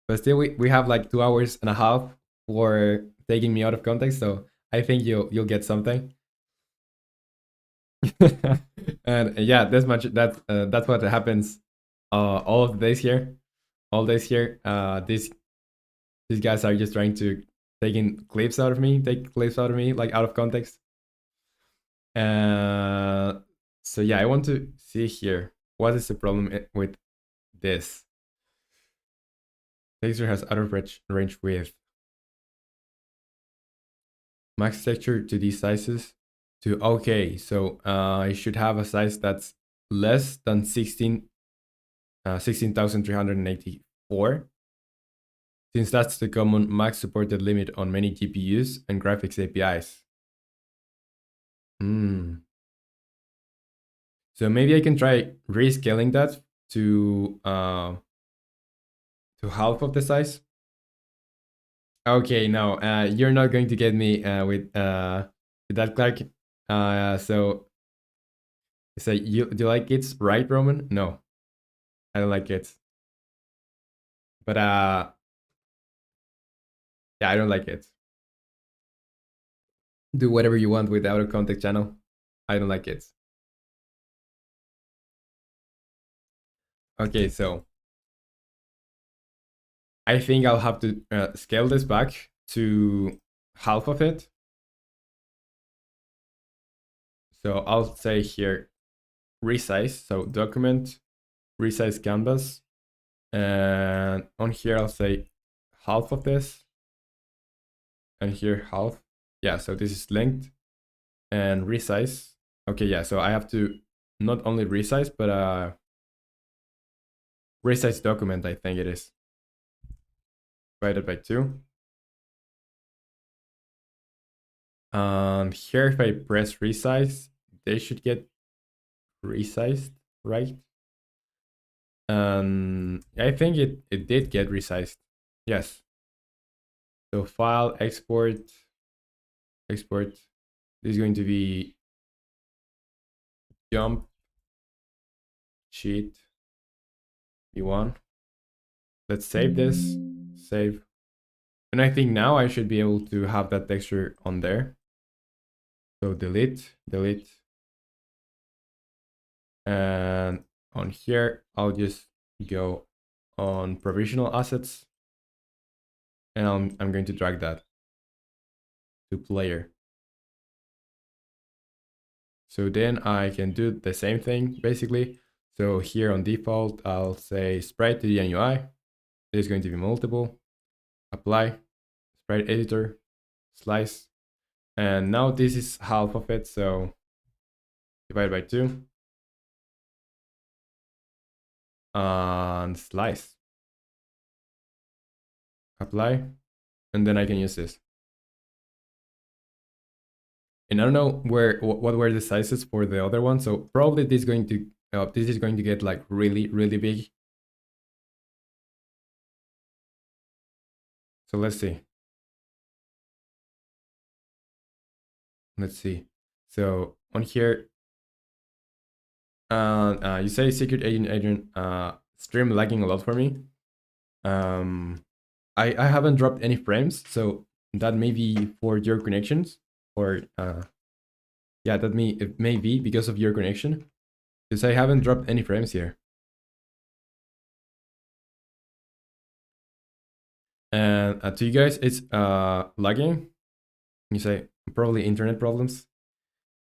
but still we have like 2 hours and a half for taking me out of context, so I think you'll get something. And yeah, this much that's what happens all of the days here. All days here. These guys are just trying to take clips out of me like out of context. So yeah, I want to see here. What is the problem with this? Texture has out of range width. Max texture to these sizes. Okay, so I should have a size that's less than 16,384, since that's the common max supported limit on many GPUs and graphics APIs. So maybe I can try rescaling that to half of the size. Okay, no, you're not going to get me with that, Clark. So you do you like kids, right, Roman? No, I don't like kids. But yeah, I don't like kids. Do whatever you want with the out of context channel. I don't like kids. Okay, so I think I'll have to scale this back to half of it. So I'll say here resize. So document resize canvas, and on here I'll say half of this, and here half. Yeah, so this is linked and resize. Okay, yeah, so I have to not only resize but resize document, I think it is, divided by 2. And here if I press resize, they should get resized, right? I think it did get resized. Yes. So file, export. This is going to be jump sheet v1. Let's save this. Save. And I think now I should be able to have that texture on there. So delete. And on here, I'll just go on provisional assets. And I'm going to drag that to player. So then I can do the same thing basically. So here on default, I'll say sprite to the UI. There's going to be multiple. Apply, sprite editor, slice. And now this is half of it, so divide by 2. And slice. Apply, and then I can use this. And I don't know what were the sizes for the other one, so probably this is going to get like really big. So let's see. So on here, you say secret agent stream lagging a lot for me. I haven't dropped any frames, so that may be for your connections, or yeah, it may be because of your connection, because I haven't dropped any frames here. And to you guys, it's lagging. You say probably internet problems.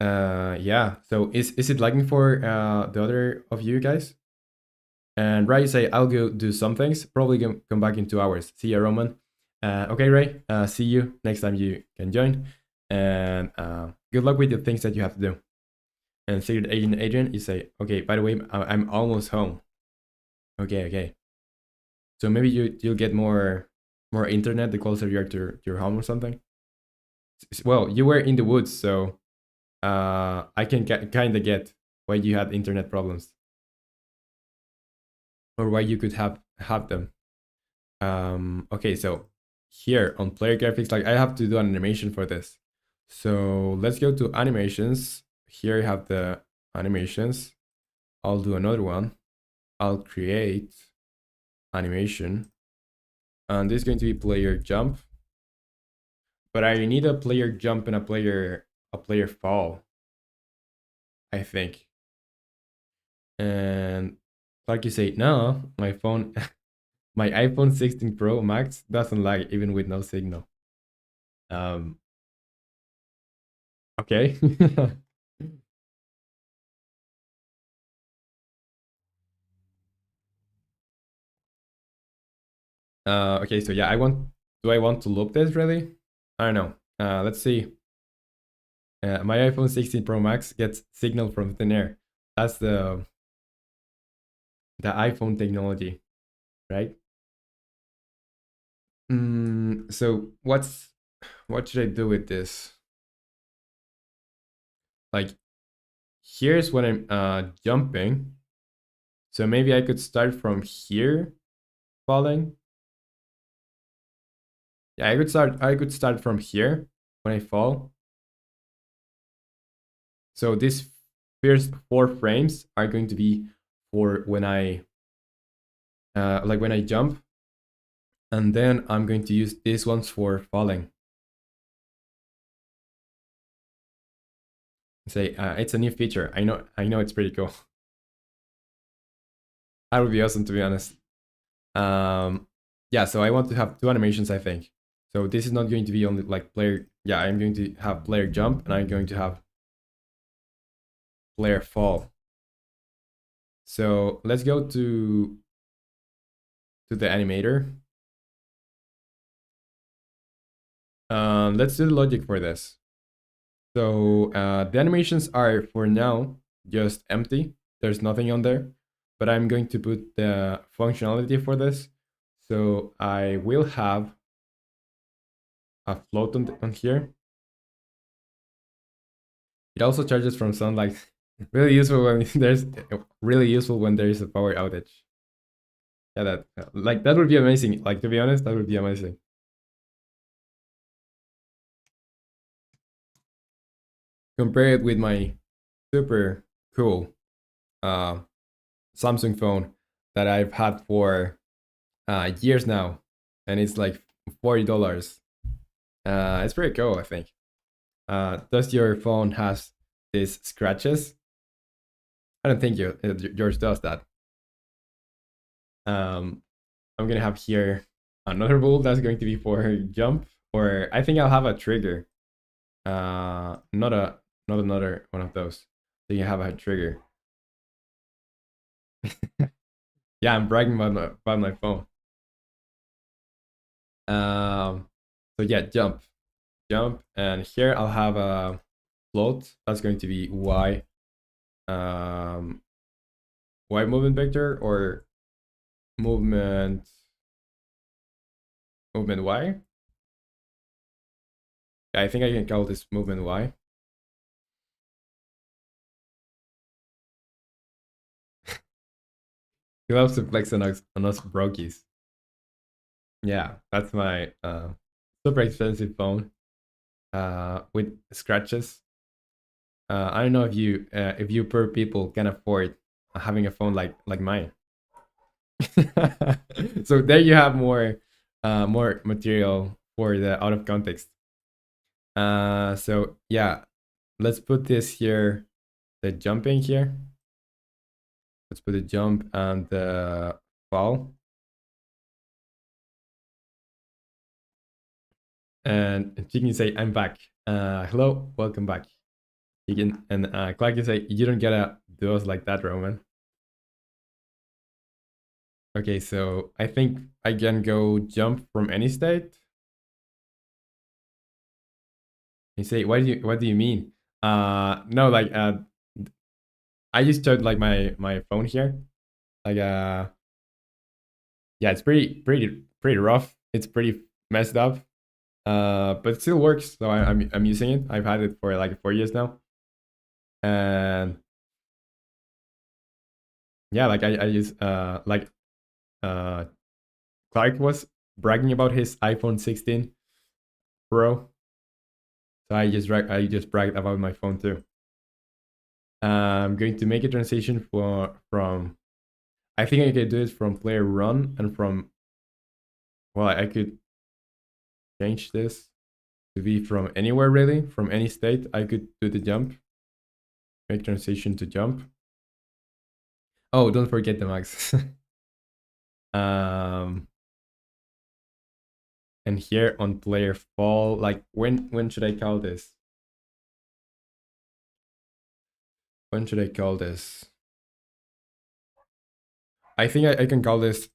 Yeah. So is it lagging for the other of you guys? And Ray, you say I'll go do some things. Probably come back in 2 hours. See ya, Roman. Okay, Ray. See you next time you can join. And good luck with the things that you have to do. And Secret Agent Adrian, you say, okay. By the way, I'm almost home. Okay, okay. So maybe you'll get more internet the closer you are to your home or something. Well, you were in the woods, so I can kind of get why you had internet problems, or why you could have them. Okay, so here on player graphics, like I have to do an animation for this. So let's go to animations. Here you have the animations. I'll do another one. I'll create animation. And this is going to be player jump. But I need a player jump and a player fall, I think. And like you say, no, my phone my iPhone 16 Pro Max doesn't lag even with no signal. Um okay. Okay, so yeah, do I want to loop this really? I don't know. Let's see. My iPhone 16 Pro Max gets signal from thin air. That's the iPhone technology, right? So what should I do with this? Like, here's when I'm jumping. So maybe I could start from here, falling. Yeah, I could start from here when I fall. So these first 4 frames are going to be for when I like when I jump, and then I'm going to use these ones for falling. Say it's a new feature. I know it's pretty cool. That would be awesome, to be honest. Yeah, so I want to have 2 animations, I think. So this is not going to be only like player. Yeah, I'm going to have player jump, and I'm going to have player fall. So let's go to the animator. Let's do the logic for this. So the animations are for now just empty. There's nothing on there, but I'm going to put the functionality for this. So I will have a float on here. It also charges from sunlight. Really useful when there is a power outage. Yeah, that like that would be amazing. Like, to be honest, that would be amazing. Compare it with my super cool uh, Samsung phone that I've had for years now, and it's like $40. It's pretty cool, I think. Does your phone has these scratches? I don't think yours does that. I'm gonna have here another rule that's going to be for jump, or I think I'll have a trigger. Not another one of those. So you have a trigger. Yeah, I'm bragging about my phone. So yeah, jump, and here I'll have a float. That's going to be y, y movement vector, or movement y. I think I can call this movement y. He loves to flex on us brokies. Yeah, that's my super expensive phone with scratches. I don't know if you poor people can afford having a phone like mine. So there you have more more material for the out of context. So yeah, let's put this here, the jumping here. Let's put the jump and the fall. And you can say, I'm back. Hello, welcome back. You can, and Clark can say, you don't gotta do us like that, Roman. Okay, so I think I can go jump from any state. You say, what do you mean? No, like I just showed like my phone here. Like yeah, it's pretty rough. It's pretty messed up. But it still works. So I'm using it. I've had it for like 4 years now. And yeah, like I use uh Clark was bragging about his iPhone 16 Pro. So I just bragged about my phone too. I'm going to make a transition from I think I could do it from player run and from well I could change this to be from anywhere really, from any state. I could do the jump, make transition to jump. Oh, don't forget the max. um and here on player fall, like when should I call this? When should I call this? I think I can call this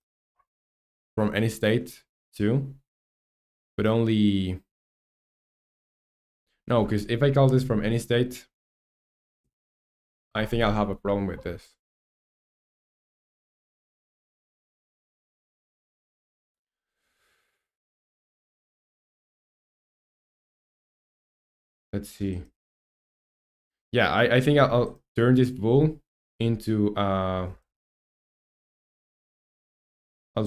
from any state too, but only no, because if I call this from any state, I think I'll have a problem with this. Let's see. Yeah, I think I'll turn this bool into I'll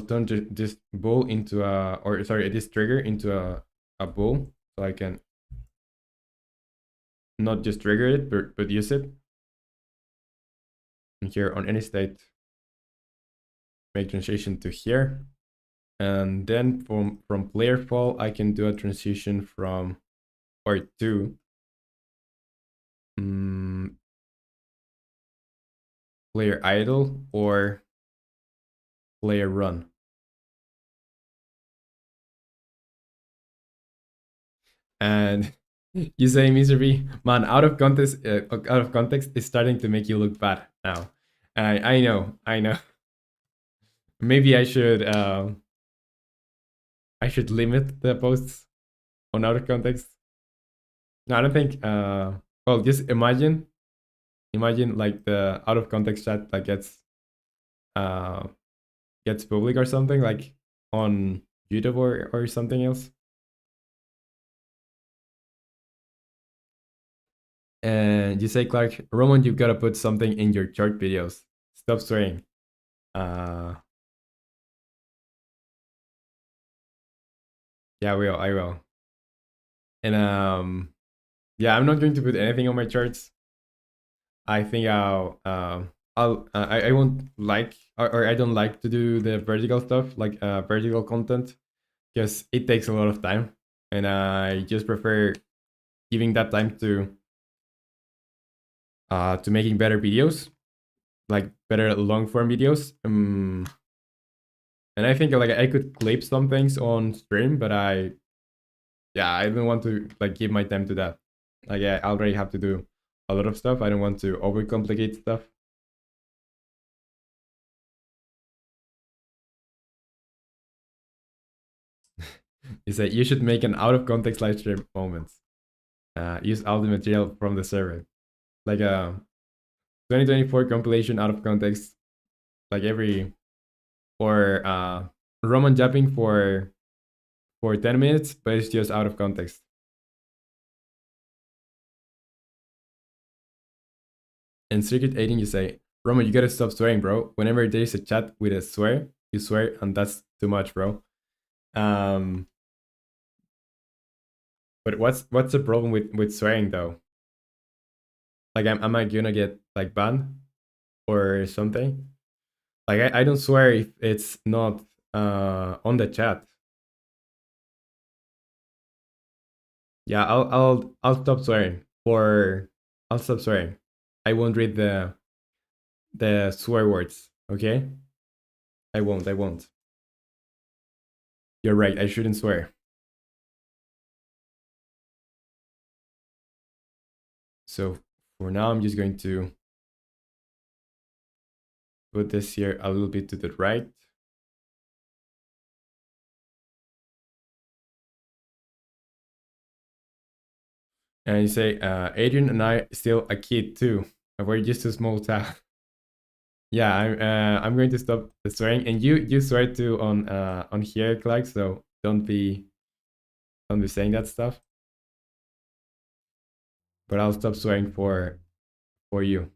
turn this bool into a or sorry this trigger into a bool so I can not just trigger it but use it. And here on any state, make transition to here, and then from player fall I can do a transition from or to player idle or player run. And you say misery, man, out of context is starting to make you look bad now. I know. Maybe I should limit the posts on out of context. No, I don't think. Well, just imagine like the out of context chat that uh gets public or something like on YouTube or something else. And you say, Clark, Roman, you've got to put something in your short videos. Stop swearing. Uh, yeah, I will. And yeah, I'm not going to put anything on my charts. I think I won't like or I don't like to do the vertical stuff like vertical content because it takes a lot of time, and I just prefer giving that time to making better videos, like better long form videos. And I think like I could clip some things on stream, but I don't want to like give my time to that. Like I already have to do a lot of stuff. I don't want to overcomplicate stuff. You say you should make an out of context live stream moments. Use all the material from the server, like a 2024 compilation out of context, like every or Roman jumping for 10 minutes, but it's just out of context. And circuit 18, you say, Roman, you gotta stop swearing, bro. Whenever there's a chat with a swear, you swear, and that's too much, bro. Um, but what's the problem with swearing though? Like, am I gonna get like banned or something? Like, I don't swear if it's not on the chat. Yeah, I'll stop swearing for I'll stop swearing. I won't read the swear words. Okay, I won't. I won't. You're right. I shouldn't swear. So for now, I'm just going to put this here a little bit to the right. And you say, Adrian and I still a kid too. We're just a small town. Yeah, I'm going to stop swearing, and you swear too on here, Clark. So don't be saying that stuff. But I'll stop swearing for you.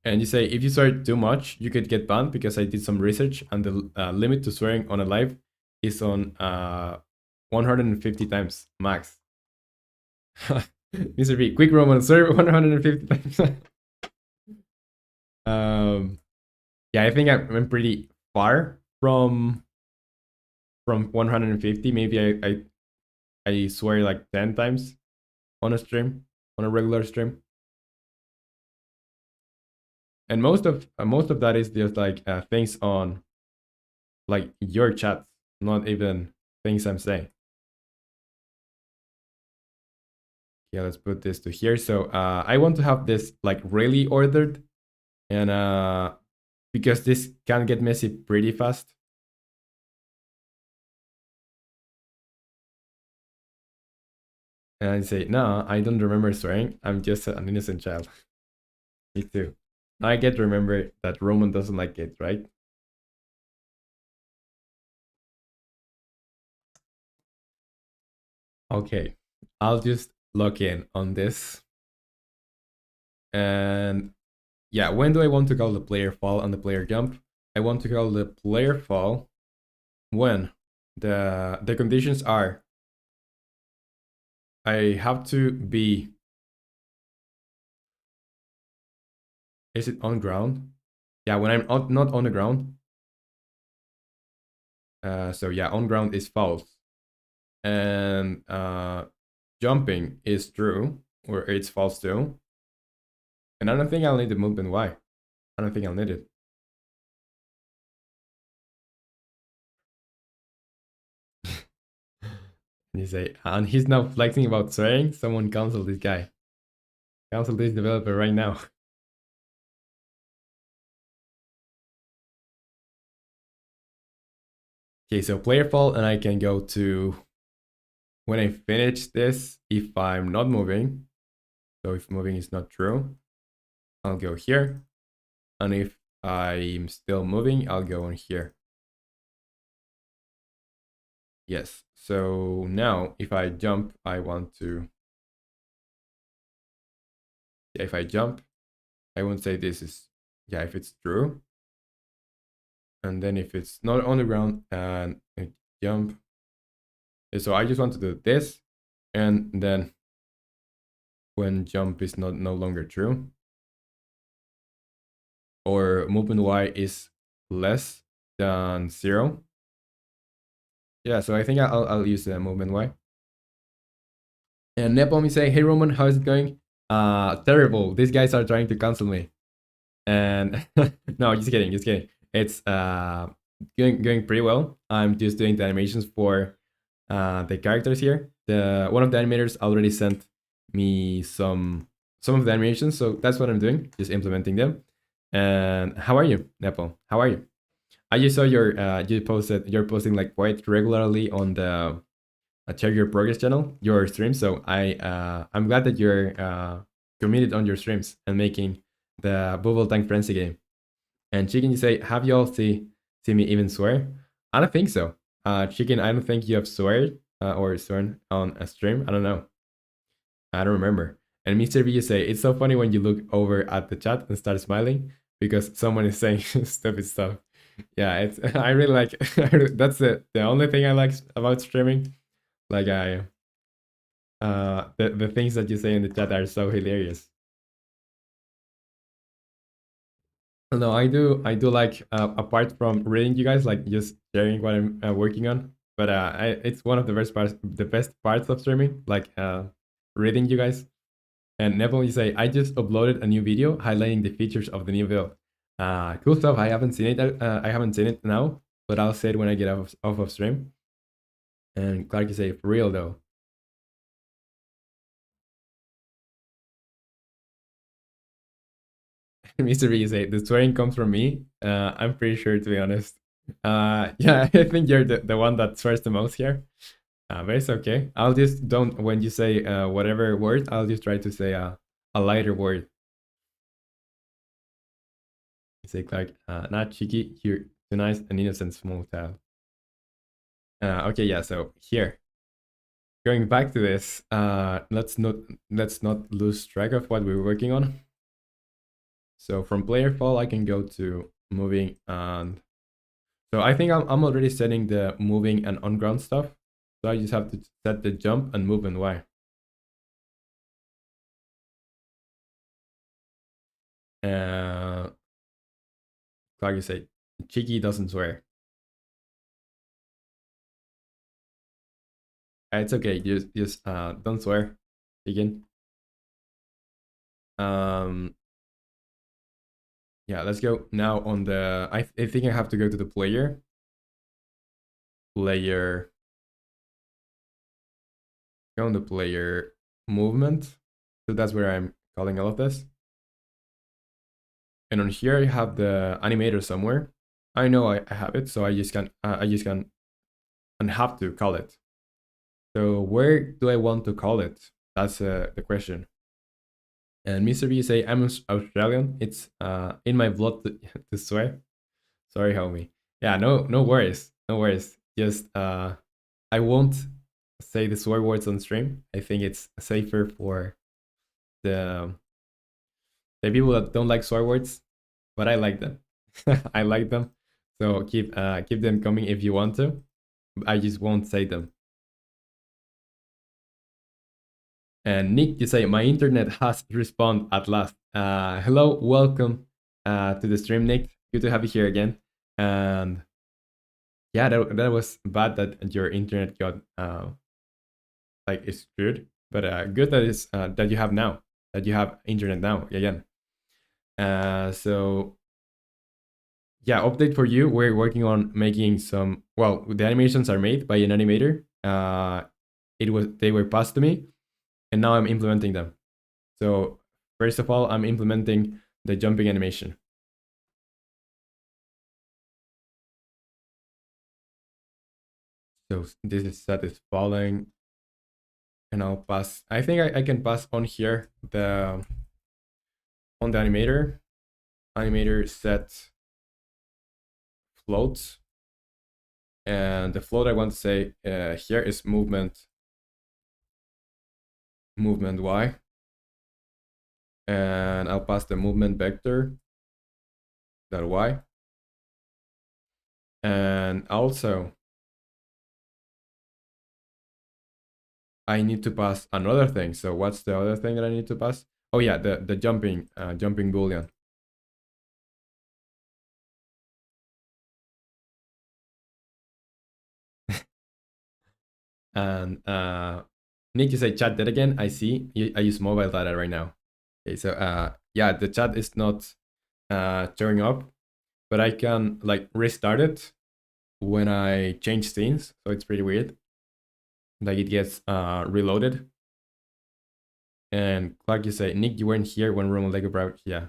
And you say if you swear too much, you could get banned because I did some research, and the limit to swearing on a live is on 150 times max. Mr. B, quick Roman, swear 150 times. Yeah, I think I'm pretty far from 150. Maybe I swear like 10 times on a stream, on a regular stream. And most of that is just like things on like your chat, not even things I'm saying. Yeah, let's put this to here. So I want to have this like really ordered, and because this can get messy pretty fast. And I say, no, I don't remember swearing. I'm just an innocent child. Me too. I get to remember that Roman doesn't like it, right? Okay, I'll just log in on this. And yeah, when do I want to call the player fall and the player jump? I want to call the player fall when the conditions are I have to be, is it on ground? Yeah, when I'm not on the ground. So yeah, on ground is false. And jumping is true, or it's false too. And I don't think I'll need the movement Y. I don't think I'll need it. And you say, and he's now flexing about swearing. Someone cancel this guy. Cancel this developer right now. Okay, so player fall, and I can go to when I finish this. If I'm not moving, so if moving is not true, I'll go here. And if I'm still moving, I'll go on here. Yes. So now if I jump, I want to. If I jump, I won't say this is, yeah, if it's true. And then if it's not on the ground and I jump. So I just want to do this. And then when jump is not no longer true, or movement Y is less than 0. Yeah, so I think I'll use the movement Y. And Nepom is saying, hey Roman, how's it going? Terrible. These guys are trying to cancel me. And no, just kidding, just kidding. It's going pretty well. I'm just doing the animations for the characters here. The one of the animators already sent me some of the animations, so that's what I'm doing, just implementing them. And how are you, Nepo? How are you? I just saw your you're posting like quite regularly on the Check Your Progress channel, your streams. So I'm glad that you're committed on your streams and making the Bubble Tank Frenzy game. And Chicken, you say, have you all see me even swear? I don't think so. Chicken, I don't think you have sweared or sworn on a stream. I don't know. I don't remember. And Mr. B, you say, it's so funny when you look over at the chat and start smiling because someone is saying stupid stuff. Yeah, it's I really like that's the only thing I like about streaming. Like the things that you say in the chat are so hilarious. No, I do like apart from reading you guys, like just sharing what I'm working on. But it's one of the best parts of streaming, like reading you guys. And Neville, you say I just uploaded a new video highlighting the features of the new build. Cool stuff. I haven't seen it. I haven't seen it now, but I'll say it when I get off of stream. And Clark, you say for real though. Mr. B, you say the swearing comes from me. I'm pretty sure, to be honest. Yeah, I think you're the one that swears the most here. But it's okay. I'll just don't when you say whatever word, I'll just try to say a lighter word. You say Clark, not cheeky, you're too nice and innocent small child. Okay, yeah. So here, going back to this, let's not lose track of what we're working on. So from player fall, I can go to moving and so I think I'm already setting the moving and on ground stuff. So I just have to set the jump and move and Y. Like you say, cheeky doesn't swear. It's okay. Just don't swear. Begin. Um, yeah, let's go now on the. I think I have to go to the player. Player. Go on the player movement. So that's where I'm calling all of this. And on here I have the animator somewhere. I know I have it, so I just can and have to call it. So where do I want to call it? That's the question. And Mr. B say I'm Australian. It's in my blood to swear. Sorry, homie. Yeah, no worries, no worries. Just I won't say the swear words on stream. I think it's safer for the the people that don't like swear words, but I like them. I like them. So keep them coming if you want to. I just won't say them. And Nick, you say my internet has respawned at last. Hello, welcome to the stream, Nick. Good to have you here again. And yeah, that was bad that your internet got like screwed, but good that is that you have now that you have internet now again. So yeah, update for you. We're working on making some. Well, the animations are made by an animator. They were passed to me, and now I'm implementing them. So first of all, I'm implementing the jumping animation. So this is set is falling, and I'll pass. I think I can pass on here the on the animator. Animator set float, and the float I want to say here is movement Y, and I'll pass the movement vector that Y, and also I need to pass another thing. So what's the other thing that I need to pass? Oh yeah, the jumping boolean. And Nick, you say chat that again. I see. I use mobile data right now. Okay, so yeah, the chat is not showing up, but I can like restart it when I change scenes. So it's pretty weird. Like it gets reloaded. And Clark, you say, Nick, you weren't here when romanleco brought. Yeah.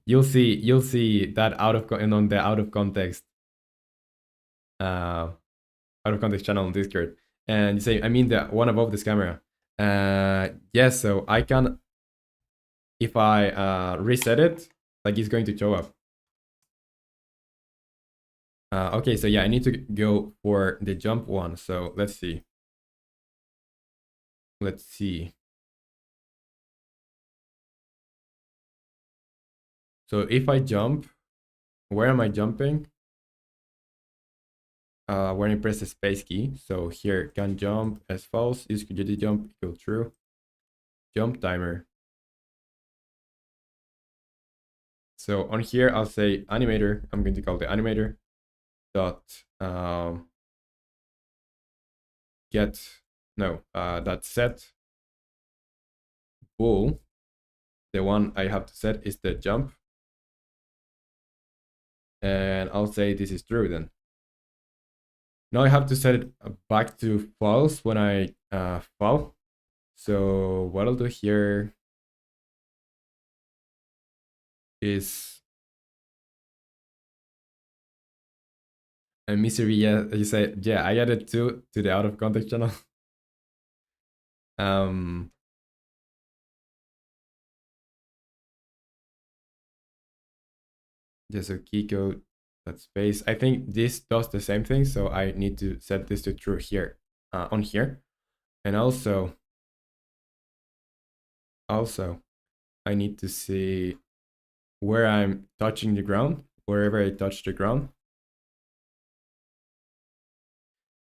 You'll see that and on the out of context uh channel on Discord. And you say, I mean the one above this camera. Yes, so I can if I reset it, like it's going to show up. Okay, so yeah, I need to go for the jump one. So let's see. Let's see. So if I jump, where am I jumping? When I press the space key. So here, can jump as false, use could jump equal true. Jump timer. So on here, I'll say animator. I'm going to call the animator dot get no dot set bool. The one I have to set is the jump, and I'll say this is true then. Now I have to set it back to false when I fall. So what I'll do here is misery. Yeah, you say yeah. I added two to the out of context channel. um, just a key code that space. I think this does the same thing, so I need to set this to true here, on here, and also I need to see where I'm touching the ground, wherever I touch the ground.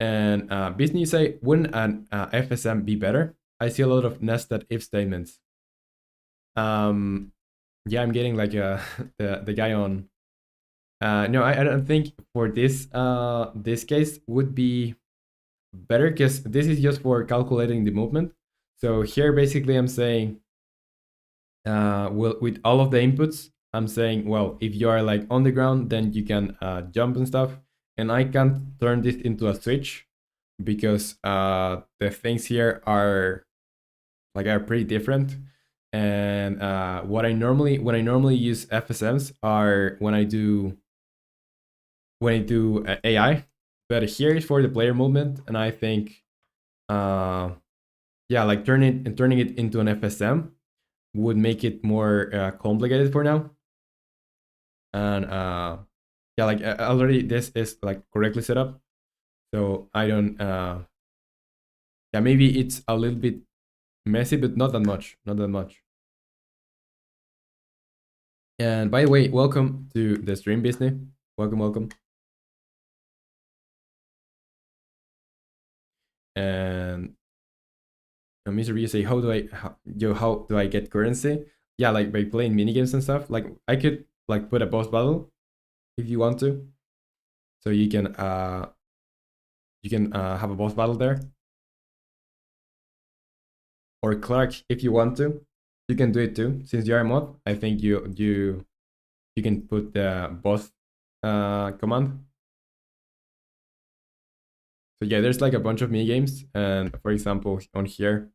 And business say, wouldn't an FSM be better? I see a lot of nested if statements. Yeah, I'm getting like the guy on. No, I don't think for this case would be better because this is just for calculating the movement. So here basically I'm saying, well, with all of the inputs, I'm saying, well, if you are like on the ground, then you can jump and stuff. And I can't turn this into a switch because the things here are pretty different. And when I normally use FSMs are when I do AI, but here is for the player movement, and I think yeah, like turning it into an FSM would make it more complicated for now. And yeah, like already this is like correctly set up, so I don't yeah, maybe it's a little bit messy, but not that much, not that much. And by the way, welcome to the stream, business. Welcome. And Mr. Ryu say, how do I get currency? Yeah, like by playing minigames and stuff. Like I could like put a boss battle if you want to, so you can have a boss battle there. Or Clark, if you want to, you can do it too. Since you're a mod, I think you can put the boss command. So yeah, there's like a bunch of mini games, and for example, on here,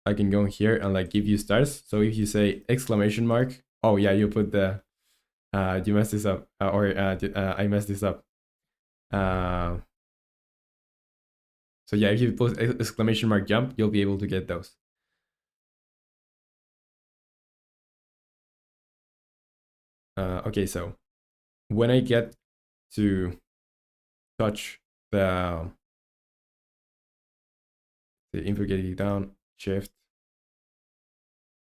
I can go here and like give you stars. So if you say exclamation mark, oh yeah, you put the you messed this up, I messed this up. So yeah, if you put exclamation mark jump, you'll be able to get those. Okay, so when I get to touch the info getting down, shift,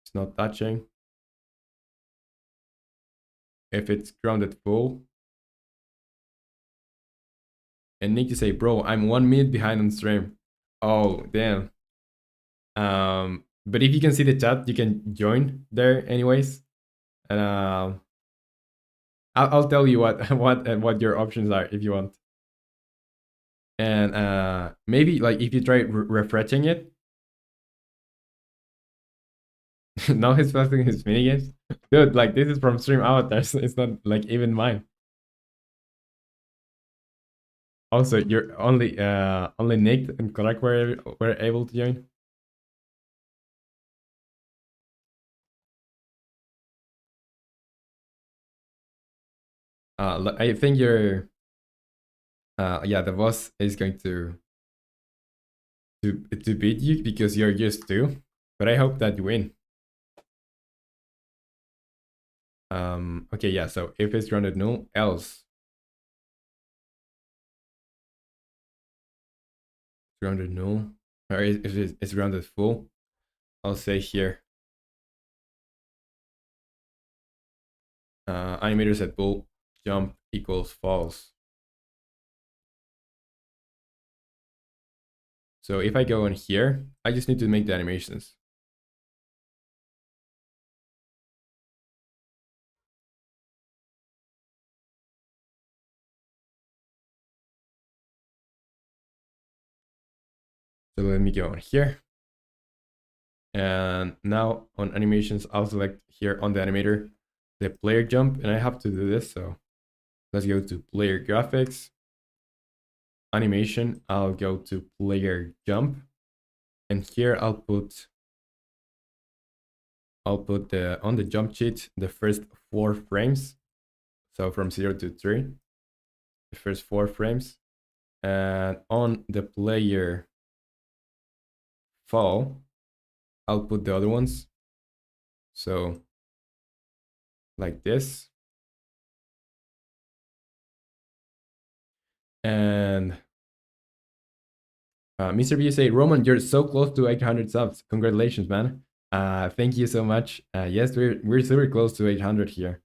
it's not touching. If it's grounded full, and need to say, bro, I'm 1 minute behind on stream. Oh, damn. But if you can see the chat, you can join there anyways. And I'll tell you what what your options are if you want. And maybe like if you try refreshing it. Now he's posting his minigames. Dude, like this is from stream avatars. It's not like even mine. Also, you're only Nick and Korak were able to join. I think you're yeah, the boss is going to beat you because you're just two, but I hope that you win. Okay, yeah, so if it's grounded null, else grounded null, or if it's grounded full, I'll say here animator set bool jump equals false. So if I go in here, I just need to make the animations. So let me go on here. And now on animations, I'll select here on the animator the player jump, and I have to do this. So let's go to player graphics, animation. I'll go to player jump, and here I'll put the on the jump sheet the first 4 frames. So from 0 to 3, the first 4 frames, and on the player fall, I'll put the other ones. So like this. And Mr. B say, Roman, you're so close to 800 subs. Congratulations, man. Thank you so much. Yes, we're super close to 800 here.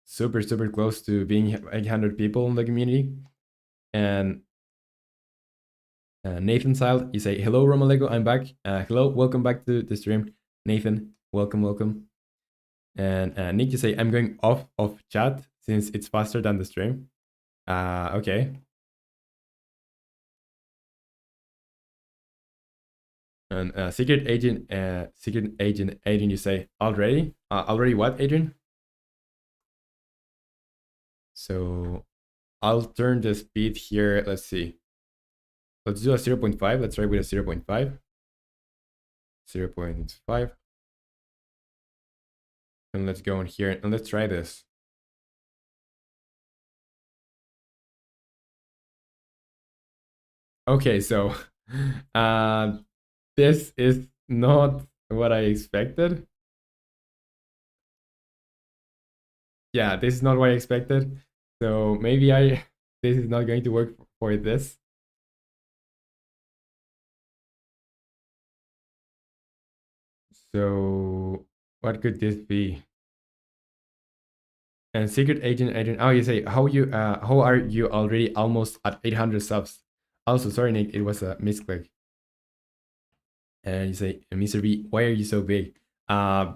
Super close to being 800 people in the community. And Nathan Sile, you say, hello, romanleco, I'm back. Hello, welcome back to the stream. Nathan, welcome. And Nick, you say, I'm going off of chat since it's faster than the stream. Okay. And secret agent, Adrian, you say already? Already what, Adrian? So I'll turn the speed here. Let's see. Let's do a 0.5. Let's try with a 0.5. 0.5. And let's go in here and let's try this. Okay, so this is not what I expected. Yeah, this is not what I expected. So maybe this is not going to work for this. So what could this be? And secret agent Adrian. Oh, you say how are you already almost at 800 subs? Also, sorry, Nick, it was a misclick. And you say, Mr. B, why are you so big?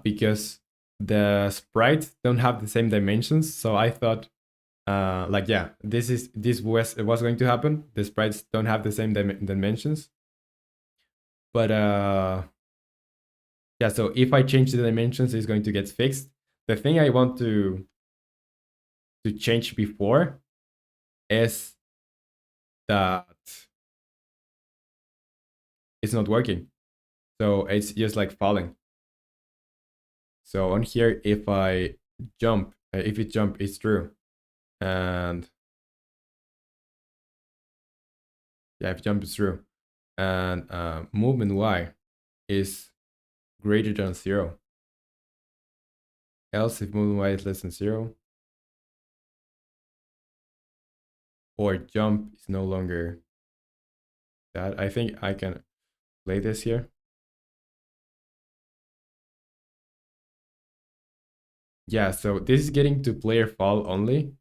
Because the sprites don't have the same dimensions. So I thought, like, yeah, this was going to happen. The sprites don't have the same dimensions. But yeah, so if I change the dimensions, it's going to get fixed. The thing I want to change before is that it's not working. So it's just like falling. So on here, if I jump, if it jump, it's true. And yeah, if jump is true. And movement Y is greater than 0. Else if movement Y is less than 0. Or jump is no longer that. I think I can play this here. Yeah, so this is getting to player fall only.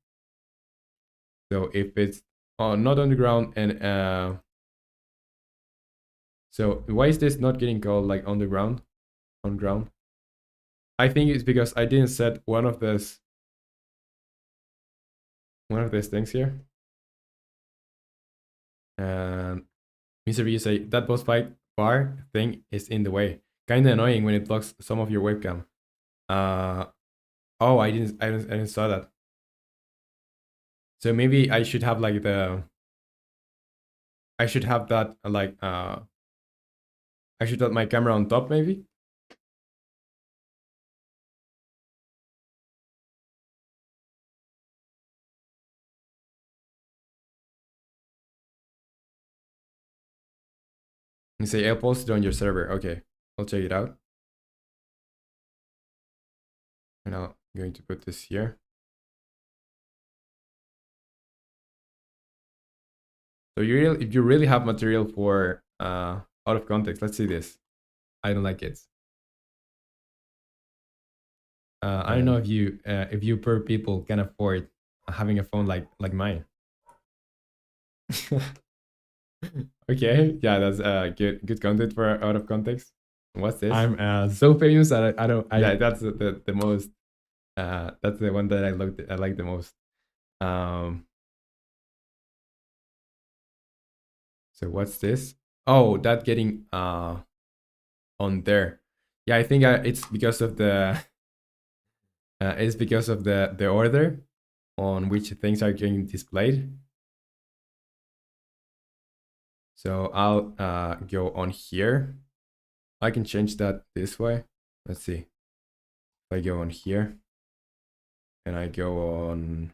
So if it's not on the ground and so why is this not getting called like on the ground? On ground? I think it's because I didn't set one of these things here. And Mr. B, you say that boss fight bar thing is in the way. Kinda annoying when it blocks some of your webcam. Oh, I didn't saw that. So maybe I should have like I should have that like I should have my camera on top maybe. And say I'll post it on your server. Okay, I'll check it out. And I'm going to put this here. So if you really have material for out of context, let's see this. I don't like it. I don't know if you per people can afford having a phone like mine. Okay, yeah, that's good content for out of context. What's this?
I'm so famous that I don't.
Yeah, that's the most. That's the one that I like the most. So what's this? Oh, that getting on there. Yeah, I think it's because of the it's because of the order on which things are getting displayed. So I'll go on here. I can change that this way. Let's see. If I go on here and I go on,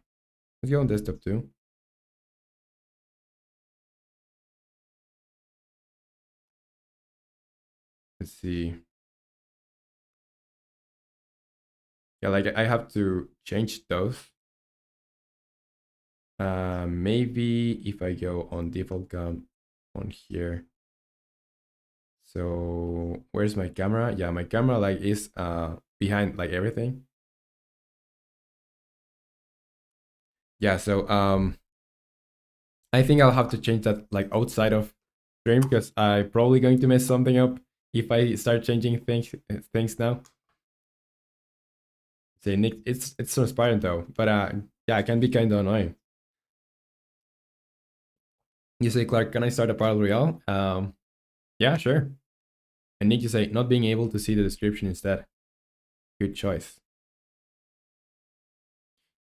let's go on desktop too. Let's see. Yeah, like I have to change those. Maybe if I go on default cam on here. So where's my camera? Yeah, my camera like is behind like everything. Yeah, so I think I'll have to change that like outside of stream because I'm probably going to mess something up if I start changing things now. Say Nick, it's transparent though, but yeah, it can be kind of annoying. You say, Clark, can I start a battle royale? Yeah, sure. And Nick, you say, not being able to see the description instead. Good choice.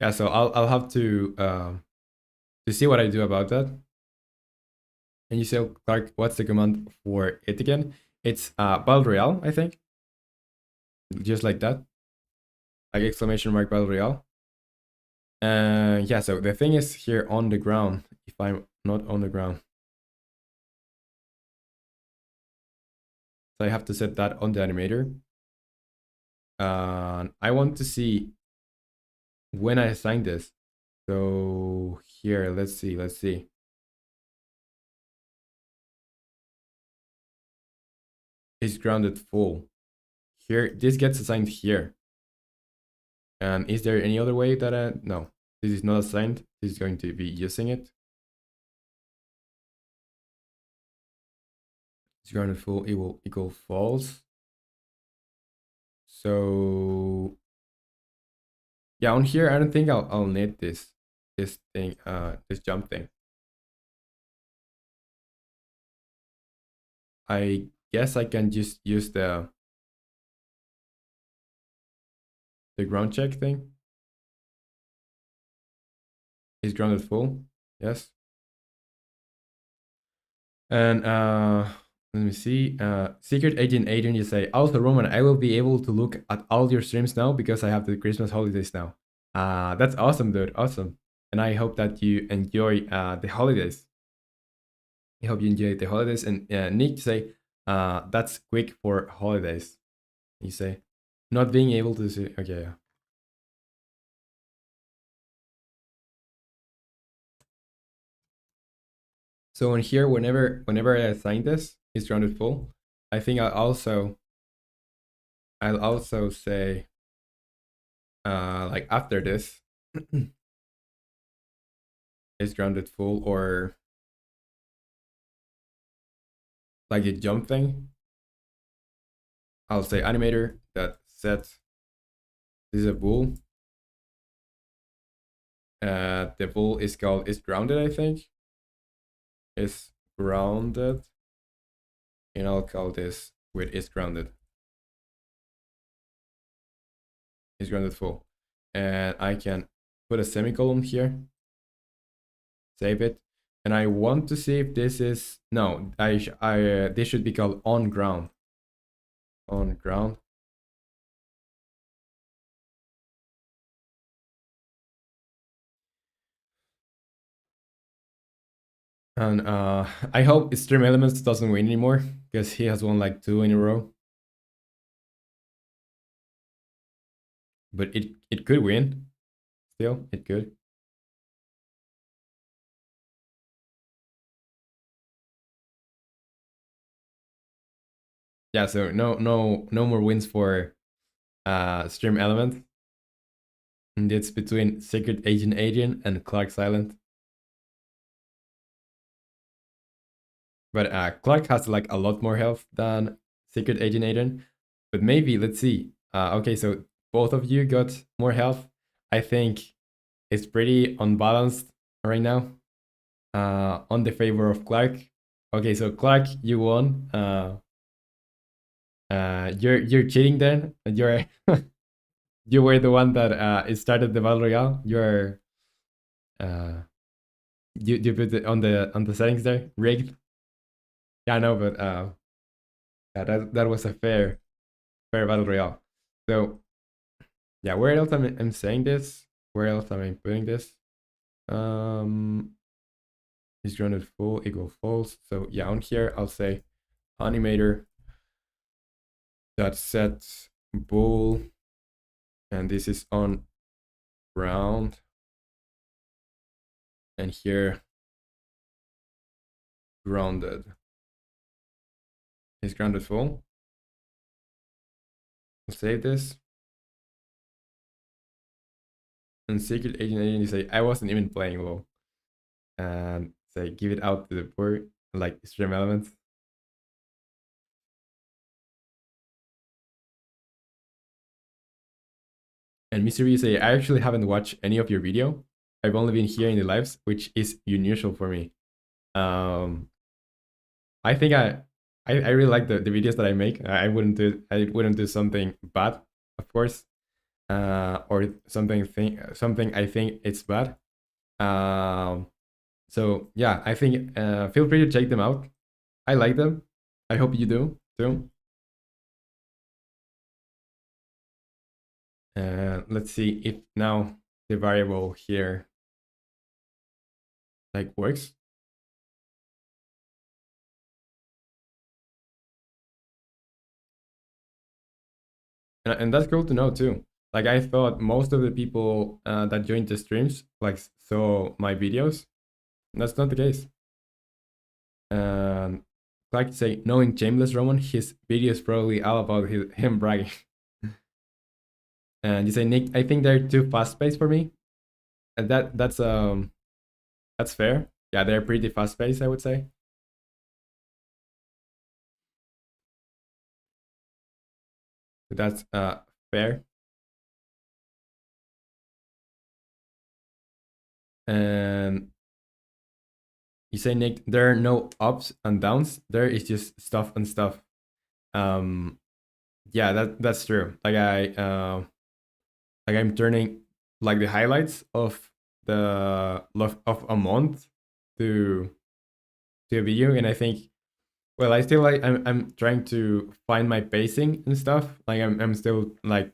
Yeah, so I'll have to see what I do about that. And you say, Clark, what's the command for it again? It's battle royale, I think. Just like that. Like exclamation mark battle royale. Yeah, so the thing is here on the ground, if I'm not on the ground. So I have to set that on the animator. I want to see when I assign this. So here, let's see. It's grounded full. Here, this gets assigned here. And is there any other way that no, this is not assigned. This is going to be using it. It's grounded full, it will equal false. So yeah, on here, I don't think I'll need this thing, this jump thing. I guess I can just use the ground check thing. Is grounded full? Yes. And let me see. Secret Agent Adrian, you say, also Roman, I will be able to look at all your streams now because I have the Christmas holidays now. That's awesome, dude. Awesome. And I hope that you enjoy the holidays. I hope you enjoy the holidays. And Nick say, that's quick for holidays. You say, not being able to see. Okay, yeah. So in here, whenever I assign this, it's rounded full. I think I'll also say, like after this, is grounded full or like a jump thing. I'll say animator that set this is a bool. The bool is called is grounded, I think. Is grounded. And I'll call this with is grounded. Is grounded full. And I can put a semicolon here. Save it. And I want to see if this is no, this should be called on ground. On ground. And I hope Stream Elements doesn't win anymore because he has won like 2 in a row. But it could win. Still, it could. Yeah, so no more wins for Stream Element. And it's between Secret Agent Adrian and Clark Silent. But Clark has like a lot more health than Secret Agent Adrian. But maybe, let's see. Okay, so both of you got more health. I think it's pretty unbalanced right now. On the favor of Clark. Okay, so Clark, you won. You're cheating then. You're you were the one that started the battle royale. You're uh you put it on the settings there rigged. Yeah, I know, but yeah, that was a fair battle royale. So yeah, where else I'm saying this? Where else am I putting this? Is grounded full equal false. So yeah, on here I'll say animator dot set bool, and this is on ground, and here grounded is grounded full. I'll save this. And secret agent you say I wasn't even playing WoW, and say give it out to the board like stream elements. And Mr. B say I actually haven't watched any of your video. I've only been here in the lives, which is unusual for me. I think I really like the videos that I make. I wouldn't do something bad, of course, or something I think it's bad. So yeah, I think feel free to check them out. I like them. I hope you do too. Let's see if now the variable here like works. And that's cool to know too. Like I thought most of the people that joined the streams like saw my videos. That's not the case. Like to say, knowing Shameless Roman, his video is probably all about him bragging. And you say, Nick, I think they're too fast paced for me. And that's fair. Yeah, they're pretty fast paced, I would say. That's fair. And you say, Nick, there are no ups and downs. There is just stuff and stuff. Yeah, that's true. Like I'm turning like the highlights of of a month to a video, and I think well, I still like I'm trying to find my pacing and stuff. Like I'm still like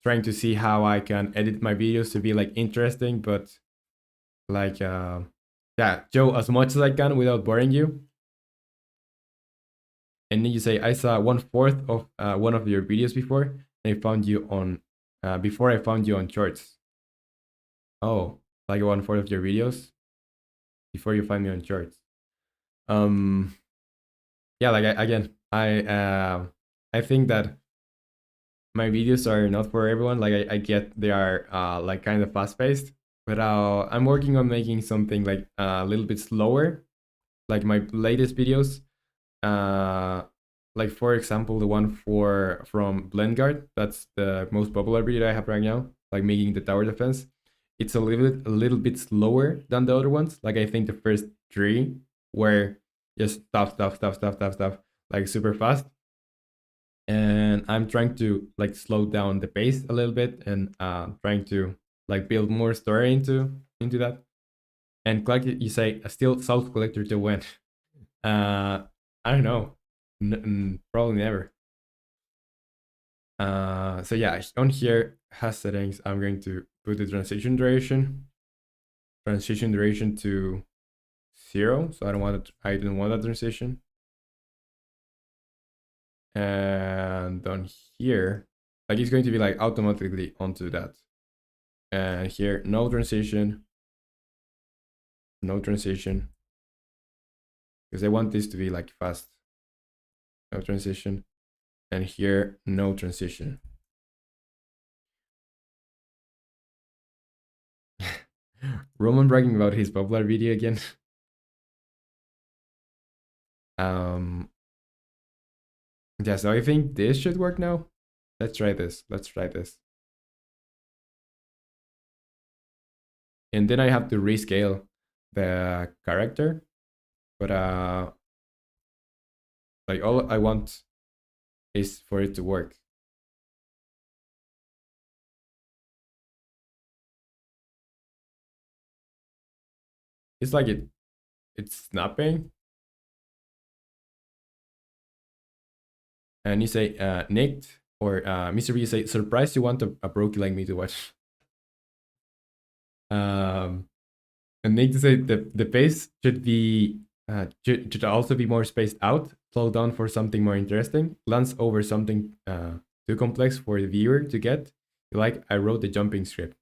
trying to see how I can edit my videos to be like interesting, but like yeah, show as much as I can without boring you. And then you say I saw 1/4 of one of your videos before, and I found you on before I found you on shorts. Oh, like 1/4 of your videos before you find me on shorts. Um, yeah, like again, I think that my videos are not for everyone. Like I get they are like kind of fast paced, but I'm working on making something like a little bit slower. Like my latest videos, like for example the one from Blendguard. That's the most popular video I have right now. Like making the tower defense. It's a little bit slower than the other ones. Like I think the first three were just stuff, like super fast, and I'm trying to like slow down the pace a little bit and trying to like build more story into that. And Clark, you say still salt collector to win. I don't know, probably never. So yeah, on here has settings. I'm going to put the transition duration to 0. So I don't want it. I don't want that transition. And on here, like it's going to be like automatically onto that. And here, no transition, because I want this to be like fast. No transition, and here, no transition. Roman bragging about his popular video again. Yeah, so I think this should work now. Let's try this. And then I have to rescale the character. but like all I want is for it to work. It's like it's snapping. And you say nicked, or Mr. B, you say surprised you want a brokey like me to watch. And Nick to say the pace should be should also be more spaced out, slow down for something more interesting, glance over something too complex for the viewer to get. Like I wrote the jumping script.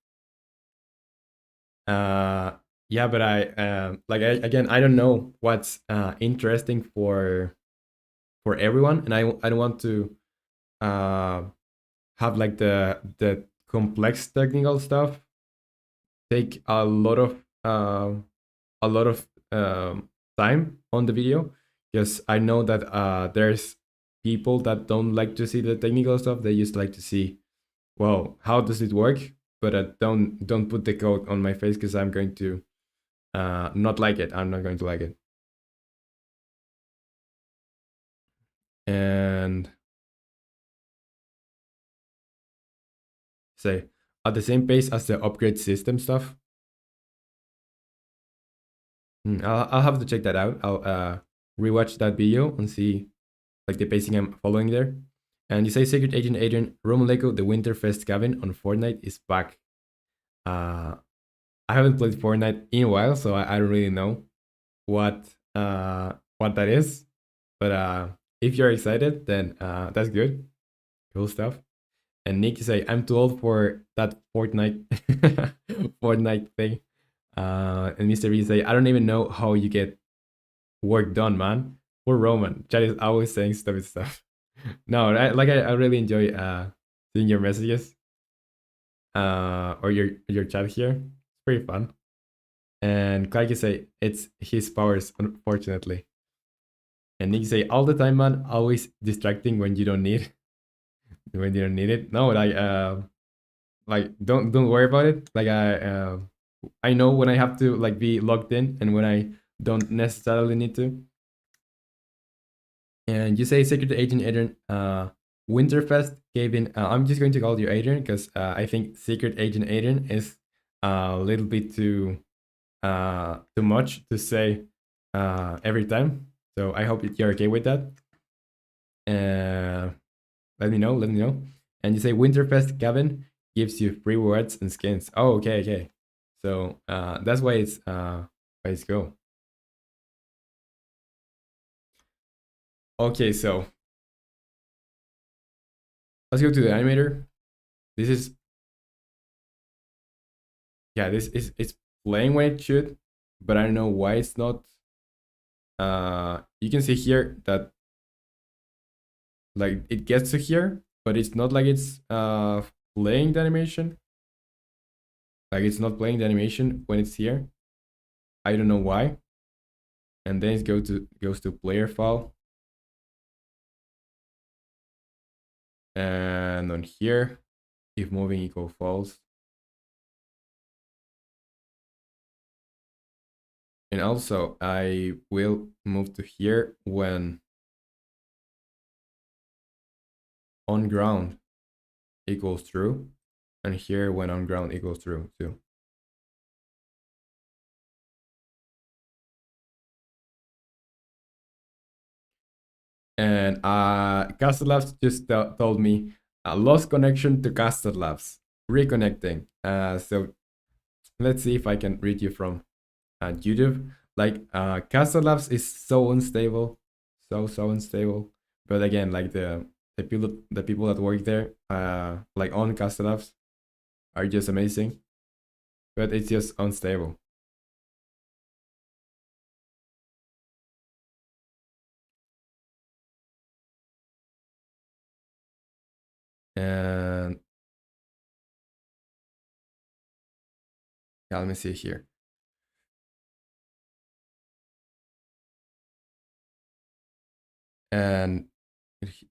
Yeah, but again, I don't know what's interesting for everyone, and I don't want to uh have like the complex technical stuff take a lot of time on the video, because I know that there's people that don't like to see the technical stuff. They just like to see, well, how does it work? But don't put the code on my face, because I'm going to not like it. I'm not going to like it. And say at the same pace as the upgrade system stuff. I'll have to check that out. I'll rewatch that video and see like the pacing I'm following there. And you say Secret Agent Adrian romanleco, the Winterfest cabin on Fortnite is back. I haven't played Fortnite in a while, so I don't really know what that is. But if you're excited, then that's good. Cool stuff. And Nick, you say I'm too old for that Fortnite Fortnite thing. And Mr. B say I don't even know how you get work done, man. Poor Roman. Chat is always saying stupid stuff. No, I really enjoy seeing your messages or your chat here. It's pretty fun. And Clarky say it's his powers, unfortunately. And Nick say all the time, man, always distracting when you don't need when you don't need it. No, like don't worry about it. Like I know when I have to like be logged in and when I don't necessarily need to. And you say Secret Agent Adrian Winterfest gave in. I'm just going to call you Adrian because I think Secret Agent Adrian is a little bit too much to say every time. So I hope you're okay with that. Let me know. Let me know. And you say Winterfest Gavin gives you free rewards and skins. Oh, okay, okay. So that's why it's go. Okay, so let's go to the animator. This is this is it's playing when it should, but I don't know why it's not. You can see here that like it gets to here, but it's not like it's playing the animation. Like it's not playing the animation when it's here. I don't know why. And then it goes to player file. And on here, if moving equal false. And also I will move to here when on ground equals true, and here when on ground equals true too. And Castle Labs just told me lost connection to Castle Labs, reconnecting. So let's see if I can read you from YouTube. Like Castle Labs is so unstable, so unstable. But again, like the people that work there, like on Castle Labs, are just amazing. But it's just unstable. And yeah, let me see here. And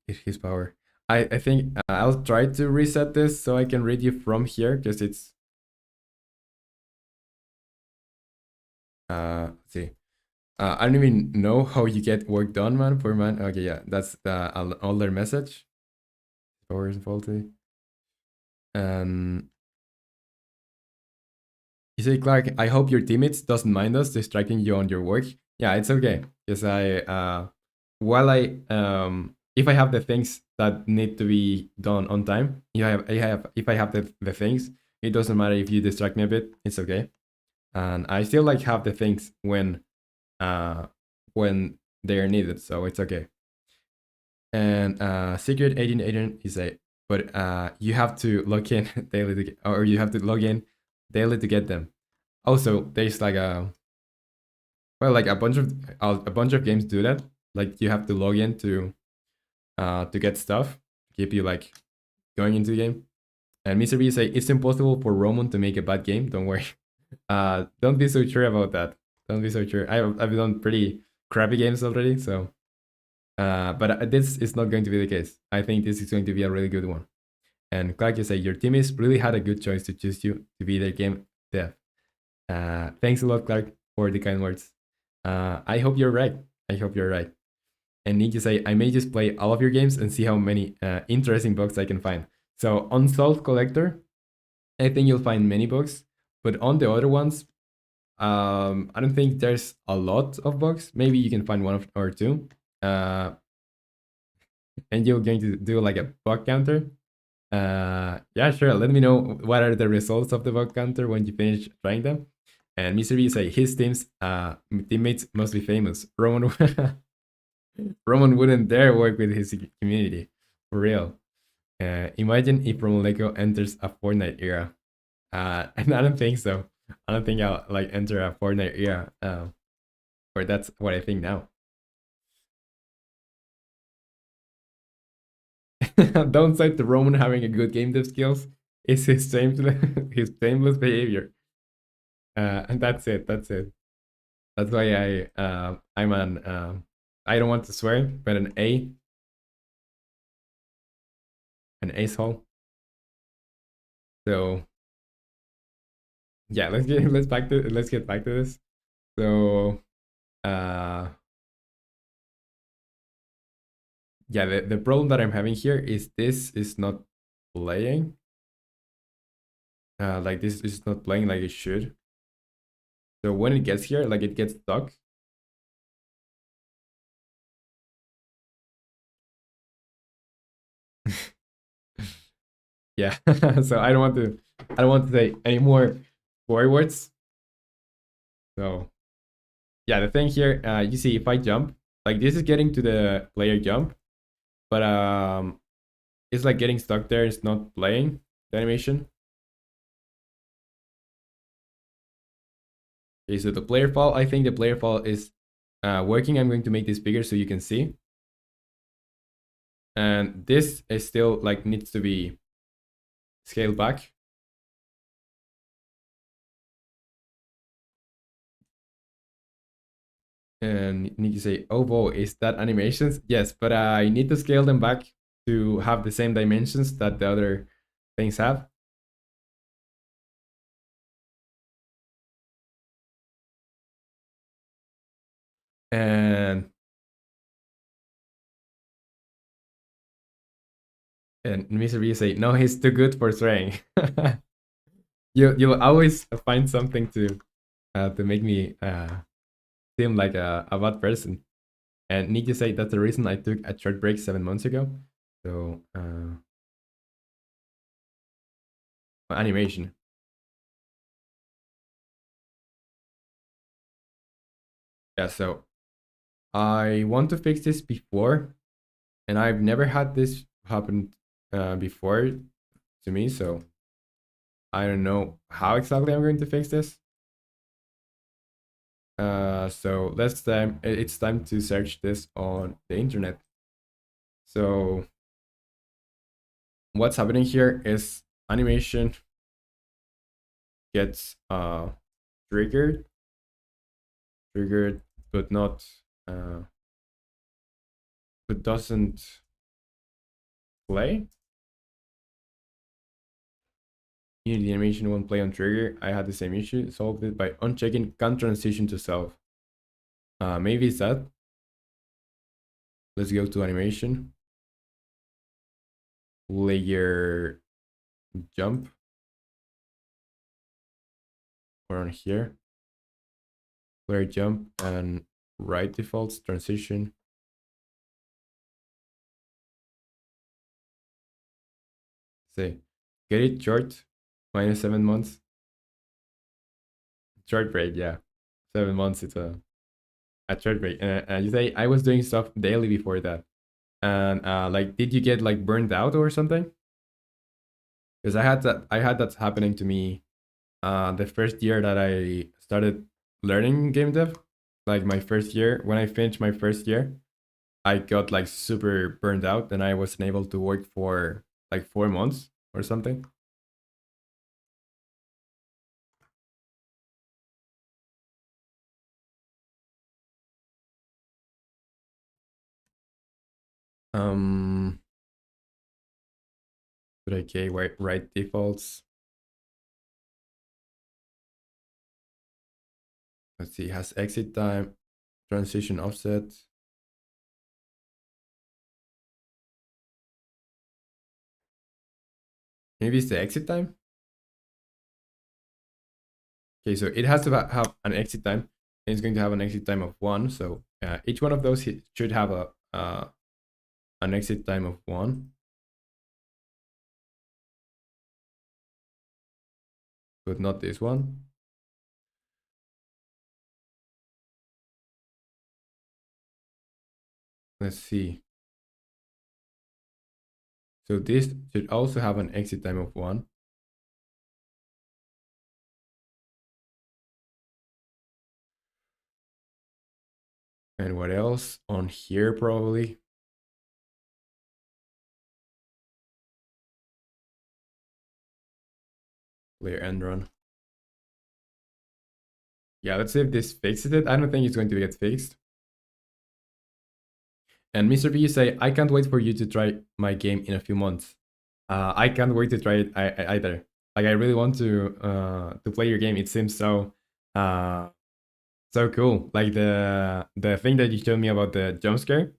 his power. I think I'll try to reset this so I can read you from here because it's let's see. I don't even know how you get work done, man. For man, okay, yeah, that's an older message. Or is faulty. And you say, Clark, I hope your teammates doesn't mind us distracting you on your work. Yeah, it's okay. Because while if I have the things that need to be done on time, if I have the things, it doesn't matter if you distract me a bit. It's okay. And I still like have the things uh, when they are needed, so it's okay. And secret agent is a, but you have to log in daily to get, or you have to log in daily to get them. Also, there's like like a bunch of games do that. Like you have to log in to get stuff, keep you like going into the game. And Mr. B say it's impossible for Roman to make a bad game. Don't worry. Don't be so sure about that. Don't be so sure. I've done pretty crappy games already, so but this is not going to be the case. I think this is going to be a really good one. And Clark, you say your teammates really had a good choice to choose you to be their game dev. Thanks a lot, Clark, for the kind words. I hope you're right. I hope you're right. And Nick, you say I may just play all of your games and see how many interesting bugs I can find. So on Salt Collector, I think you'll find many bugs, but on the other ones, I don't think there's a lot of bugs. Maybe you can find one or two. And you're going to do like a bug counter. Yeah, sure. Let me know what are the results of the bug counter when you finish trying them. And Mr. B say his teammates must be famous. Roman Roman wouldn't dare work with his community for real. Imagine if romanleco enters a Fortnite era. And I don't think so. I don't think I'll like enter a Fortnite era. Or that's what I think now. Downside to Roman having a good game dev skills is his shameless behavior. And that's it. That's it. That's why I'm an I don't want to swear, but an asshole. So yeah, let's get back to this. So uh yeah, the problem that I'm having here is this is not playing. Like this is not playing like it should. So when it gets here, like it gets stuck. Yeah. So I don't want to say any more forwards. So yeah, the thing here, you see if I jump, like this is getting to the player jump, but it's like getting stuck there, it's not playing the animation. Okay, so the player fall, I think the player fall is working. I'm going to make this bigger so you can see. And this is still like needs to be scaled back. And need to say, oh, whoa, is that animations? Yes, but I need to scale them back to have the same dimensions that the other things have. And Mr. B say, no, he's too good for swearing. You'll always find something to make me seem like a bad person. And need to say that's the reason I took a short break 7 months ago. So animation. Yeah, so I want to fix this before, and I've never had this happen before to me, so I don't know how exactly I'm going to fix this. So it's time to search this on the internet. So what's happening here is animation gets triggered, but not but doesn't play. The animation won't play on trigger. I had the same issue. Solved it by unchecking can't transition to self. Maybe it's that. Let's go to animation. Layer jump. Or on here. Layer jump and right defaults, transition. Say, get it short, minus 7 months. Short break, yeah. 7 months, it's a short break. And you say, I was doing stuff daily before that. And like, did you get like burned out or something? Because I had that happening to me the first year that I started learning game dev. Like my first year, when I finished my first year, I got like super burned out and I wasn't able to work for like 4 months or something. Um, but okay, right defaults. Let's see, has exit time, transition offset. Maybe it's the exit time. Okay, so it has to have an exit time. And it's going to have an exit time of 1. So each one of those should have a an exit time of 1. But not this one. Let's see. So this should also have an exit time of 1. And what else? On here, probably. Layer end run. Yeah, let's see if this fixes it. I don't think it's going to get fixed. And Mr. B, you say, I can't wait for you to try my game in a few months. I can't wait to try it either. Like, I really want to play your game. It seems uh, so cool. Like the thing that you showed me about the jump scare,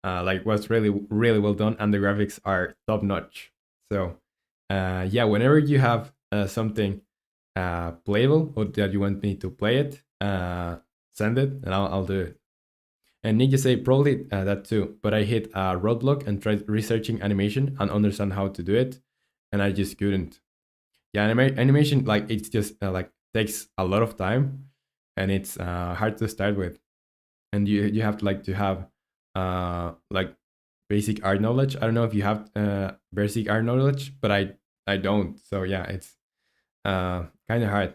like was really really well done, and the graphics are top notch. So, yeah, whenever you have something playable or that you want me to play it, send it, and I'll do it. And Nick, you say probably that too, but I hit a roadblock and tried researching animation and understand how to do it, and I just couldn't. Yeah, animation, like it's just like takes a lot of time, and it's hard to start with, and you have to like to have like basic art knowledge. I don't know if you have basic art knowledge, but I don't. So yeah, it's kind of hard.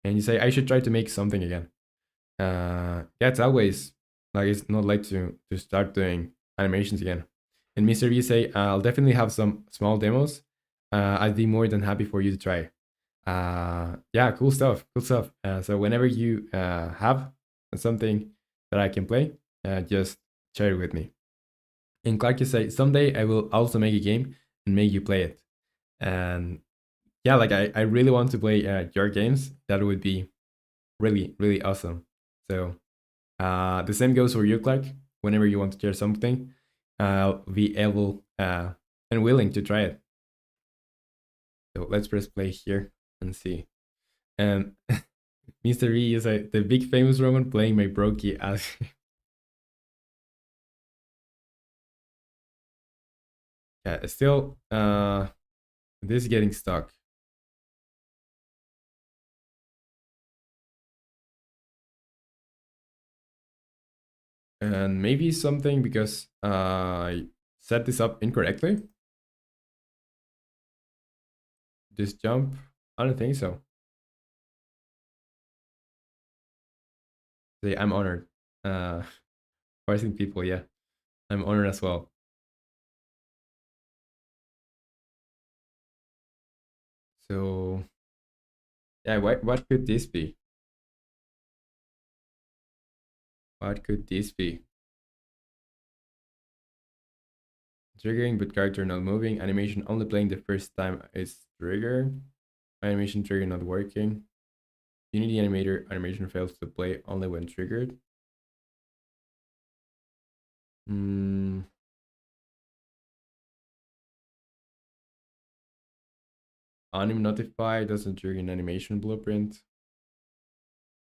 And you say I should try to make something again. Yeah, it's always like it's not late to start doing animations again. And Mr. B say, I'll definitely have some small demos. I'd be more than happy for you to try. Yeah, cool stuff, cool stuff. So whenever you have something that I can play, just share it with me. And Clark, you say, someday I will also make a game and make you play it. And yeah, like I really want to play your games. That would be really, really awesome. So the same goes for you, Clark. Whenever you want to share something, I'll be able and willing to try it. So let's press play here and see. And Mr. V is the big famous Roman playing my brokey as. Yeah, still, this is getting stuck. And maybe something because I set this up incorrectly. This jump, I don't think so. Say, I'm honored. Forcing people, yeah. I'm honored as well. So, yeah, what could this be? What could this be? Triggering but character not moving. Animation only playing the first time is triggered. Animation trigger not working. Unity animator animation fails to play only when triggered. Mm, anim notify doesn't trigger an animation blueprint.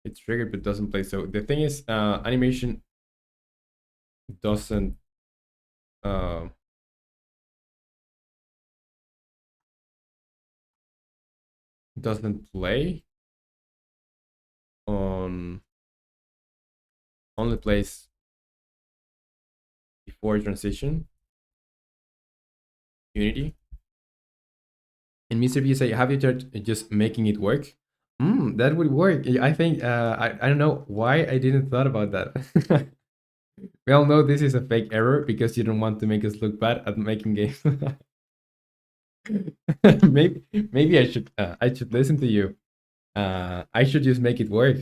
It's triggered but doesn't play. So the thing is, animation doesn't uh, doesn't play on only plays before transition. Unity. And Mr. B say, have you tried just making it work? That would work. I think I don't know why I didn't thought about that. We all know this is a fake error because you don't want to make us look bad at making games. Maybe I should listen to you. I should just make it work.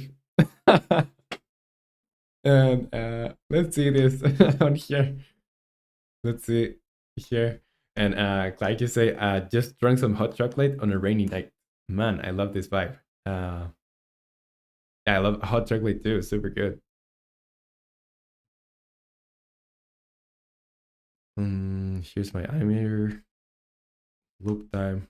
And let's see this on here. Let's see here. And like you say, just drink some hot chocolate on a rainy night. Man, I love this vibe. Yeah, I love hot chocolate too. Super good. Here's my animator. Loop time.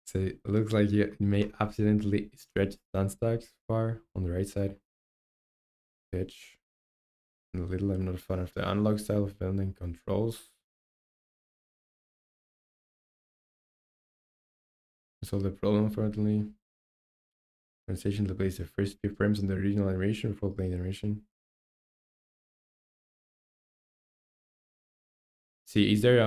So it looks like you may accidentally stretch stacks far on the right side. Pitch. And a little, I'm not a fan of the analog style of building controls. Solve the problem, unfortunately. Translation to place the first few frames in the original animation before playing the animation. See, is there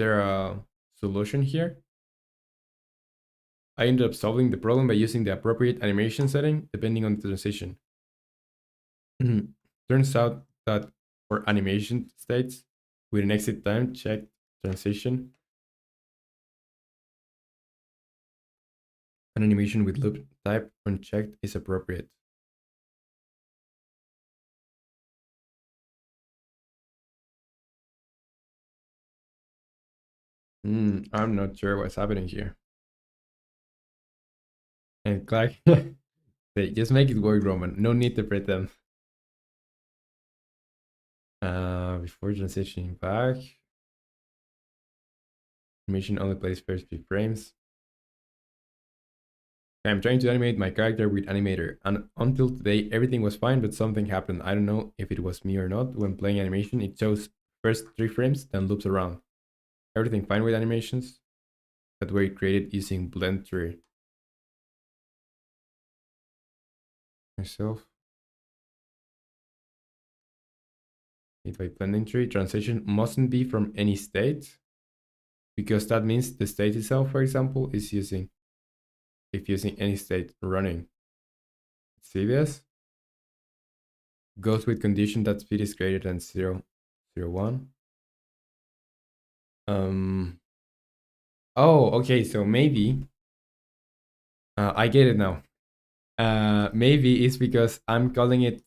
a solution here? I ended up solving the problem by using the appropriate animation setting depending on the transition. Turns out that for animation states, with an exit time checked transition, an animation with loop type unchecked is appropriate. I'm not sure what's happening here. And Clark, say, just make it work, Roman. No need to pretend. Before transitioning back, animation only plays first few frames. I'm trying to animate my character with animator, and until today everything was fine, but something happened. I don't know if it was me or not. When playing animation, it shows first 3 frames, then loops around. Everything fine with animations that were created using Blend Tree. Myself. If I blending tree, transition mustn't be from any state, because that means the state itself, for example, is using any state running. See this? Goes with condition that speed is greater than 0, 0, 1. Oh, okay, so maybe I get it now. Maybe it's because I'm calling it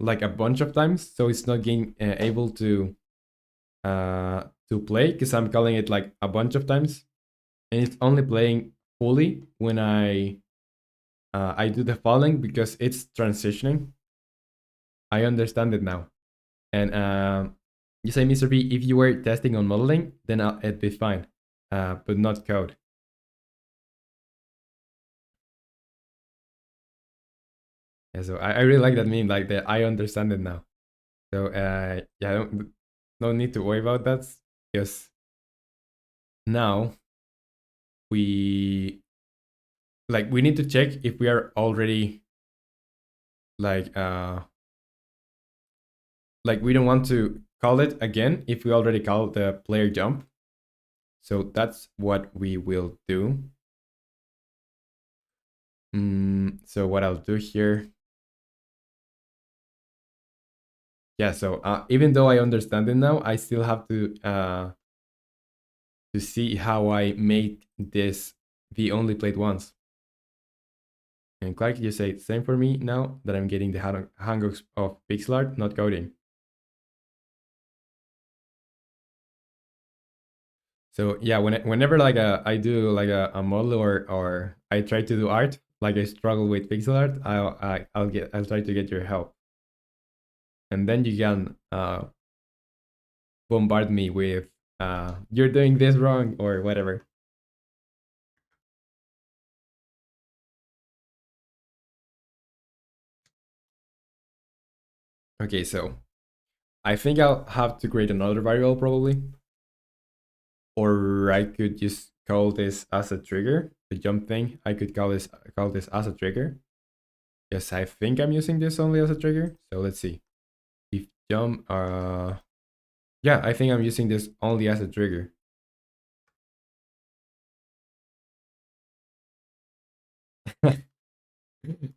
like a bunch of times, so it's not getting able to play because I'm calling it like a bunch of times, and it's only playing fully when I do the following because it's transitioning. I understand it now, and you say, Mr. B, if you were testing on modeling, then it'd be fine, but not code. Yeah, so I really like that meme, like that I understand it now. So yeah, no need to worry about that because now we we need to check if we are already like we don't want to call it again if we already call the player jump. So that's what we will do. So what I'll do here. Yeah, so even though I understand it now, I still have to see how I made this be only played once. And Clark, you say same for me now that I'm getting the hang of pixel art, not coding. So yeah, whenever like I do like a model or I try to do art, like I struggle with pixel art, I'll try to get your help, and then you can bombard me with you're doing this wrong or whatever. Okay, so I think I'll have to create another variable probably, or I could just call this as a trigger. The jump thing, I could call this as a trigger. Yes, I think I'm using this only as a trigger. So let's see. If jump, yeah, I think I'm using this only as a trigger.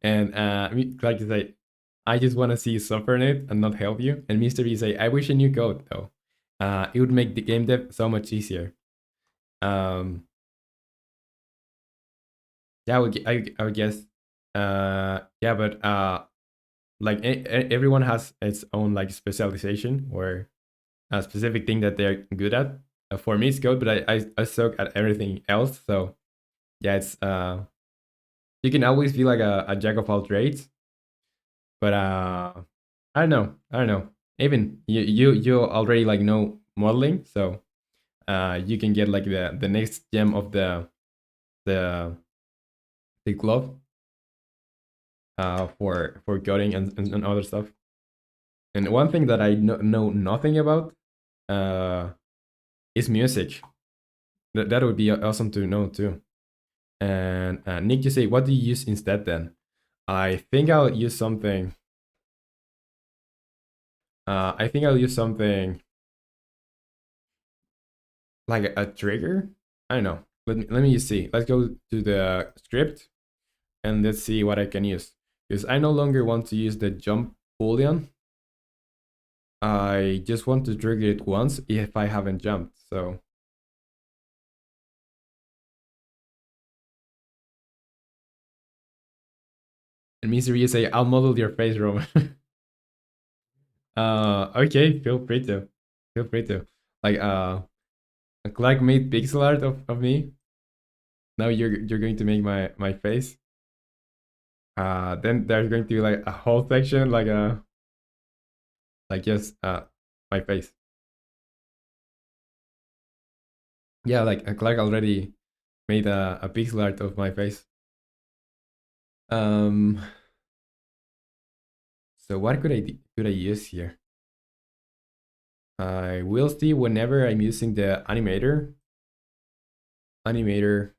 And like I say, I just want to see you suffer in it and not help you. And Mr. B say, I wish I knew code though. It would make the game dev so much easier. Um, yeah, I would guess. Yeah, but like everyone has its own like specialization or a specific thing that they're good at. For me, it's code, but I suck at everything else. So yeah, it's you can always be like a jack of all trades, but I don't know. Even you already like know modeling, so you can get like the next gem of the the glove for coding and other stuff. And one thing that I know nothing about is music. That would be awesome to know too. And Nick, you say, what do you use instead then? I think I'll use something. I think I'll use something like a trigger. I don't know. Let me see. Let's go to the script and let's see what I can use. Because I no longer want to use the jump boolean. I just want to trigger it once if I haven't jumped. So and Misery, you say, I'll model your face, Roman. Okay, feel free to. Feel free to. Like Clark made pixel art of me. Now you're going to make my face. Then there's going to be like a whole section like just my face. Yeah, like Clark already made a pixel art of my face. Um, so what could I use here? I will see whenever I'm using the animator. Animator.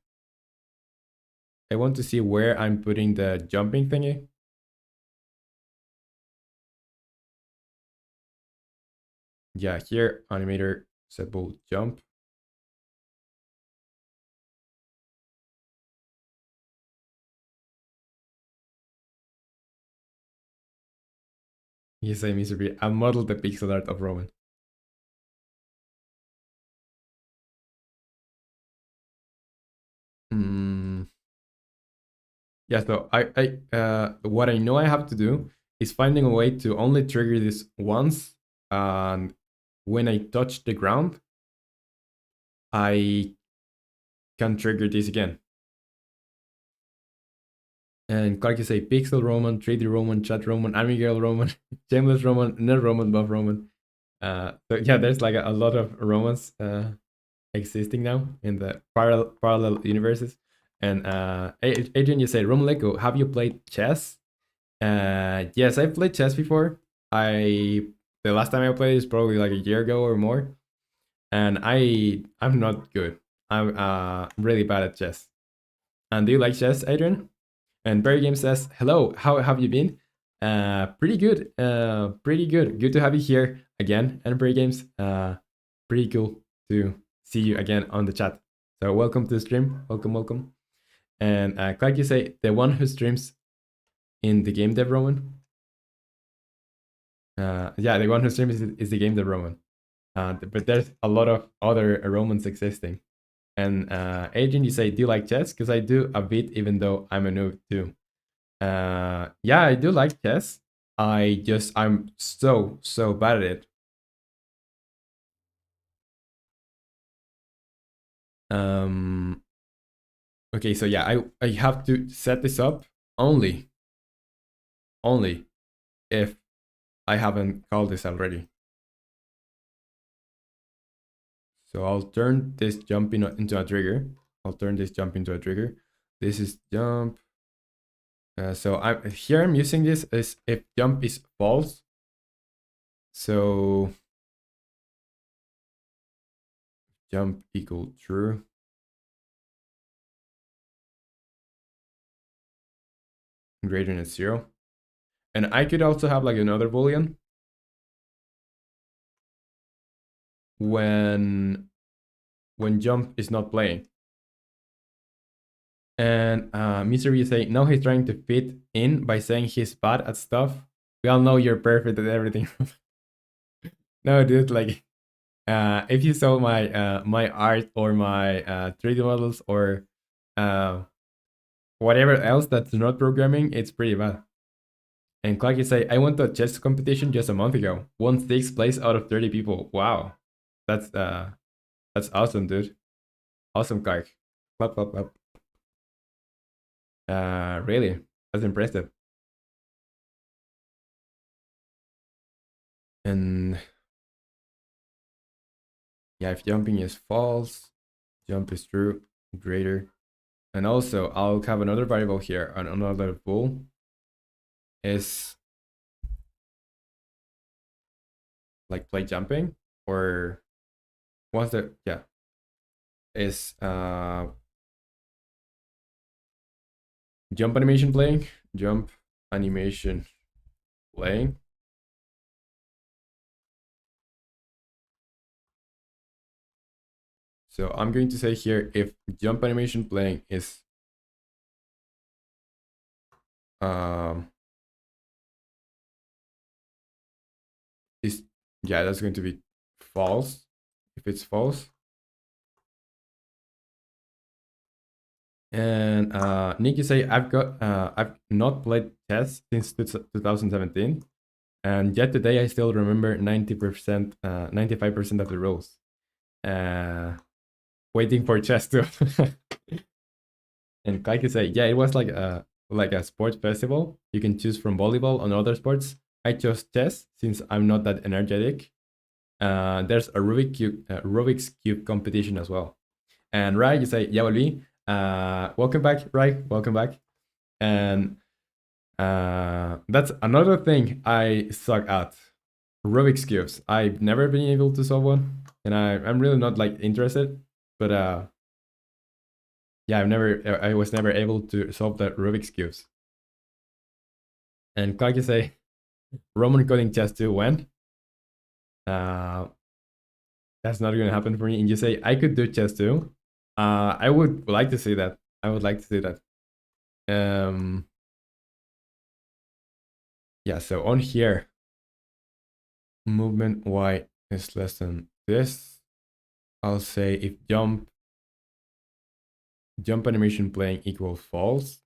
I want to see where I'm putting the jumping thingy. Yeah, here animator set bool jump. Yes, I miserably. I modeled the pixel art of Roman. Mm, yeah, so what I know I have to do is finding a way to only trigger this once, and when I touch the ground, I can trigger this again. And Clark, you say Pixel Roman, 3D Roman, Chat Roman, Amigal Roman, Shameless Roman, Net Roman, Buff Roman. So yeah, there's like a lot of Romans existing now in the parallel universes. And Adrian, you say romanleco, have you played chess? Yes, I've played chess before. The last time I played is probably like a year ago or more, and I'm not good. I'm really bad at chess. And do you like chess, Adrian? And Barry Game says, "Hello, how have you been? Pretty good. Pretty good. Good to have you here again." And Barry Games, pretty cool to see you again on the chat. So welcome to the stream. Welcome, welcome. And Clark, you say the one who streams in the game dev Roman. Yeah, the one who streams is the game dev Roman. But there's a lot of other Romans existing. And Adrian, you say, do you like chess? Because I do a bit, even though I'm a noob too. Yeah, I do like chess. I'm so bad at it. Okay, so yeah, I have to set this up only if I haven't called this already. So I'll turn this jump into a trigger. I'll turn this jump into a trigger. This is jump. So I'm using this as if jump is false. So jump equal true. Greater than 0. And I could also have like another boolean when jump is not playing. And Misery, you say, now he's trying to fit in by saying he's bad at stuff. We all know you're perfect at everything. No, dude, like, if you saw my my art or my 3D models or whatever else that's not programming, it's pretty bad. And Clark, you say, I went to a chess competition just a month ago. Won 6th place out of 30 people. Wow. That's awesome, dude. Awesome, Clark. Clap, clap, clap. Really, that's impressive. And yeah, if jumping is false, jump is true, greater. And also, I'll have another variable here, and another bool is like play jumping, or what's the, yeah, is jump animation playing, jump animation playing. So I'm going to say here, if jump animation playing is is yeah, that's going to be false. If it's false. And Nick, you say, I've not played chess since 2017, and yet today I still remember 90%, 95% of the rules. Waiting for chess too. And Kai, you say, yeah, it was like a sports festival. You can choose from volleyball and other sports. I chose chess since I'm not that energetic. There's a Rubik's Cube competition as well. And Rai, you say, yeah, volví. Welcome back, Rai. Welcome back. And that's another thing I suck at. Rubik's cubes. I've never been able to solve one, and I'm really not like interested. But yeah, I was never able to solve the Rubik's cubes. And Clark, you say, Roman coding chess too. When? That's not gonna happen for me. And you say I could do chess too. I would like to see that. I would like to see that. Yeah, so on here, movement y is less than this. I'll say if jump animation playing equals false,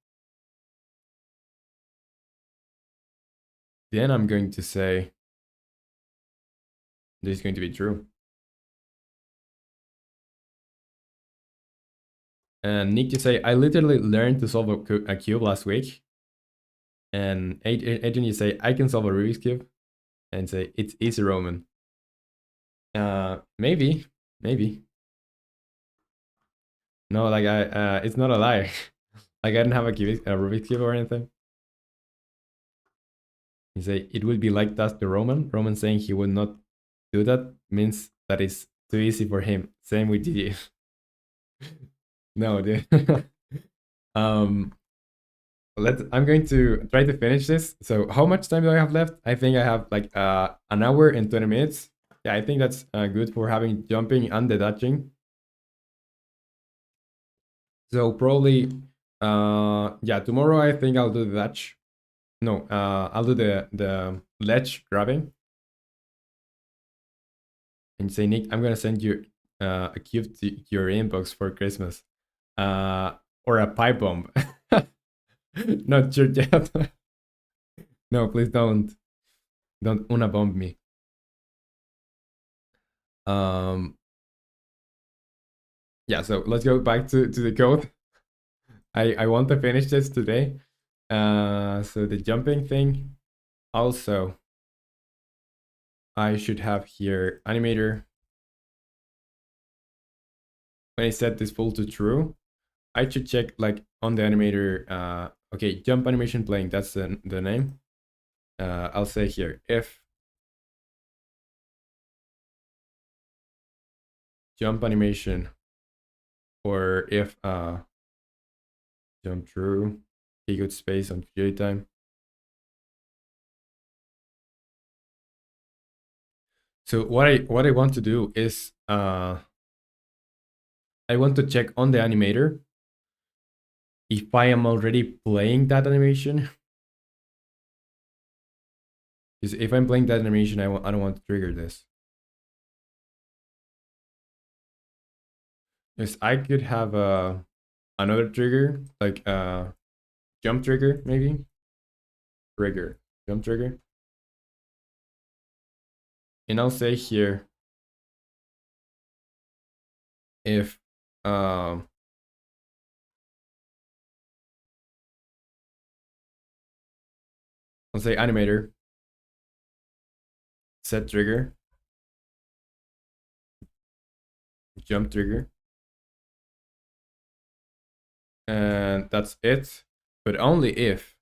then I'm going to say this is going to be true. And Nick, to say, I literally learned to solve a cube last week. And Adrian, you say, I can solve a Rubik's Cube. And say, it's easy, Roman. Maybe. No, like it's not a lie. Like I didn't have a Rubik's Cube or anything. You say, it would be like that to Roman. Roman saying he would not do that means that it's too easy for him. Same with Gigi. No, dude. I'm going to try to finish this. So how much time do I have left? I think I have like an hour and 20 minutes. Yeah, I think that's good for having jumping and the dodging. So probably yeah, tomorrow I think I'll do the dodge. No, I'll do the ledge grabbing. And say, Nick, I'm gonna send you a cube to your inbox for Christmas. Or a pipe bomb. Not sure yet. No, please don't una bomb me. yeah, so let's go back to the code. I want to finish this today. So the jumping thing. Also, I should have here animator. When I set this full to true, I should check like on the animator. Okay, jump animation playing. That's the name. I'll say here if jump animation, or if jump true, good space on create time. So what I want to do is I want to check on the animator if I am already playing that animation. Because if I'm playing that animation, I don't want to trigger this. Because I could have another trigger, like jump trigger, maybe. Trigger, jump trigger. And I'll say here if I'll say animator set trigger jump trigger, and that's it. But only if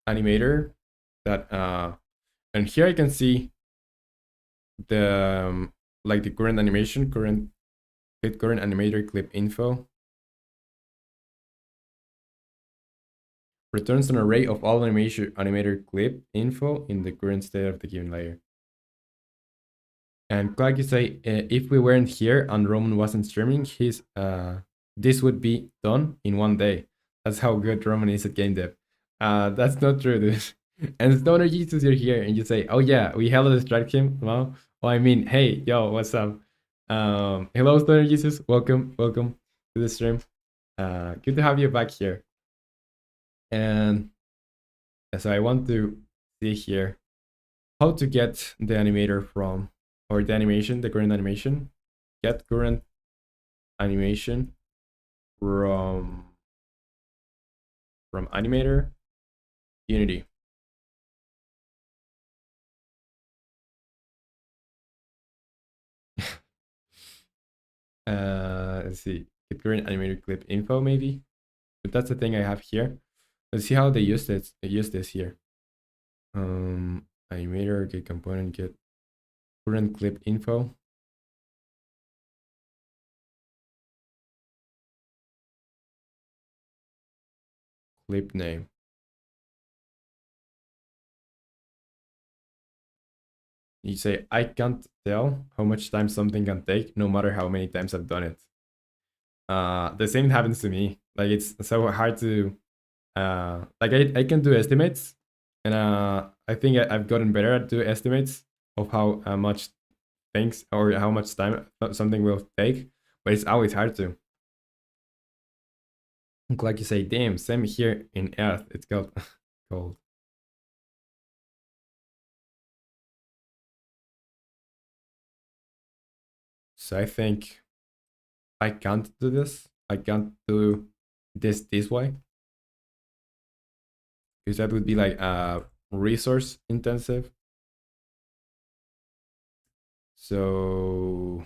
animator that and here I can see the like the current animation, current animator clip info returns an array of all animator clip info in the current state of the given layer. And like you say, if we weren't here and Roman wasn't streaming, this would be done in one day. That's how good Roman is at game dev. That's not true, dude. And Stoner Jesus, you're here, and you say, "Oh yeah, we hella distract him." Well, I mean, hey, yo, what's up? Hello, Stoner Jesus. Welcome to the stream. Good to have you back here. And so I want to see here how to get the animator from, or the animation, the current animation. Get current animation from animator Unity. Let's see, get current animator clip info maybe, but that's the thing I have here. Let's see how they use this. They use this here. Animator, get component, get current clip info. Clip name. You say, I can't tell how much time something can take, no matter how many times I've done it. The same happens to me. Like it's so hard to like I can do estimates, and I think I've gotten better at do estimates of how much things or how much time something will take, but it's always hard to. Like you say, damn, same here in Earth. It's called cold. So I think I can't do this. I can't do this way, because that would be like resource intensive. So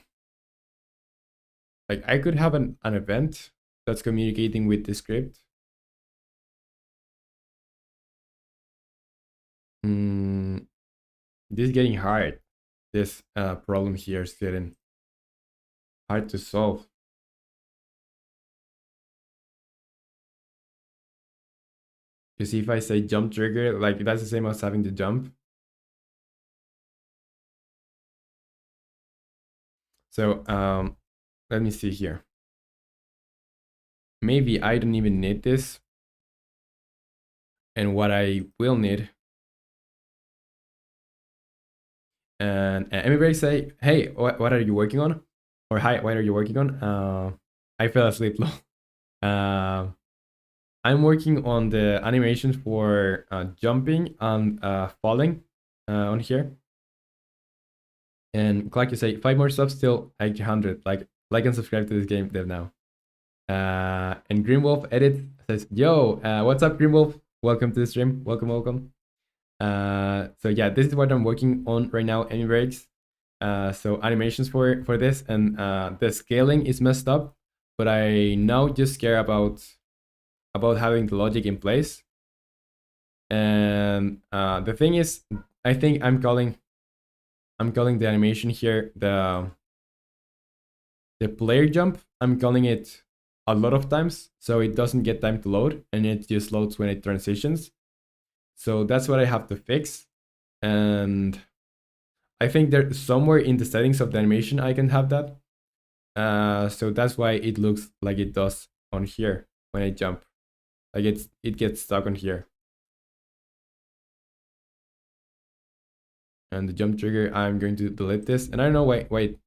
like I could have an event that's communicating with the script. This is getting hard. This problem here is getting hard to solve. Because if I say jump trigger, like that's the same as having to jump. So let me see here. Maybe I don't even need this. And what I will need, and everybody say, hey, what are you working on? Or hi, what are you working on? I fell asleep. I'm working on the animations for jumping and falling on here. And Clark, you say 5 more subs till like 100. Like and subscribe to this game dev now. And Greenwolf edit says, "Yo, what's up, Greenwolf? Welcome to the stream. Welcome. So yeah, this is what I'm working on right now. Any breaks? So animations for this, and the scaling is messed up, but I now just care about having the logic in place. And the thing is, I think I'm calling the animation here the player jump. I'm calling it a lot of times, so it doesn't get time to load, and it just loads when it transitions. So that's what I have to fix. And I think there's somewhere in the settings of the animation I can have that. So that's why it looks like it does on here when I jump. Like it gets stuck on here. And the jump trigger, I'm going to delete this. And I don't know why it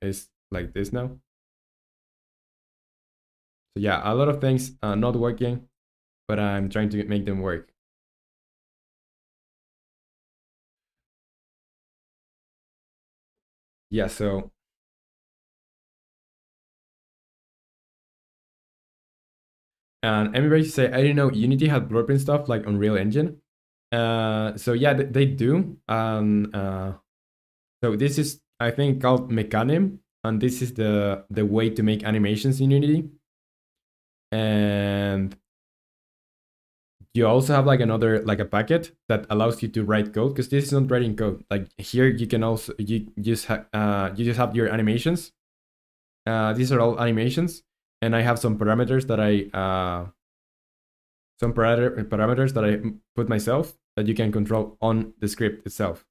is like this now. So yeah, a lot of things not working, but I'm trying to make them work. Yeah, so and everybody say, I didn't know Unity had blueprint stuff like Unreal Engine. So yeah, they do. So this is, I think, called Mechanim, and this is the way to make animations in Unity. And you also have like another, like a packet that allows you to write code, because this is not writing code. Like here, you can also you just have your animations. These are all animations, and I have some parameters that I put myself that you can control on the script itself.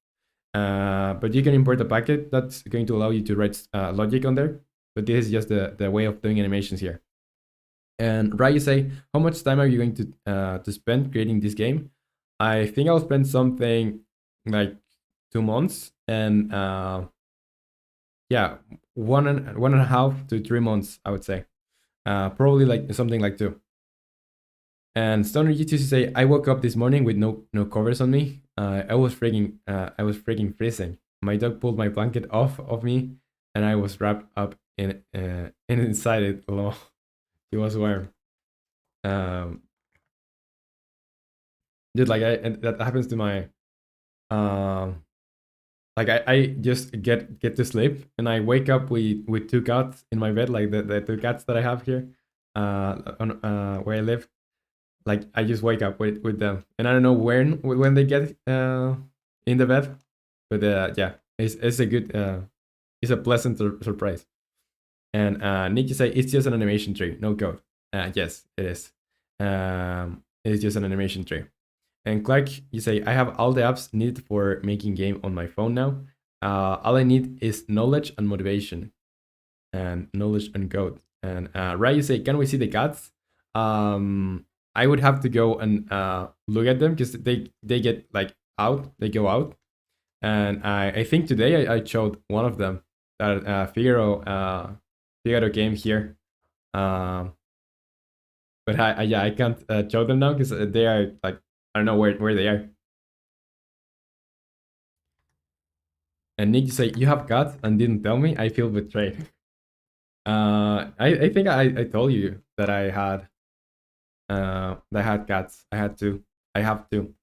But you can import a packet that's going to allow you to write logic on there. But this is just the way of doing animations here. And Rai, you say, how much time are you going to spend creating this game? I think I'll spend something like 2 months, and yeah, 1.5 to 3 months, I would say. Probably like something like 2. And Stoner GTC say, I woke up this morning with no covers on me. I was freaking freezing. My dog pulled my blanket off of me, and I was wrapped up in inside it. Alone. It was warm. Dude, like that happens to my like I just get to sleep, and I wake up with 2 cats in my bed, like the 2 cats that I have here on where I live. Like I just wake up with them, and I don't know when they get in the bed, but yeah, it's a good it's a pleasant surprise. And Nick, you say it's just an animation tree, no code. Yes, it is. It's just an animation tree. And Clark, you say, I have all the apps needed for making game on my phone now. All I need is knowledge and motivation, and knowledge and code. And Rai, you say, can we see the cats? I would have to go and look at them, because they get like out, they go out. And I think today I showed one of them, that Figaro game here. But I can't show them now, because they are like, I don't know where they are. And Nick, you say, you have cats and didn't tell me? I feel betrayed. I think I told you that I had cats. I had two. I have two.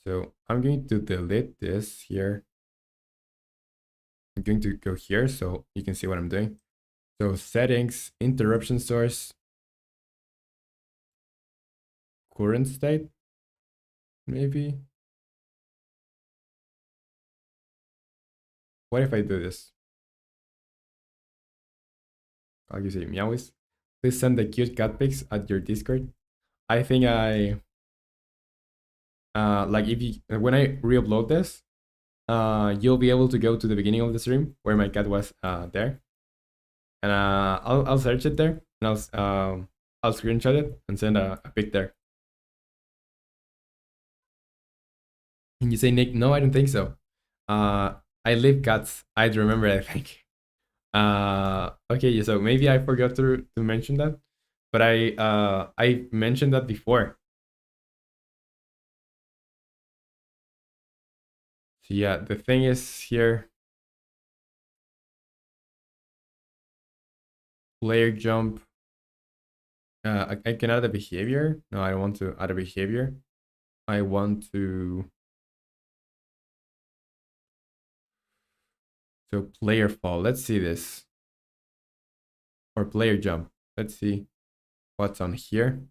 So I'm going to delete this here. I'm going to go here so you can see what I'm doing. So settings, interruption source, current state, maybe. What if I do this? I'll use a meowies. Please send the cute cat pics at your Discord. I think I like, if you, when I re-upload this, you'll be able to go to the beginning of the stream where my cat was there, and I'll search it there, and I'll screenshot it and send a pic there. And you say, Nick, no, I don't think so. I live cats. I'd remember, I think. Okay, so maybe I forgot to mention that, but I mentioned that before. So yeah, the thing is here, player jump. I can add a behavior. No, I don't want to add a behavior. I want to. So player fall. Let's see this. Or player jump. Let's see what's on here.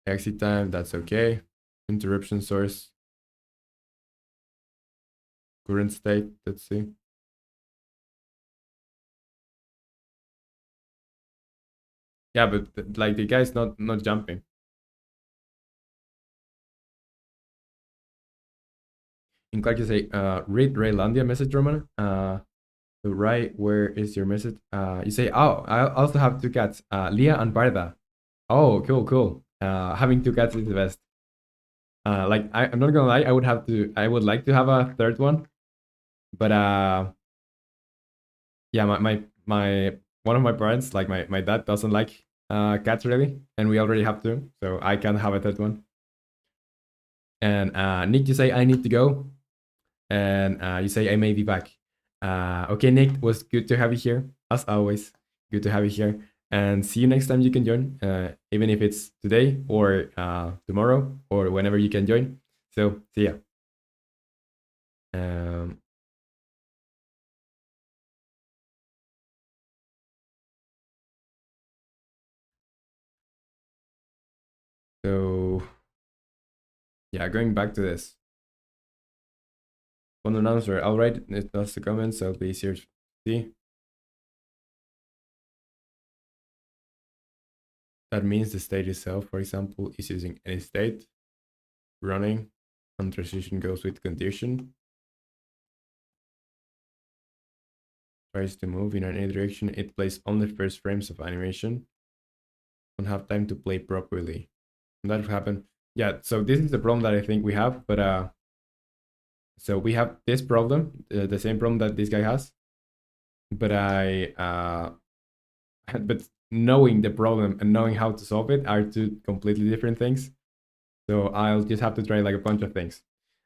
Exit time, that's okay. Interruption source. Current state, let's see. Yeah, but like the guy's not jumping. In Clark you say, read Raylandia message, Roman. So right, where is your message? You say, oh, I also have two cats, Leah and Barda. Oh, cool. Having two cats is the best. Like I'm not gonna lie, I would like to have a third one, but yeah, my one of my parents, like my dad, doesn't like cats really, and we already have two, so I can't have a third one. And Nick, you say I need to go, and you say I may be back. Okay, Nick, was good to have you here as always. Good to have you here, and see you next time you can join, even if it's today or tomorrow or whenever you can join. So see ya. Um, so yeah, going back to this. One announcer. I'll write it as the comments, so it'll be easier to see. That means the state itself, for example, is using any state, running, and transition goes with condition. Tries to move in any direction. It plays only first frames of animation. Don't have time to play properly. And that happened. Yeah, so this is the problem that I think we have, but so we have this problem, the same problem that this guy has, but but knowing the problem and knowing how to solve it are two completely different things. So I'll just have to try like a bunch of things.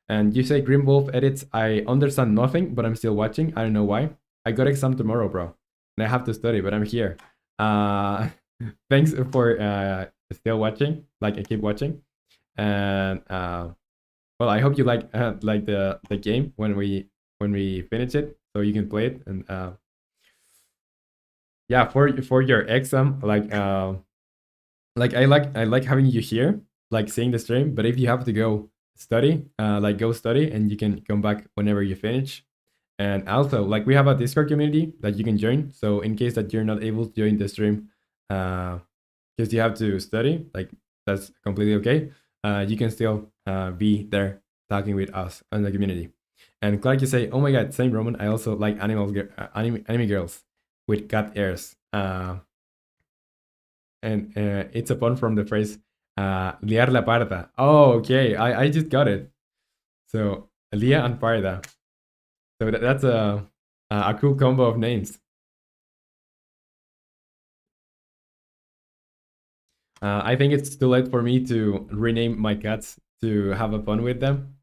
And you say Grim Wolf edits, I understand nothing, but I'm still watching. I don't know why. I got exam tomorrow, bro. And I have to study, but I'm here. Thanks for still watching. Like I keep watching. And well, I hope you like the game when we finish it, so you can play it. And yeah, for your exam, like I like having you here, like seeing the stream. But if you have to go study, like go study, and you can come back whenever you finish. And also, like we have a Discord community that you can join. So in case that you're not able to join the stream, because you have to study, like that's completely okay. You can still be there talking with us in the community. And Clark, you say, oh my god, same Roman. I also like anime girls with cat ears. And it's a pun from the phrase liar la parda. Oh, okay, I just got it. So Lia and Parda. So that's a cool combo of names. I think it's too late for me to rename my cats to have a fun with them,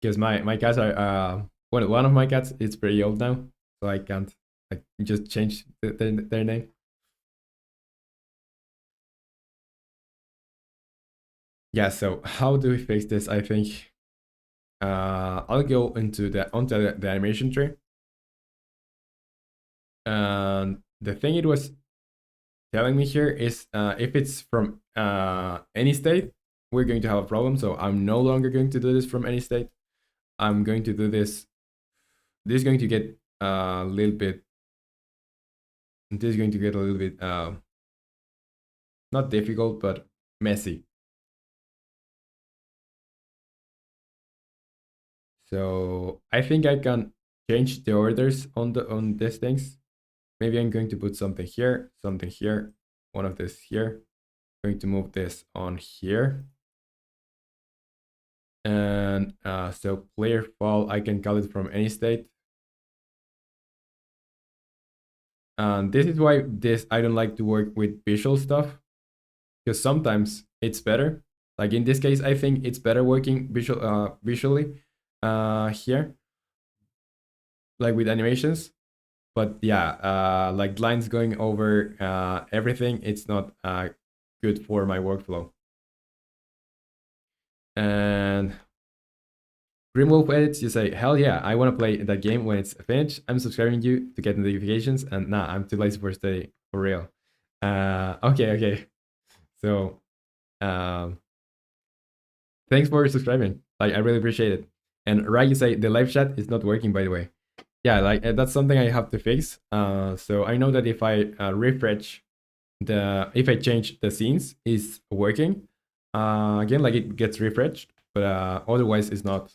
because my cats are one of my cats is pretty old now, so I can't like just change their name. Yeah, so how do we fix this? I think I'll go into onto the animation tree. And the thing it was telling me here is if it's from any state, we're going to have a problem. So I'm no longer going to do this from any state. I'm going to do this. This is going to get a little bit. This is going to get a little bit not difficult, but messy. So I think I can change the orders on these things. Maybe I'm going to put something here, one of this here. I'm going to move this on here. And so player fall, I can call it from any state. And this is why I don't like to work with visual stuff, because sometimes it's better. Like in this case, I think it's better working visually here, like with animations. But yeah, like lines going over everything, it's not good for my workflow. And Grimwolf edits, you say, hell yeah, I want to play that game when it's finished. I'm subscribing you to get notifications, and nah, I'm too lazy for study, for real. Okay. So, um, thanks for subscribing. Like, I really appreciate it. And right, you say the live chat is not working, by the way. Yeah, like that's something I have to fix. So I know that if I refresh if I change the scenes, is working. Again, like it gets refreshed, but otherwise it's not.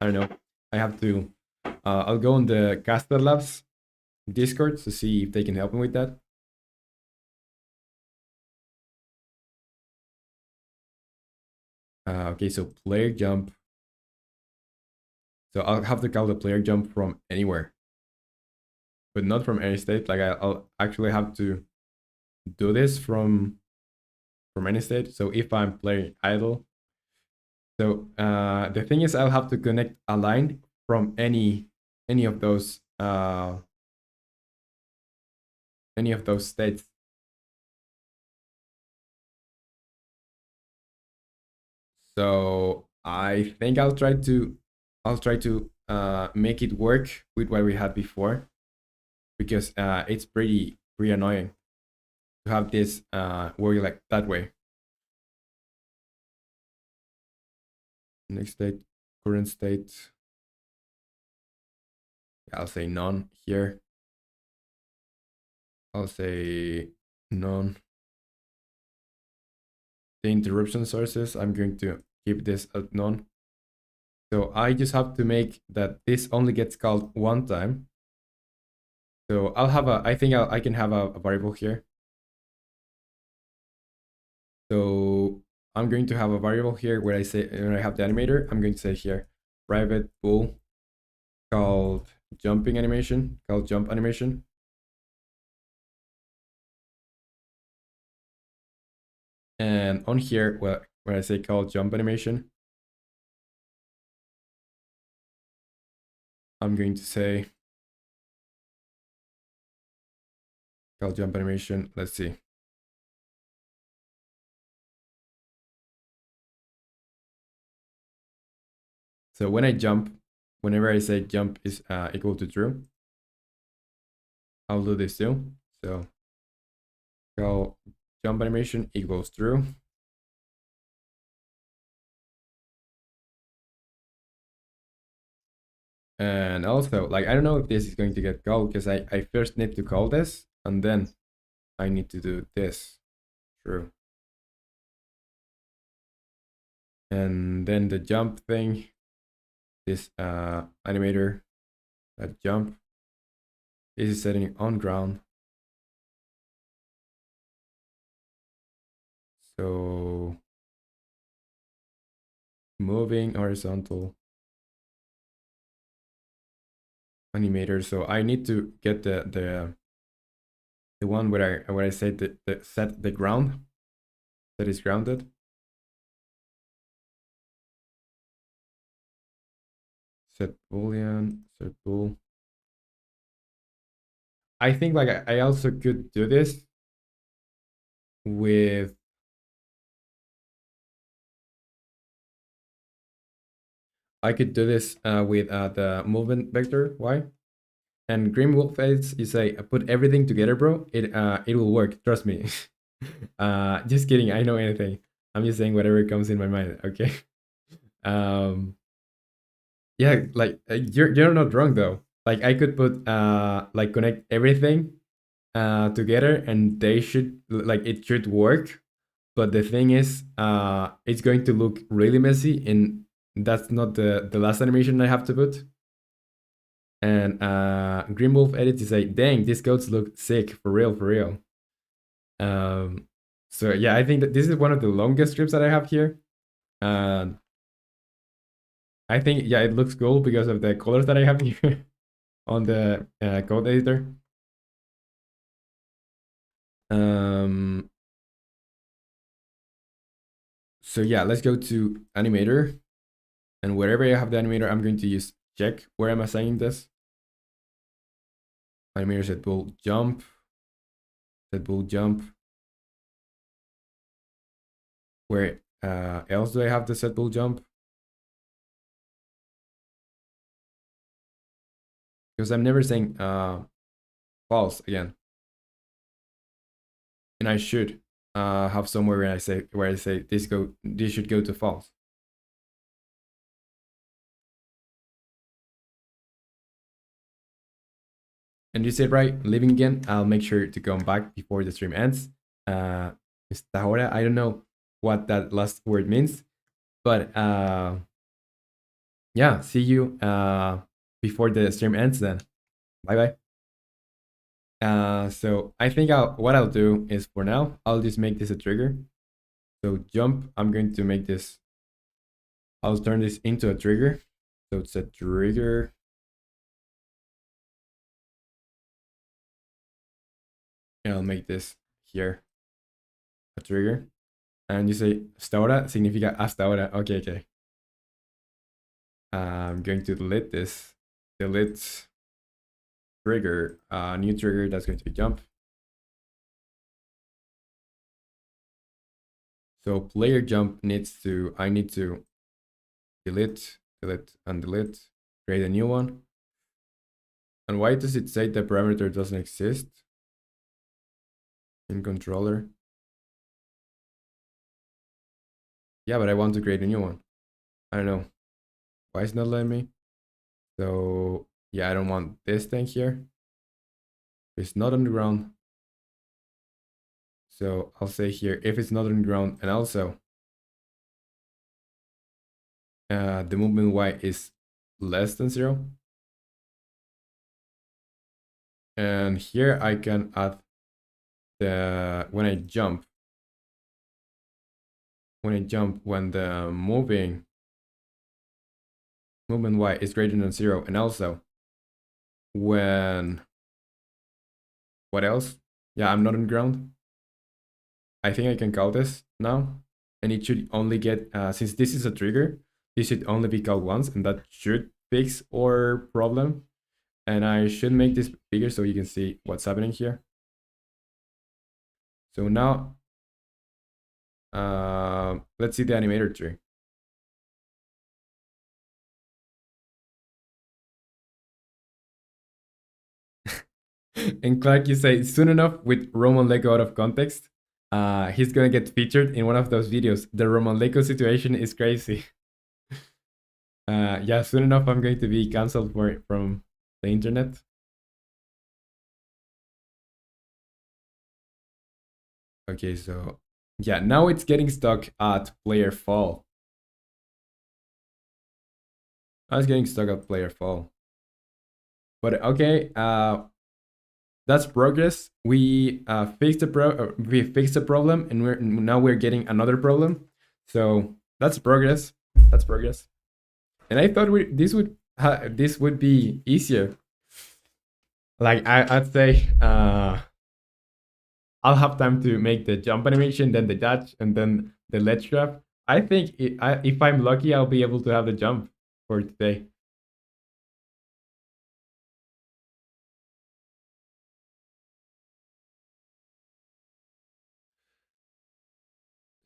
I don't know. I have to. I'll go on the Caster Labs Discord to see if they can help me with that. Okay, so player jump. So I'll have to call the player jump from anywhere, but not from any state. Like I'll actually have to do this from any state. So if I'm playing idle, so the thing is, I'll have to connect a line from any of those states. So I think I'll try to make it work with what we had before, because it's pretty annoying to have this work like that way. Next state, current state. I'll say none here. I'll say none. The interruption sources, I'm going to keep this at none. So I just have to make that this only gets called one time. So I'll have I think I can have a variable here. So I'm going to have a variable here where I say, when I have the animator, I'm going to say here, private bool called jumping animation, called jump animation. And on here, well, when I say called jump animation, I'm going to say called jump animation. Let's see. So when I jump, whenever I say jump is equal to true, I'll do this too. So call jump animation equals true. And also, like, I don't know if this is going to get called, because I first need to call this, and then I need to do this. True. And then the jump thing, this animator, that jump, this is setting on ground. So moving horizontal animator. So I need to get the one where I say the set the ground that is grounded. Set boolean, set bool. I think like I also could do this with with the movement vector y. And Grim Wolf edits, you say put everything together, bro. It will work. Trust me. Just kidding. I know anything. I'm just saying whatever comes in my mind. Okay. Yeah, like you're not wrong though. Like I could put like connect everything together, and they should, like, it should work. But the thing is, it's going to look really messy, and that's not the last animation I have to put. And Grimwolf edits is like, dang, these codes look sick, for real, for real. So yeah, I think that this is one of the longest scripts that I have here. I think, yeah, it looks cool because of the colors that I have here on the code editor. Um, So yeah, let's go to animator. And wherever I have the animator, I'm going to use check where I'm assigning this. Animator set bool jump. Set bool jump. Where else do I have the set bool jump? Because I'm never saying false again. And I should have somewhere where I say this should go to false. And you said right, leaving again. I'll make sure to come back before the stream ends. Esta hora, I don't know what that last word means, but yeah, see you before the stream ends then. Bye bye. So I think what I'll do is for now, I'll just make this a trigger. So jump, I'm going to make this, I'll turn this into a trigger. So it's a trigger. And I'll make this here a trigger. And you say hasta ahora significa hasta ahora. Okay, okay. I'm going to delete this. Delete trigger, new trigger that's going to be jump. So player jump needs to, I need to delete, and delete, create a new one. And why does it say the parameter doesn't exist in controller? Yeah, but I want to create a new one. I don't know. Why is it not letting me? So yeah, I don't want this thing here. It's not on the ground. So I'll say here, if it's not on the ground, and also the movement Y is less than 0. And here I can add the, when I jump, when the movement Y is greater than 0, and also when, what else? Yeah, I'm not on the ground. I think I can call this now, and it should only get, since this is a trigger, this should only be called once, and that should fix our problem. And I should make this bigger so you can see what's happening here. So now, let's see the animator tree. And Clark, you say soon enough with romanleco out of context. He's gonna get featured in one of those videos. The romanleco situation is crazy. Yeah, soon enough I'm going to be cancelled from the internet. Okay, so yeah, now it's getting stuck at player fall. I was getting stuck at player fall. But okay, that's progress. We fixed the problem, and now we're getting another problem. So that's progress. That's progress. And I thought this would be easier. Like I'd say, I'll have time to make the jump animation, then the dash, and then the ledge grab. I think if I'm lucky, I'll be able to have the jump for today.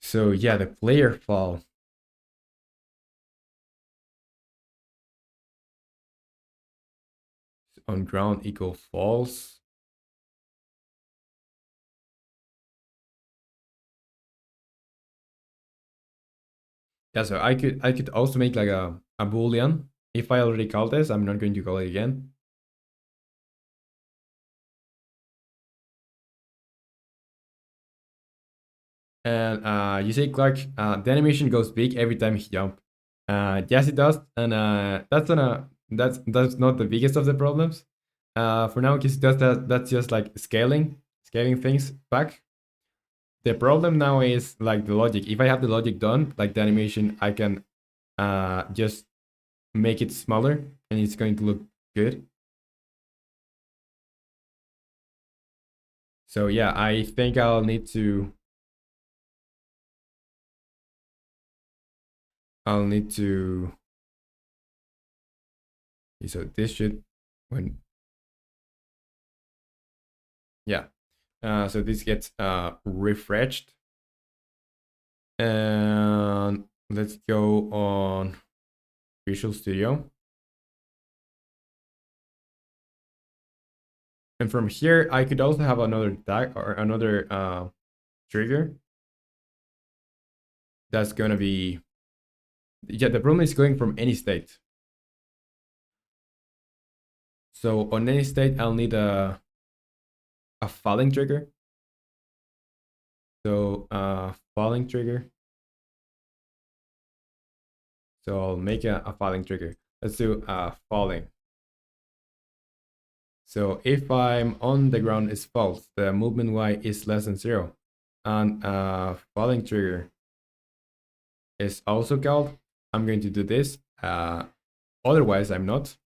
So yeah, the player fall. On ground equal false. Yeah, so I could also make like a boolean. If I already called this, I'm not going to call it again. And you say Clark, the animation goes big every time he jump. Yes, it does, and that's not the biggest of the problems. For now, because that's just like scaling things back. The problem now is like the logic. If I have the logic done, like the animation, I can just make it smaller, and it's going to look good. So yeah, I think I'll need to I'll need to. So this should when yeah. So this gets refreshed, and let's go on Visual Studio. And from here, I could also have another tag or another trigger. That's gonna be, yeah, the problem is going from any state. So on any state, I'll need a falling trigger. So falling trigger. So I'll make a falling trigger. Let's do falling. So if I'm on the ground is false, the movement y is less than 0. And falling trigger is also called. I'm going to do this. Otherwise, I'm not.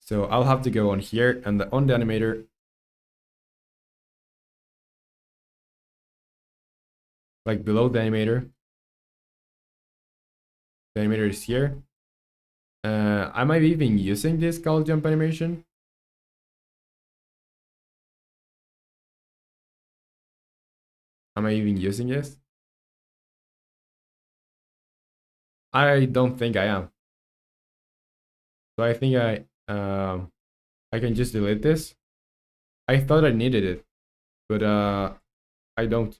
So I'll have to go on here and on the animator. Like below the animator. The animator is here. I might be even using this called jump animation. Am I even using this? I don't think I am. So I think I can just delete this. I thought I needed it, but I don't.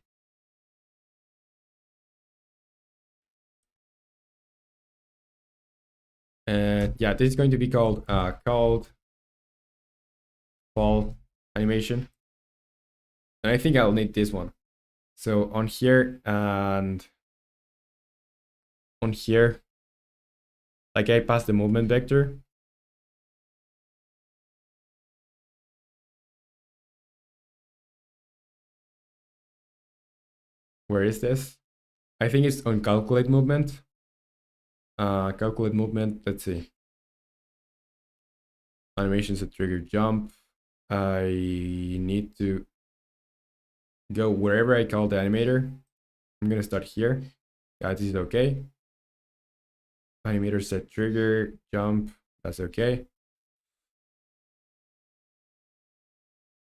And yeah, this is going to be called fall animation. And I think I'll need this one. So on here and on here, like I pass the movement vector. Where is this? I think it's on calculate movement. Calculate movement, let's see. Animations that trigger jump. I need to go wherever I call the animator. I'm gonna start here. Yeah, this is okay. Animator set trigger, jump, that's okay.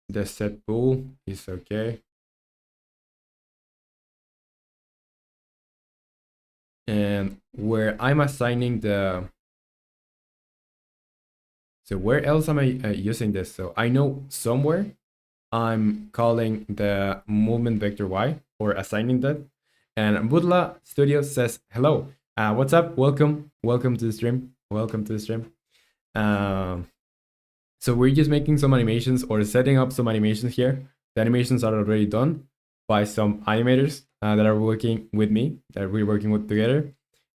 The set pool is okay. And where I'm assigning the, so where else am I using this? So I know somewhere I'm calling the movement vector y or assigning that. And Budla Studio says, hello, what's up? Welcome to the stream. Welcome to the stream. So we're just making some animations or setting up some animations here. The animations are already done by some animators that are working with me, that we're working with together.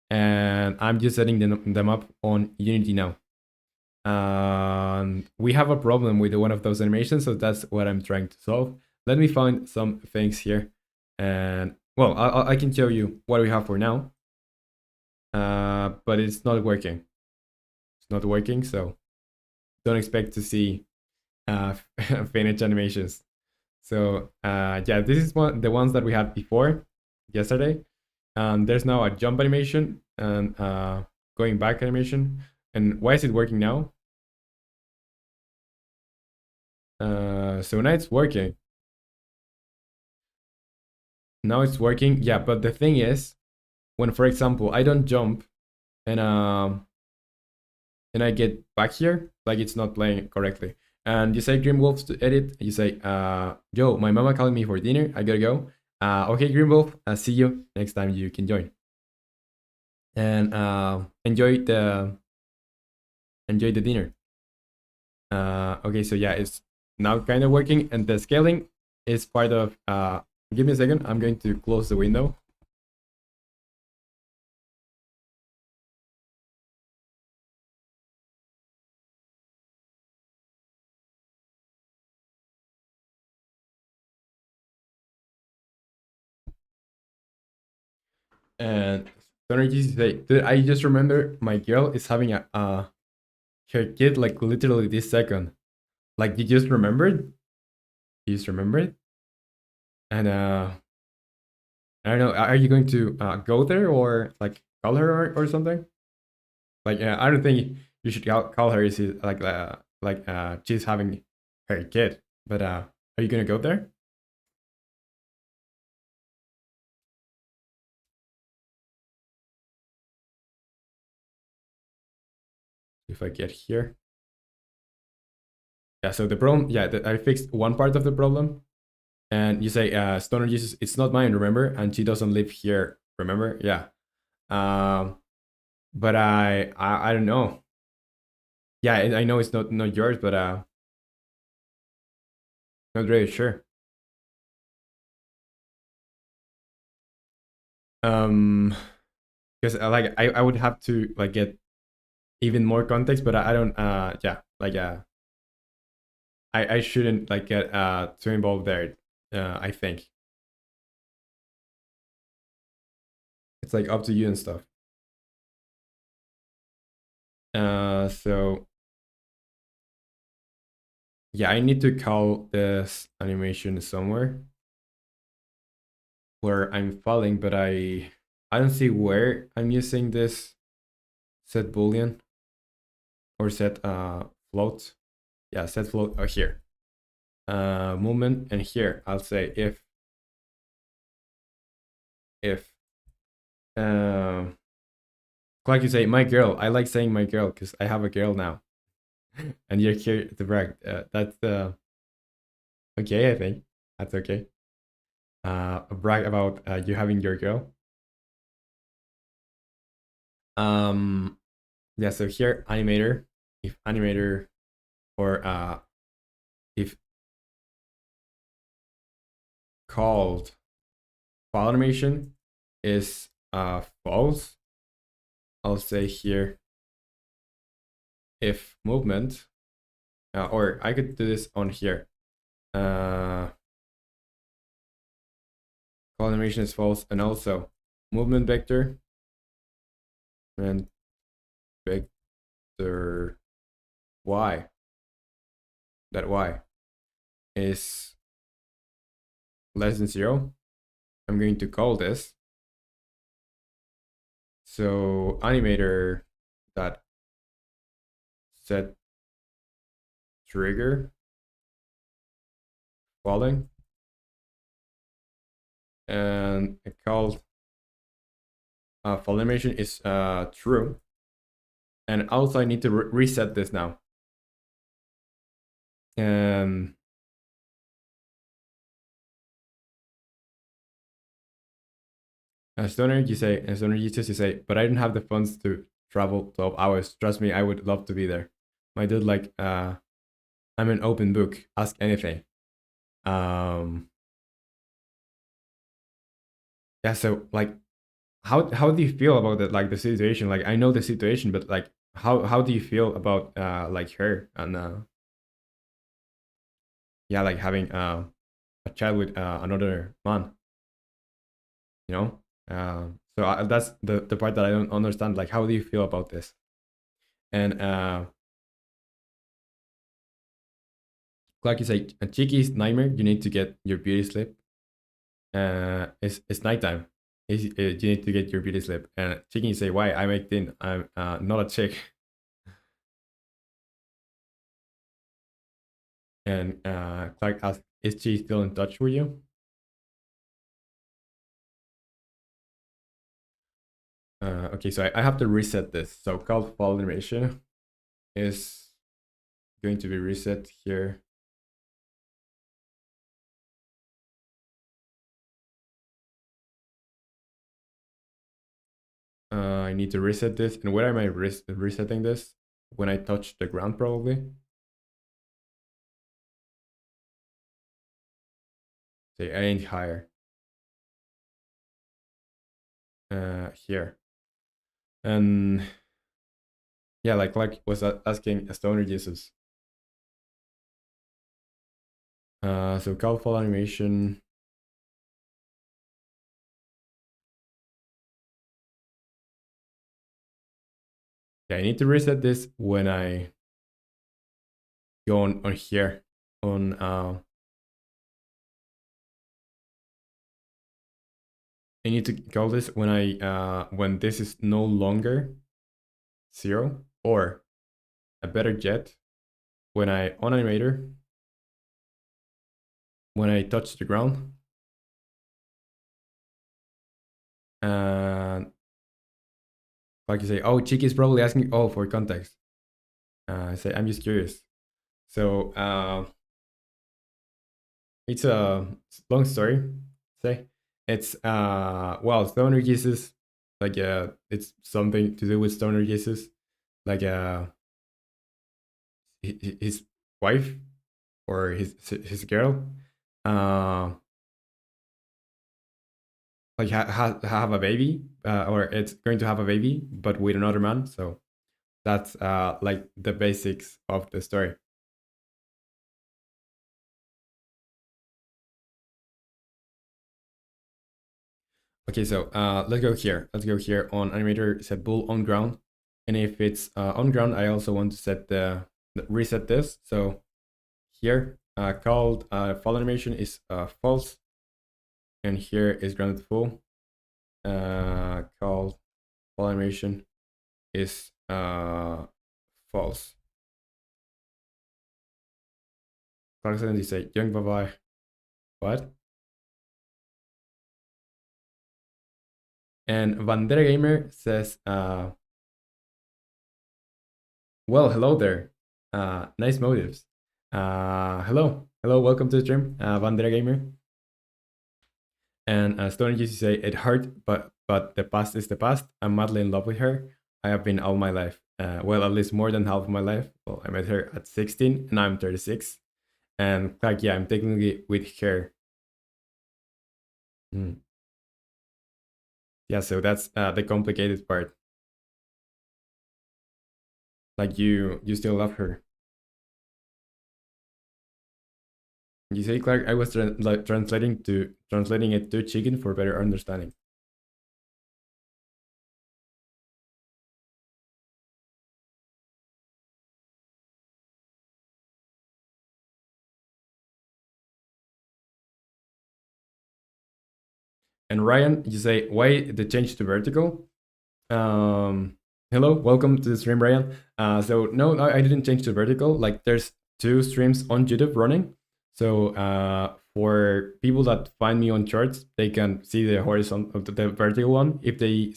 And I'm just setting them up on Unity now. We have a problem with one of those animations, so that's what I'm trying to solve. Let me find some things here. And well, I can show you what we have for now. But it's not working. It's not working, so don't expect to see finished animations. So yeah, this is the ones that we had before yesterday. There's now a jump animation and going back animation. And why is it working now? So now it's working. Now it's working. Yeah, but the thing is, when for example I don't jump and I get back here, like it's not playing correctly. And you say Grimwolf to edit. You say, yo, my mama calling me for dinner. I gotta go. Okay, Grimwolf. See you next time you can join. And enjoy the dinner. Okay, so yeah, it's now kind of working, and the scaling is part of. Give me a second. I'm going to close the window. And Energy say, dude, I just remember my girl is having a her kid like literally this second. Like you just remembered? You just remembered? And I don't know. Are you going to go there or like call her or something? Like, I don't think you should call her. Is she's having her kid? But are you gonna go there? If I get here, yeah. So the problem, yeah, I fixed one part of the problem, and you say Stoner uses it's not mine, remember? And she doesn't live here, remember? Yeah. Um, but I don't know. Yeah, I know it's not yours, but not really sure. Um, because like I would have to like get even more context, but I don't. Yeah, like I shouldn't like get too involved there. I think it's like up to you and stuff. So yeah, I need to call this animation somewhere where I'm falling, but I don't see where I'm using this set boolean or set float. Yeah, set float here. Movement, and here I'll say if like you say my girl. I like saying my girl because I have a girl now, and you're here to brag. That's okay. I think that's okay. Brag about you having your girl. Um, yeah. So here animator, if animator or if called file animation is false, I'll say here if movement, or I could do this on here. Call animation is false, and also movement vector and vector y, that y is less than 0. I'm going to call this. So animator dot set trigger falling, and I called fall animation is true, and also I need to reset this now. And Stoner, you say, and Stoner, you say, but I didn't have the funds to travel 12 hours. Trust me, I would love to be there. My dude, like, I'm an open book. Ask anything. Um, yeah. So, like, how do you feel about it? Like the situation. Like, I know the situation, but like, how do you feel about like her and yeah, like having a child with another man? You know. So that's the part that I don't understand. Like, how do you feel about this? And like you say, a cheeky's nightmare. You need to get your beauty sleep. It's nighttime. You need to get your beauty sleep. And chicken say, why? I'm 18. I'm not a chick. And Clark asks, is she still in touch with you? Okay, so I have to reset this. So called fall animation is going to be reset here. I need to reset this. And where am I resetting this? When I touch the ground, probably. Say, I ain't higher. Here. And yeah, like was asking a stoner Jesus. So call fall animation. Yeah, I need to reset this when I go on here on I need to call this when this is no longer 0, or a better yet, when I on animator, when I touch the ground, and like you say, oh, Chicky is probably asking, oh, for context. I say, I'm just curious. So it's a long story. Say it's well, Stoner Jesus, like it's something to do with Stoner Jesus, like his wife or his girl, uh, like have a baby, or it's going to have a baby, but with another man. So that's like the basics of the story. Okay, so let's go here. Let's go here on animator, set bool on ground. And if it's on ground, I also want to set reset this. So here, called fall animation is false. And here is grounded full. Called fall animation is false. Clark 70 say, young bye bye. What? And Bandera Gamer says, well, hello there. Nice motives. Hello, welcome to the stream, Bandera Gamer. And Stone used to say, it hurt, but the past is the past. I'm madly in love with her. I have been all my life. Well, at least more than half of my life. Well, I met her at 16 and I'm 36. And like, yeah, I'm technically with her. Yeah, so that's the complicated part. Like you still love her. You say, Clark, I was translating it to chicken for better understanding. And Ryan, you say, why the change to vertical? Hello, welcome to the stream, Ryan. So no, I didn't change to vertical. Like there's 2 streams on YouTube running. So for people that find me on charts, they can see the horizontal, the vertical one if they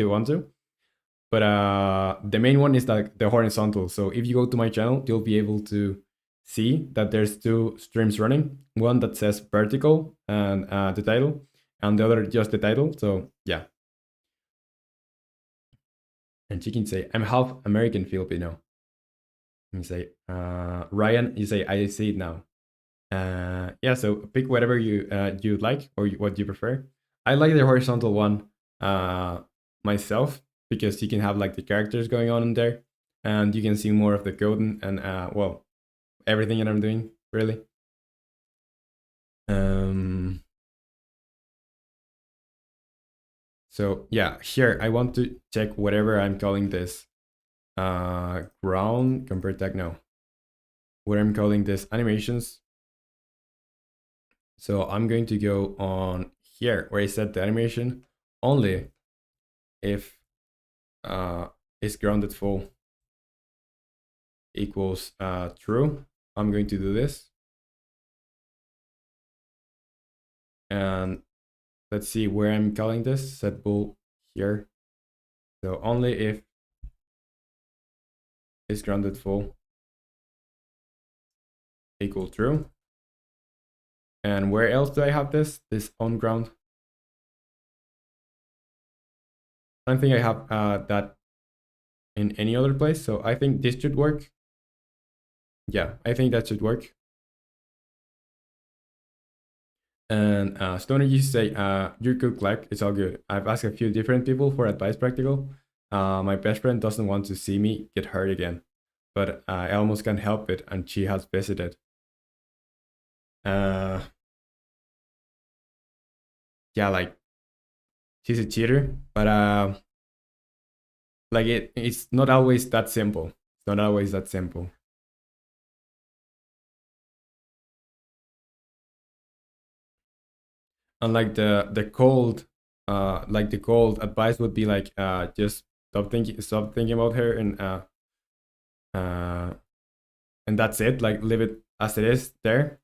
want to. But the main one is like the horizontal. So if you go to my channel, you'll be able to see that there's 2 streams running. One that says vertical and the title, and the other just the title. So yeah. And she can say, I'm half American Filipino. And you say, Ryan, you say, I see it now. Yeah, so pick whatever you like or what you prefer. I like the horizontal one myself because you can have like the characters going on in there, and you can see more of the code and well, everything that I'm doing really. So yeah, here I want to check whatever I'm calling this ground compared tag now. What I'm calling this animations. So I'm going to go on here where I set the animation only if is grounded full equals true. I'm going to do this. And let's see where I'm calling this, set bool here. So only if is grounded full equal true. And where else do I have this? This on ground. I don't think I have that in any other place. So I think this should work. Yeah, I think that should work. And Stoner used to say, you're good, Clark. It's all good. I've asked a few different people for advice practical. My best friend doesn't want to see me get hurt again, but I almost can't help it, and she has visited. Yeah, like she's a cheater, but like it's not always that simple. It's not always that simple. And like the cold like the gold advice would be like just stop thinking about her, uh and that's it, like leave it as it is there.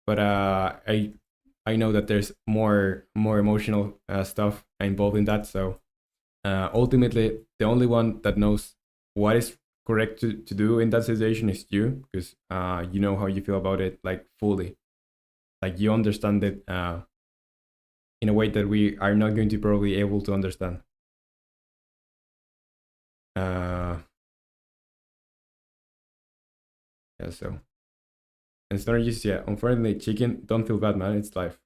But I know that there's more emotional stuff involved in that. So ultimately the only one that knows what is correct to do in that situation is you, because you know how you feel about it, like fully, like you understand it in a way that we are not going to probably able to understand. uh yeah, so, and it's not just, yeah, unfortunately, chicken, don't feel bad, man, it's life.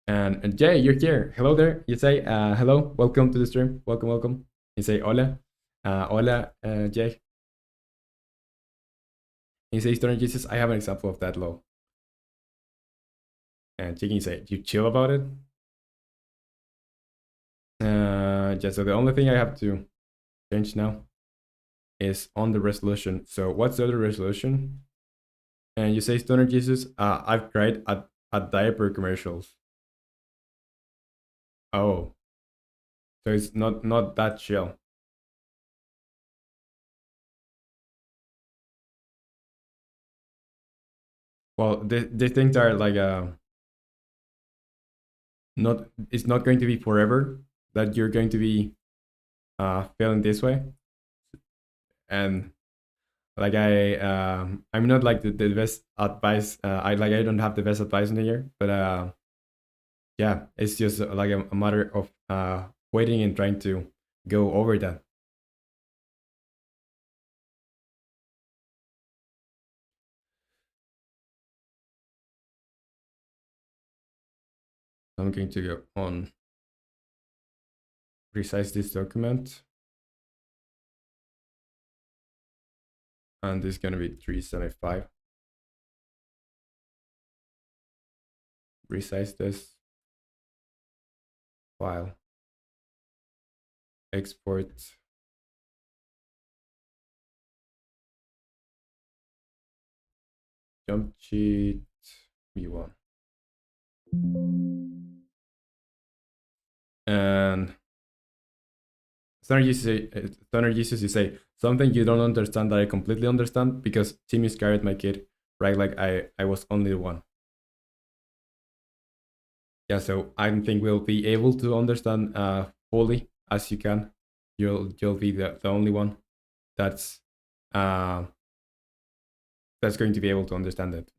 And Jay, you're here. Hello there. You say hello, welcome to the stream. Welcome, welcome. You say hola. Hola, Jay. You say Stoner Jesus. I have an example of that low. And Chicken, you say, you chill about it. Yeah, so the only thing I have to change now is on the resolution. So what's the other resolution? And you say Stoner Jesus. I've tried at diaper commercials. Oh, so it's not that chill. Well, these things are like not, it's not going to be forever that you're going to be feeling this way. And like I'm not like the best advice, I don't have the best advice in the year, but yeah, it's just like a matter of waiting and trying to go over that. I'm going to go on resize this document, and this is going to be 375. Resize this file, export, jump sheet v1. And Stoner Jesus, you say something you don't understand that I completely understand, because Tim miscarried my kid, right? Like I was only the one. Yeah, so I don't think we'll be able to understand fully as you can. You'll be the only one that's uh that's going to be able to understand it.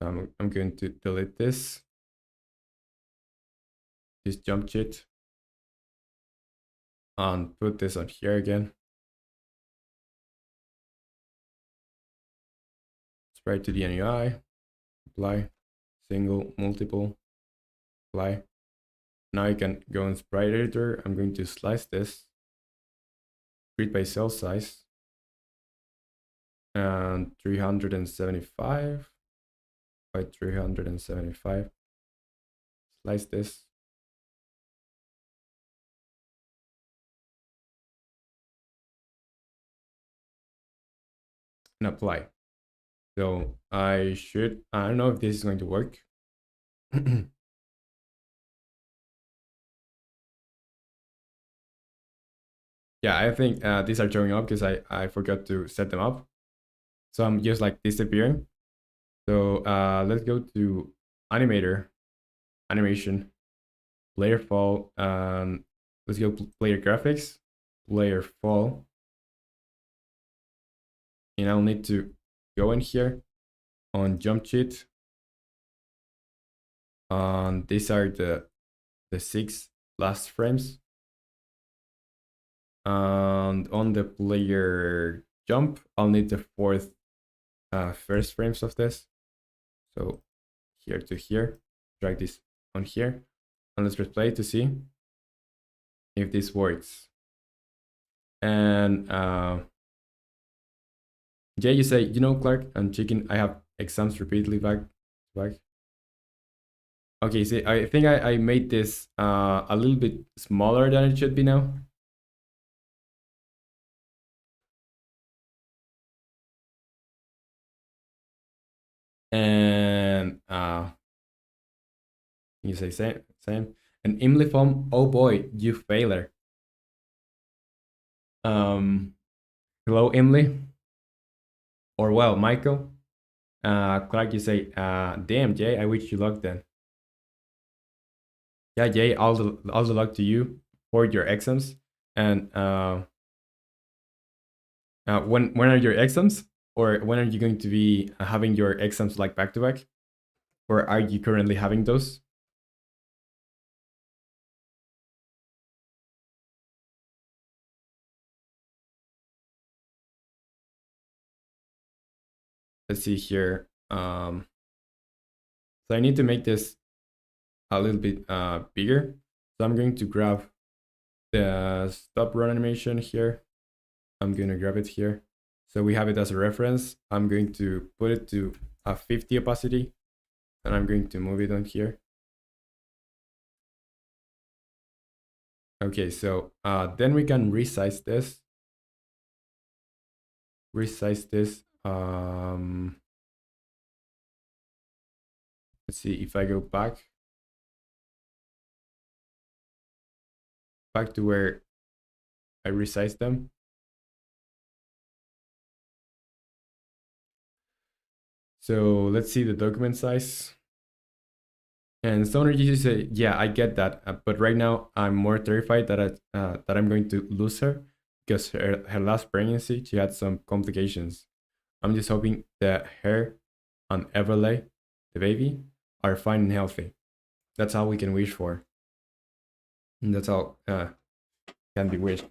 So I'm going to delete this jump sheet, and put this on here again. Sprite to the NUI, apply, single, multiple, apply. Now I can go in sprite editor. I'm going to slice this, grid by cell size, and 375 by 375. Slice this. And apply. So I don't know if this is going to work. Yeah, I think these are showing up because I forgot to set them up. So I'm just like disappearing. So let's go to animator, animation, player fall, and let's go player graphics, player fall. And I'll need to go in here on jump sheet. And these are the 6 last frames. And on the player jump, I'll need the 4th first frames of this. So here to here, drag this on here, and let's press play to see if this works. And yeah, you say, Clark and Chicken, I have exams repeatedly back. Okay, see, I think I made this a little bit smaller than it should be now. And you say same. And Imli foam, oh boy, you failure. Hello, Imli. Or well, Michael. Clark, you say, damn, Jay, I wish you luck then. Yeah, Jay, all the luck to you for your exams. And when are your exams? Or when are you going to be having your exams like back to back? Or are you currently having those? Let's see here. So I need to make this a little bit bigger. So I'm going to grab the stop run animation here. I'm going to grab it here. So we have it as a reference. I'm going to put it to a 50 opacity, and I'm going to move it on here. Okay, so then we can resize this. Resize this. Let's see if I go back to where I resized them. So let's see the document size. And Stoner used to say, "Yeah, I get that, but right now I'm more terrified that I'm going to lose her because her last pregnancy she had some complications. I'm just hoping that her and Everlay, the baby, are fine and healthy. That's all we can wish for. And that's all can be wished."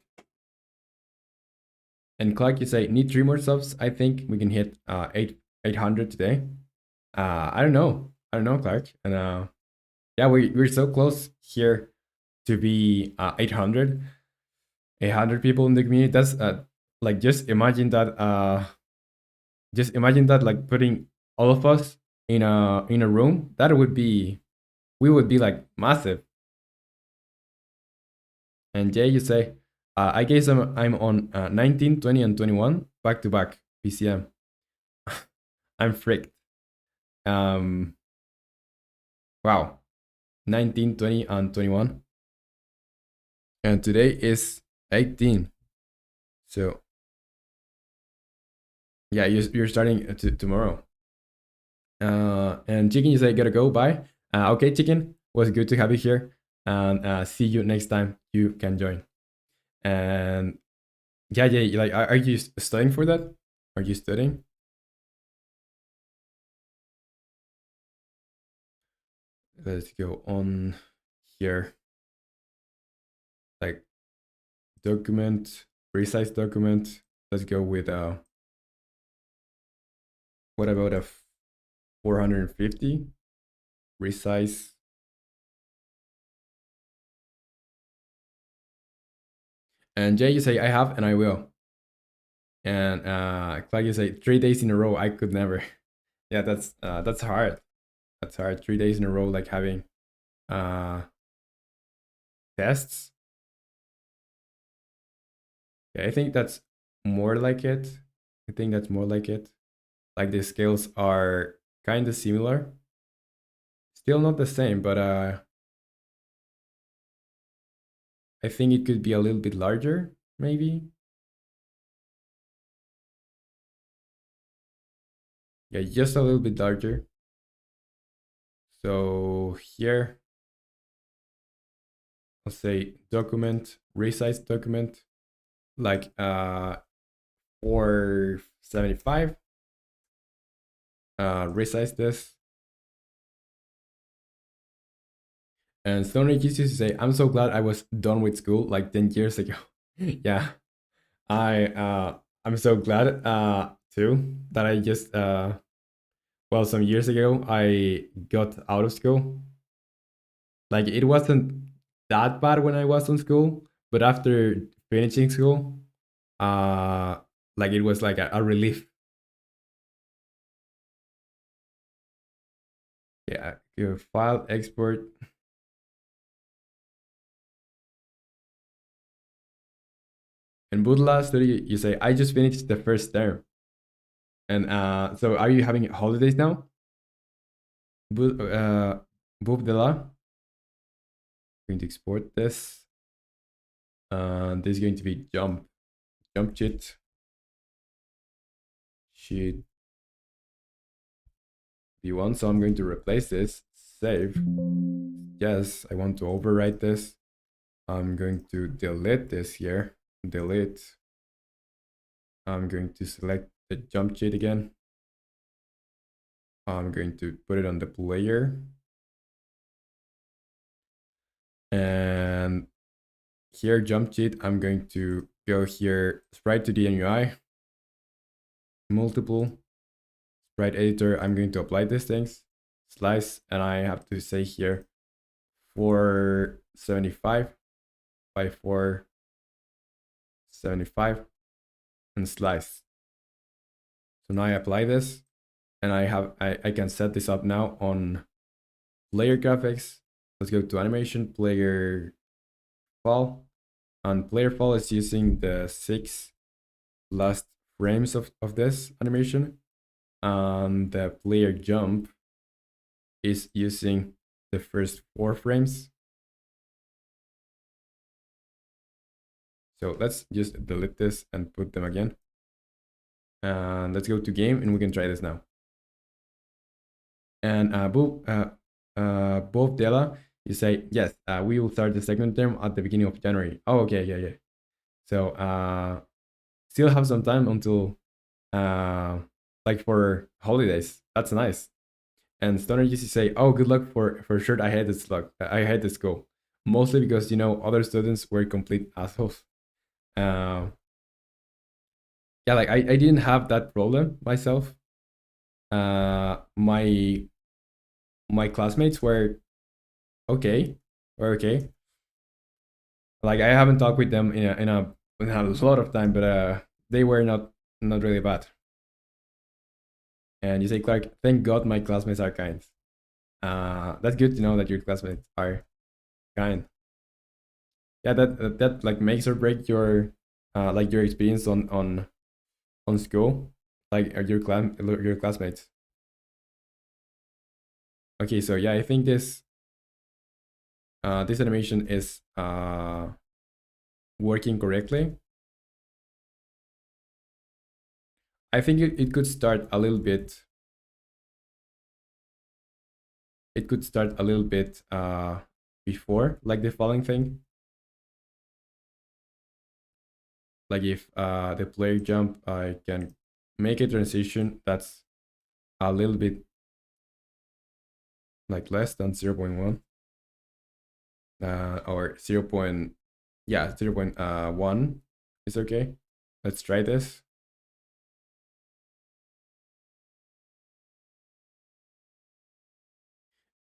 And Clark, you say, "Need 3 more subs. I think we can hit 800 today." I don't know. I don't know, Clark. And yeah, we're so close here to be 800 people in the community. That's like just imagine that, like putting all of us in a room. That would be, we would be like massive. And Jay, you say, I guess I'm on 19, 20, and 21 back to back PCM. I'm freaked. Wow, 19, 20, and 21. And today is 18. So yeah, you're starting tomorrow. And Chicken, you say gotta go. Bye. Okay, Chicken, was good to have you here, and see you next time you can join. And yeah, like, are you studying for that? Are you studying? Let's go on here. Like document, resize document. Let's go with what about a 450 resize? And Jay, you say I have and I will. And Clyde, you say 3 days in a row. I could never. Yeah, that's hard. That's hard. 3 days in a row, like having uh tests. Yeah, I think that's more like it. I think that's more like it. Like the scales are kind of similar. Still not the same, but I think it could be a little bit larger, maybe. Yeah, just a little bit larger. So here, I'll say document, resize document, like 475. Resize this. And Stone Age used to say, "I'm so glad I was done with school like 10 years ago." Yeah, I'm so glad too that I just well, some years ago I got out of school. Like it wasn't that bad when I was in school, but after finishing school, uh like it was like a relief. Yeah, your file export. And Budla study, you say, I just finished the first term. And so are you having holidays now? Budla. Going to export this. This is going to be jump sheet v1. So I'm going to replace this. Save. Yes, I want to overwrite this. I'm going to delete this here. Delete. I'm going to select the jump sheet again. I'm going to put it on the player. And here, jump sheet, I'm going to go here, sprite to DNUI, multiple, sprite editor, I'm going to apply these things, slice, and I have to say here 475 by 475 and slice. So now I apply this, and I can set this up now on player graphics. Let's go to animation, player fall, and player fall is using the 6 last frames of this animation, and the player jump is using the first 4 frames. So let's just delete this and put them again. And let's go to game, and we can try this now. And both Dela, you say, yes, we will start the second term at the beginning of January. Oh, okay, yeah. So still have some time until like for holidays. That's nice. And Stoner used to say, oh, good luck for sure. I hate this school. Mostly because, other students were complete assholes. Yeah, like I didn't have that problem myself. My classmates were okay. Like I haven't talked with them in a lot of time, but they were not really bad. And you say, Clark, thank God my classmates are kind. That's good to know that your classmates are kind. Yeah, that like makes or break your like your experience on school, like your classmates. Okay, so yeah, I think this animation is working correctly. I think it could start a little bit. It could start a little bit before, like the following thing. Like if the player jump, I can make a transition that's a little bit like less than 0.1 or 0.1 is okay. Let's try this.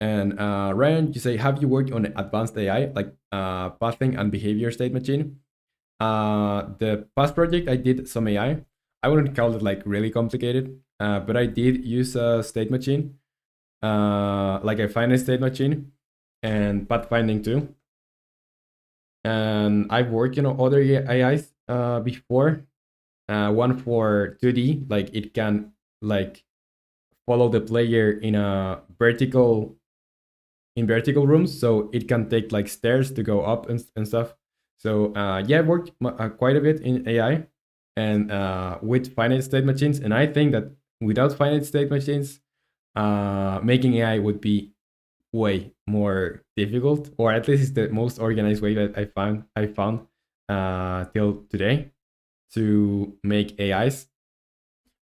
And Ryan, you say, have you worked on advanced AI like pathing and behavior state machine? The past project I did some AI. I wouldn't call it like really complicated, but I did use a state machine, like a finite state machine, and pathfinding too. And I've worked on other AIs before. One for 2D, like it can like follow the player in vertical rooms, so it can take like stairs to go up and stuff. So yeah, I've worked quite a bit in AI and with finite state machines, and I think that without finite state machines, making AI would be way more difficult, or at least it's the most organized way that I found till today to make AIs.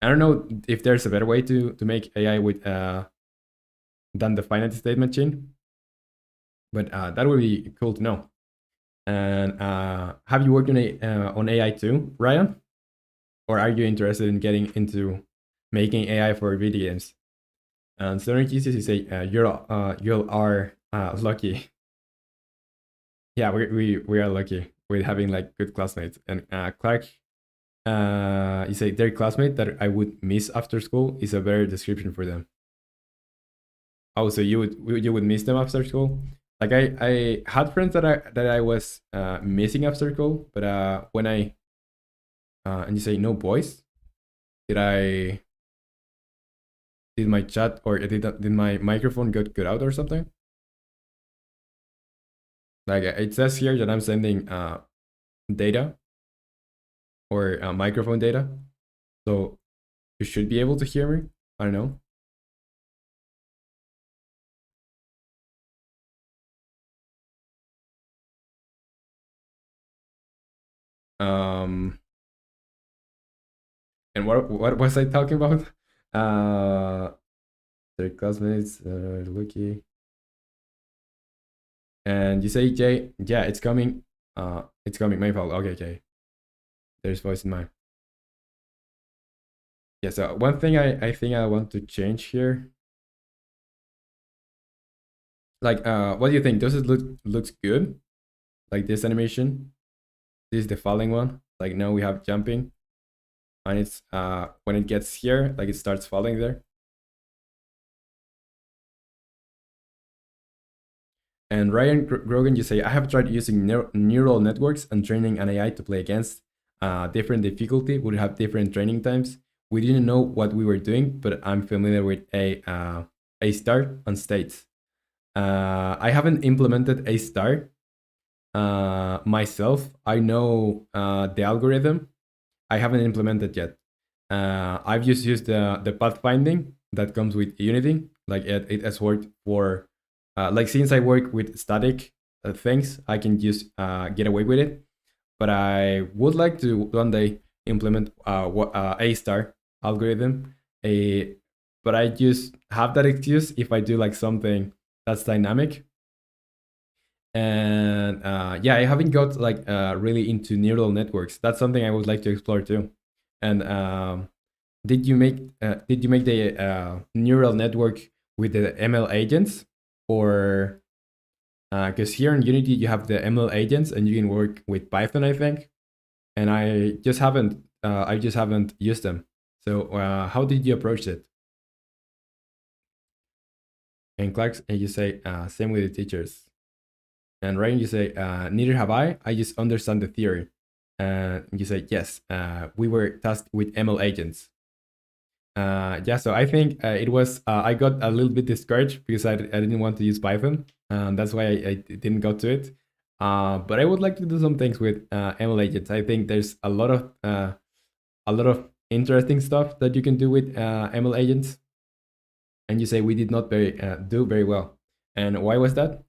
I don't know if there's a better way to make AI with than the finite state machine, but that would be cool to know. And have you worked on AI too, Ryan? Or are you interested in getting into making AI for video games? And Stoner Jesus, you say you are lucky. Yeah, we are lucky with having like good classmates. And Clark, you say their classmate that I would miss after school is a better description for them.
Oh, so you would miss them after school? Like I had friends that I was missing after school, but when I and you say no boys, did I did my chat or did my microphone get cut out or something? Like it says here that I'm sending data or microphone data, so you should be able to hear me. I don't know. Um, and what was I talking about? Their classmates, Lucky. And you say Jay, yeah, it's coming. It's coming. My fault. Okay, okay. There's voice in mine. Yeah. So one thing I think I want to change here. Like, what do you think? Does it looks good? Like this animation. This is the falling one. Like now we have jumping, and it's when it gets here, like it starts falling there. And Ryan Grogan, you say, I have tried using neural networks and training an AI to play against different difficulty, would have different training times. We didn't know what we were doing, but I'm familiar with a star on states. I haven't implemented a star myself. I know the algorithm. I haven't implemented yet. I've just used the pathfinding that comes with Unity. Like it has worked for like since I work with static things, I can just get away with it. But I would like to one day implement a star algorithm. A but I just have that excuse if I do like something that's dynamic. And yeah, I haven't got like really into neural networks. That's something I would like to explore too. And did you make the neural network with the ML agents, or because here in Unity you have the ML agents and you can work with Python, I think, and I just haven't used them. So how did you approach it? And Clark, and you say same with the teachers. And Ryan, you say neither have I. I just understand the theory. And you say yes. We were tasked with ML agents. Yeah, so I think it was I got a little bit discouraged because I didn't want to use Python, and that's why I didn't go to it. But I would like to do some things with ML agents. I think there's a lot of interesting stuff that you can do with ML agents. And you say we did not do very well. And why was that?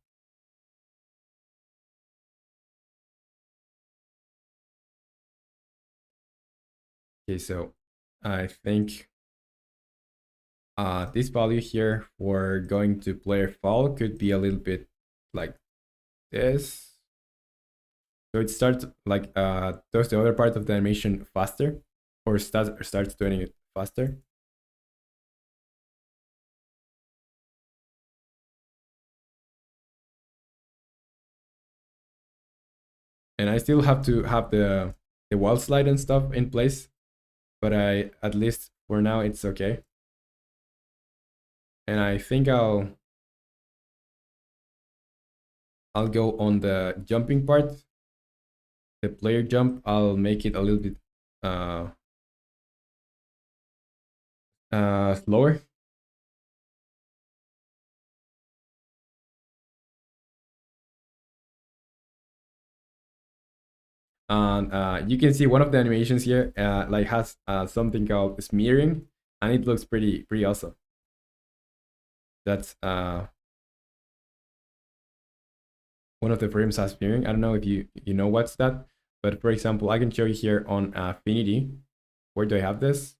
Okay, so I think this value here for going to player fall could be a little bit like this. So it starts like does the other part of the animation faster, or starts doing it faster. And I still have to have the wall slide and stuff in place, but I at least for now it's okay. And I think I'll go on the jumping part. The player jump, I'll make it a little bit slower. And you can see one of the animations here like has something called smearing, and it looks pretty awesome. That's one of the frames has smearing. I don't know if you know what's that, but for example, I can show you here on Affinity. Where do I have this?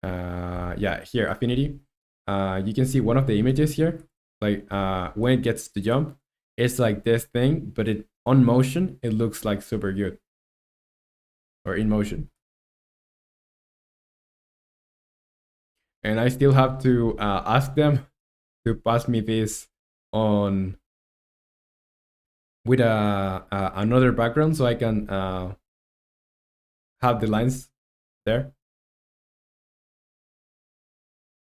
Yeah, here, Affinity. You can see one of the images here. Like when it gets to jump, it's like this thing, but it on motion, it looks like super good. Or in motion. And I still have to ask them to pass me this on with another background so I can have the lines there.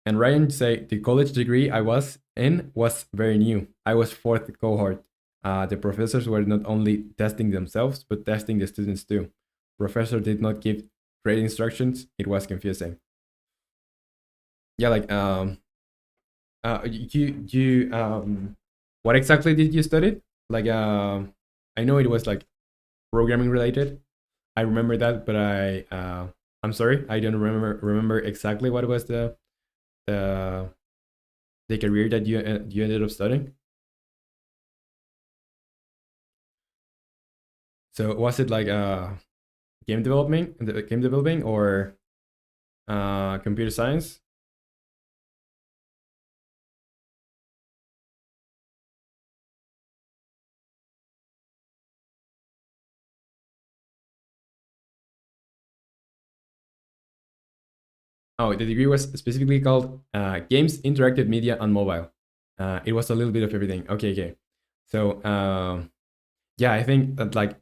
And Ryan say the college degree I was in was very new. I was fourth cohort. The professors were not only testing themselves but testing the students too. Professor did not give great instructions. It was confusing. Yeah, like what exactly did you study? Like I know it was like programming related. I remember that, but I'm sorry, I don't remember exactly what was the the career that you ended up studying. So was it like game developing, or computer science? Oh, the degree was specifically called Games, Interactive Media, and Mobile. It was a little bit of everything. Okay, okay. So yeah, I think that like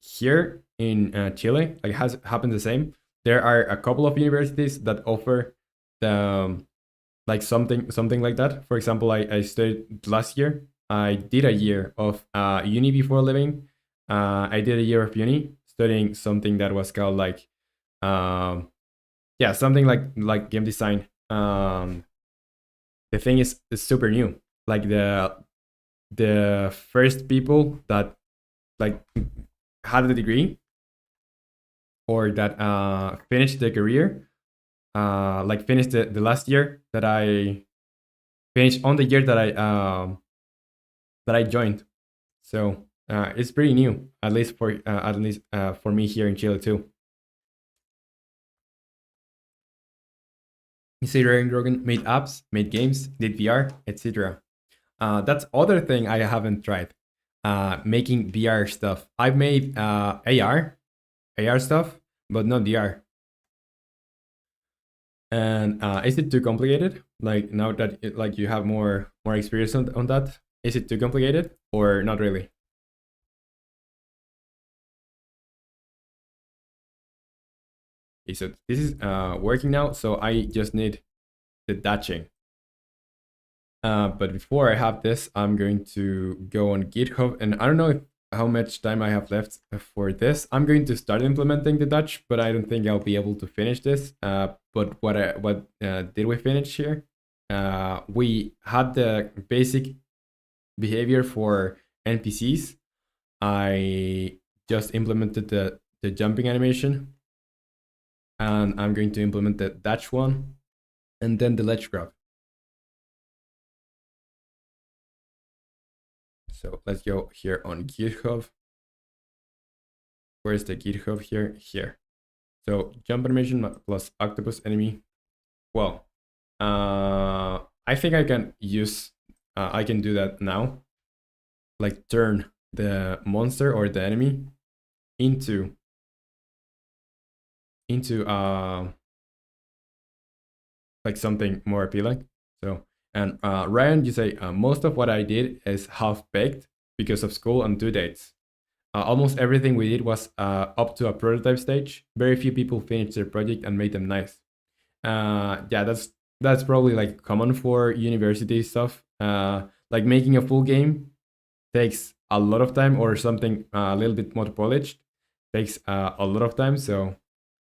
here in Chile, like has happened the same. There are a couple of universities that offer the like something like that. For example, I studied last year. I did a year of uni before leaving. I did a year of uni studying something that was called like yeah, something like game design. The thing is super new. Like the first people that like had the degree or that finished the career, like finished the last year that I finished on the year that I joined. So it's pretty new, at least for me here in Chile too. Considering Rogan made apps, made games, did VR, etc. That's other thing I haven't tried. Making VR stuff. I've made AR stuff, but not VR. And is it too complicated? Like now that like you have more experience on that, is it too complicated or not really? Okay, so this is working now. So I just need the datching. But before I have this, I'm going to go on GitHub, and I don't know how much time I have left for this. I'm going to start implementing the Dutch, but I don't think I'll be able to finish this. But what did we finish here? We had the basic behavior for NPCs. I just implemented the jumping animation, and I'm going to implement the Dutch one, and then the ledge grab. So let's go here on GitHub. Where's the GitHub here? Here. So jump animation plus octopus enemy. Well, I think I can use, I can do that now. Like turn the monster or the enemy into like something more appealing. So and Ryan, you say most of what I did is half baked because of school and due dates. Almost everything we did was up to a prototype stage. Very few people finished their project and made them nice. Yeah, that's probably like common for university stuff. Like making a full game takes a lot of time, or something a little bit more polished takes a lot of time. So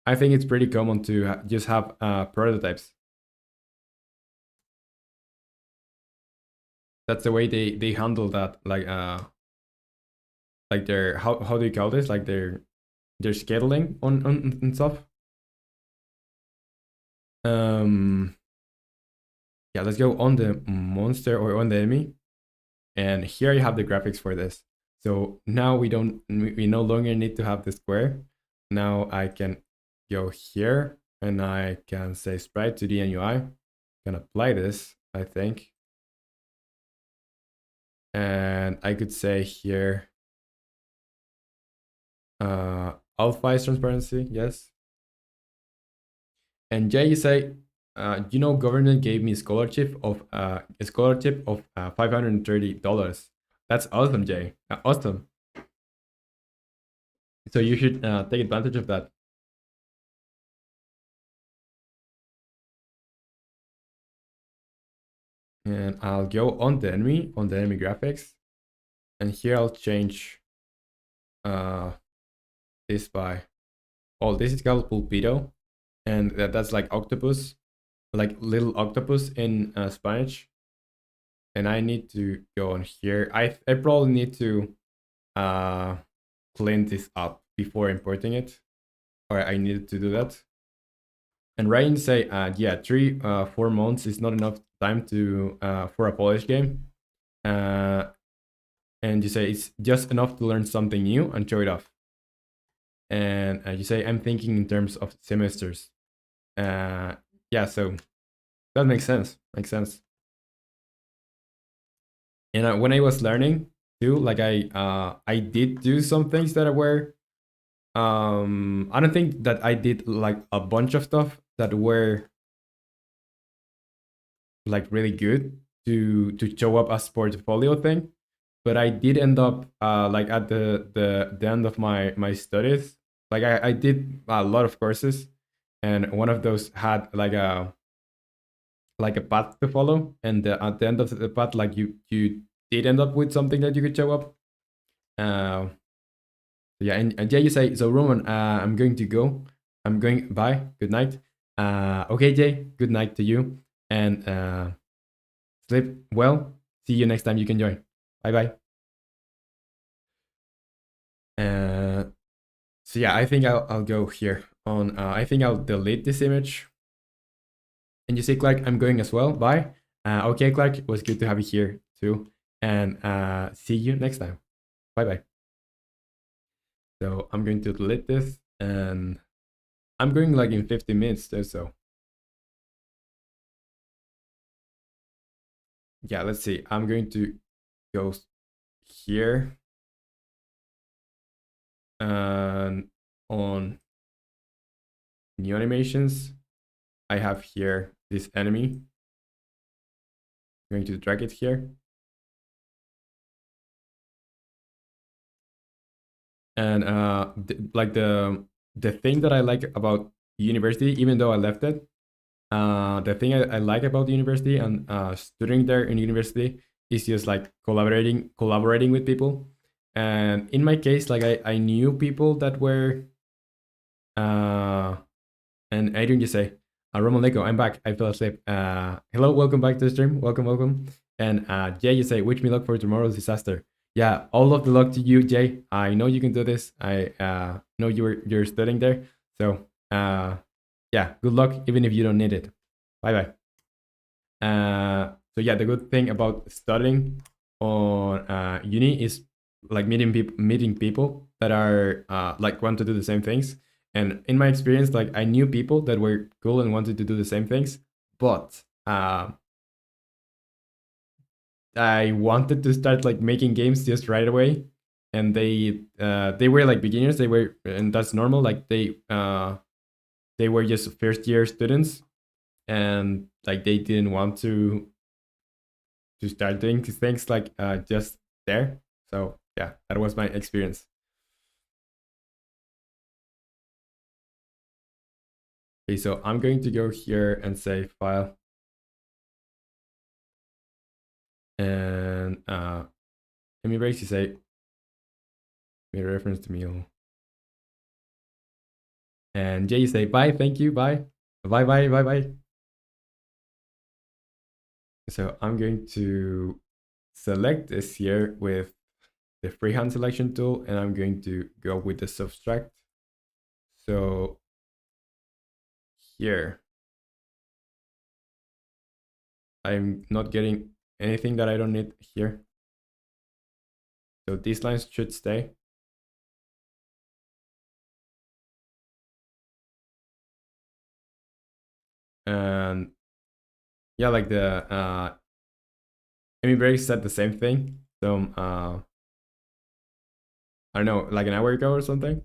I think it's pretty common to just have prototypes. That's the way they handle that. Like their how do you call this? Like their scheduling on stuff. Um, yeah, let's go on the monster or on the enemy, and here you have the graphics for this. So now we no longer need to have the square. Now I can go here and I can say sprite to the UI. Can apply this, I think, and I could say here alpha is transparency, yes. And Jay, you say, government gave me a scholarship of $530. That's awesome, Jay. Awesome. So you should take advantage of that. And I'll go on the enemy graphics. And here I'll change this by, oh, this is called pulpito. And that's like octopus, like little octopus in Spanish. And I need to go on here. I probably need to clean this up before importing it, or I needed to do that. And Ryan say, yeah, 4 months is not enough time to for a Polish game. And you say it's just enough to learn something new and show it off. And you say, I'm thinking in terms of semesters. Yeah, so that makes sense. Makes sense. And when I was learning too, like I did do some things that were I don't think that I did like a bunch of stuff that were like really good to show up as portfolio thing, but I did end up like at the end of my studies, like I did a lot of courses, and one of those had like a path to follow, and at the end of the path, like you did end up with something that you could show up. uh yeah, and Jay, you say, so Roman, I'm going to go. I'm going, bye, good night. Okay, Jay, good night to you, and sleep well. See you next time you can join. Bye bye. uh so yeah, I think I'll go here on I think I'll delete this image. And you say, Clark, I'm going as well, bye. Okay, Clark, it was good to have you here too, and see you next time. Bye bye. So I'm going to delete this, and I'm going like in 50 minutes or so. Yeah, let's see. I'm going to go here, and on new animations, I have here this enemy. I'm going to drag it here. And like the thing that I like about university, even though I left it, the thing I like about the university and studying there in university is just like collaborating with people. And in my case, like I knew people that were and Adrian just say, romanleco, I'm back, I fell asleep. Hello, welcome back to the stream, welcome. And Jay, you say, wish me luck for tomorrow's disaster. Yeah, all of the luck to you, Jay. I know you can do this. I know you're studying there, so yeah, good luck, even if you don't need it. Bye bye. So yeah, the good thing about studying on uni is like meeting people that are like want to do the same things. And in my experience, like I knew people that were cool and wanted to do the same things, but I wanted to start like making games just right away, and they were like beginners. They were, and that's normal. Like they were just first year students, and like they didn't want to start doing things like just there. So yeah, that was my experience. Okay, so I'm going to go here and say file, and let me basically say me reference to meal, and Jay, you say bye, thank you, bye, bye. So I'm going to select this here with the freehand selection tool, and I'm going to go with the subtract. So here, I'm not getting anything that I don't need here. So these lines should stay. And yeah, like the Amy Berry said the same thing. So I don't know, like an hour ago or something.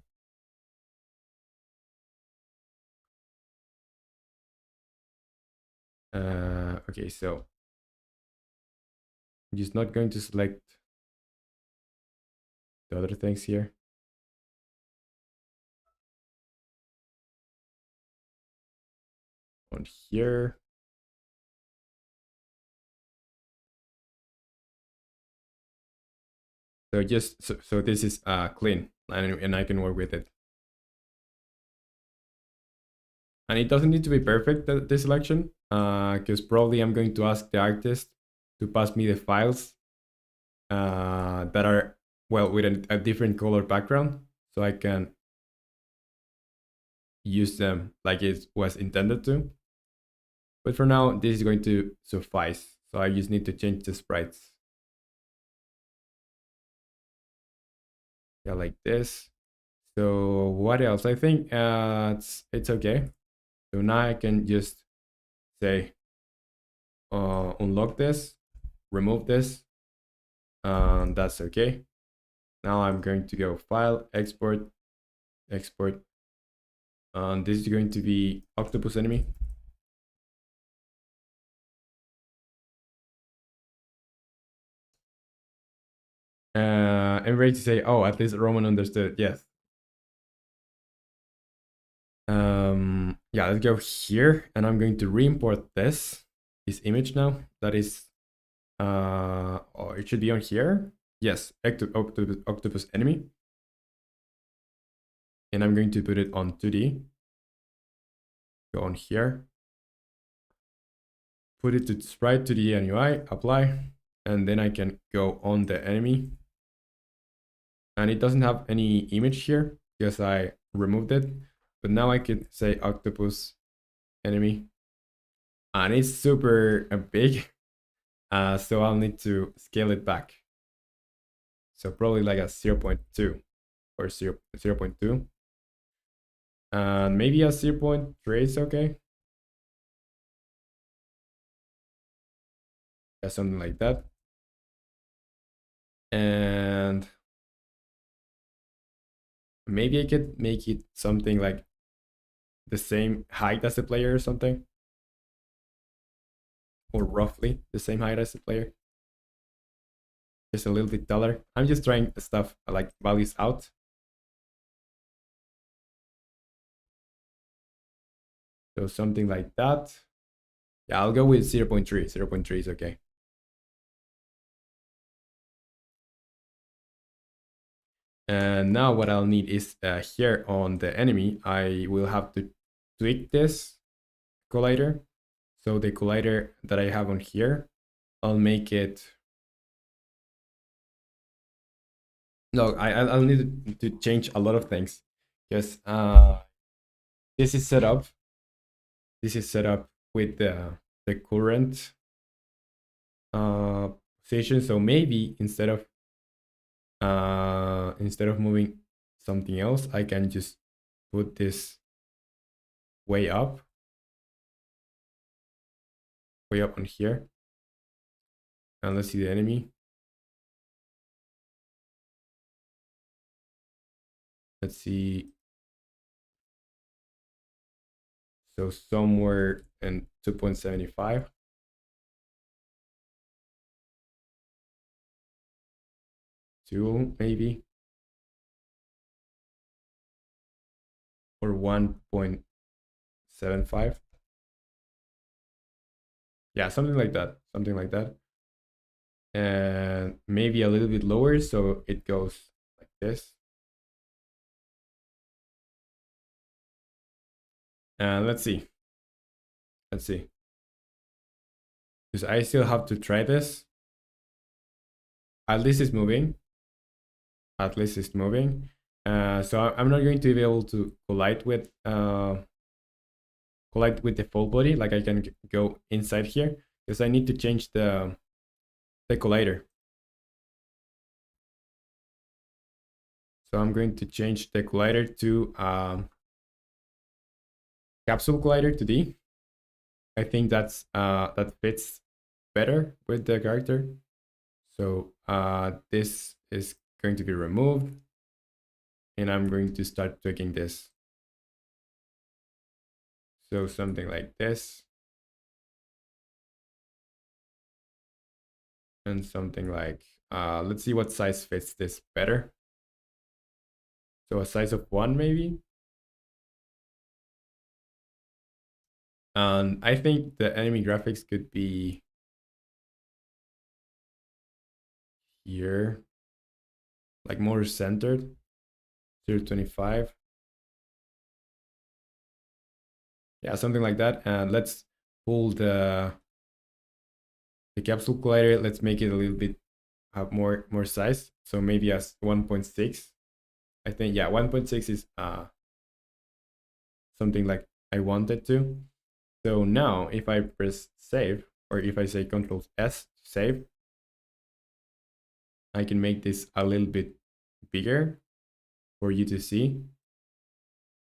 Okay, so I'm just not going to select the other things here. On here. So this is clean, and I can work with it. And it doesn't need to be perfect, the selection, because probably I'm going to ask the artist to pass me the files that are, well, with a different color background, so I can use them like it was intended to. But for now, this is going to suffice. So I just need to change the sprites. Yeah, like this. So what else? I think it's okay. So now I can just say unlock this, remove this, and that's okay. Now I'm going to go File, Export, Export, and this is going to be Octopus Enemy. I'm ready to say, oh, at least Roman understood. Yes. Yeah, let's go here, and I'm going to re-import this image now. That is, oh, it should be on here. Yes, octopus enemy, and I'm going to put it on 2D. Go on here, put it to sprite 2D and UI, apply, and then I can go on the enemy. And it doesn't have any image here because I removed it. But now I could say octopus enemy, and it's super big, so I'll need to scale it back. So probably like a 0.2 or 0.2, and maybe a 0.3 is okay. Yeah, something like that. And maybe I could make it something like the same height as the player or something, or roughly the same height as the player, just a little bit taller. I'm just trying stuff like values out. So something like that. Yeah, I'll go with 0.3. 0.3 is okay. And now what I'll need is here on the enemy, I will have to tweak this collider. So the collider that I have on here, I'll make it. No, I'll need to change a lot of things because this is set up. This is set up with the current position. So maybe instead of moving something else, I can just put this way up on here. And let's see the enemy. Let's see. So somewhere in 2.75. 2 maybe. Or 1.75. Yeah, something like that. Something like that. And maybe a little bit lower, so it goes like this. And let's see. Let's see. Because I still have to try this. At least it's moving. At least it's moving. So I'm not going to be able to collide with the full body. Like I can go inside here because I need to change the collider. So I'm going to change the collider to capsule collider to D. I think that's that fits better with the character. So this is going to be removed, and I'm going to start tweaking this. So something like this, and something like let's see what size fits this better. So a size of 1 maybe. And I think the enemy graphics could be here. like more centered. 0.25. Yeah, something like that. And let's pull the capsule collider. Let's make it a little bit have more size. So maybe as 1.6. I think, yeah, 1.6 is something like I wanted to. So now if I press save, or if I say Control S to save, I can make this a little bit bigger for you to see.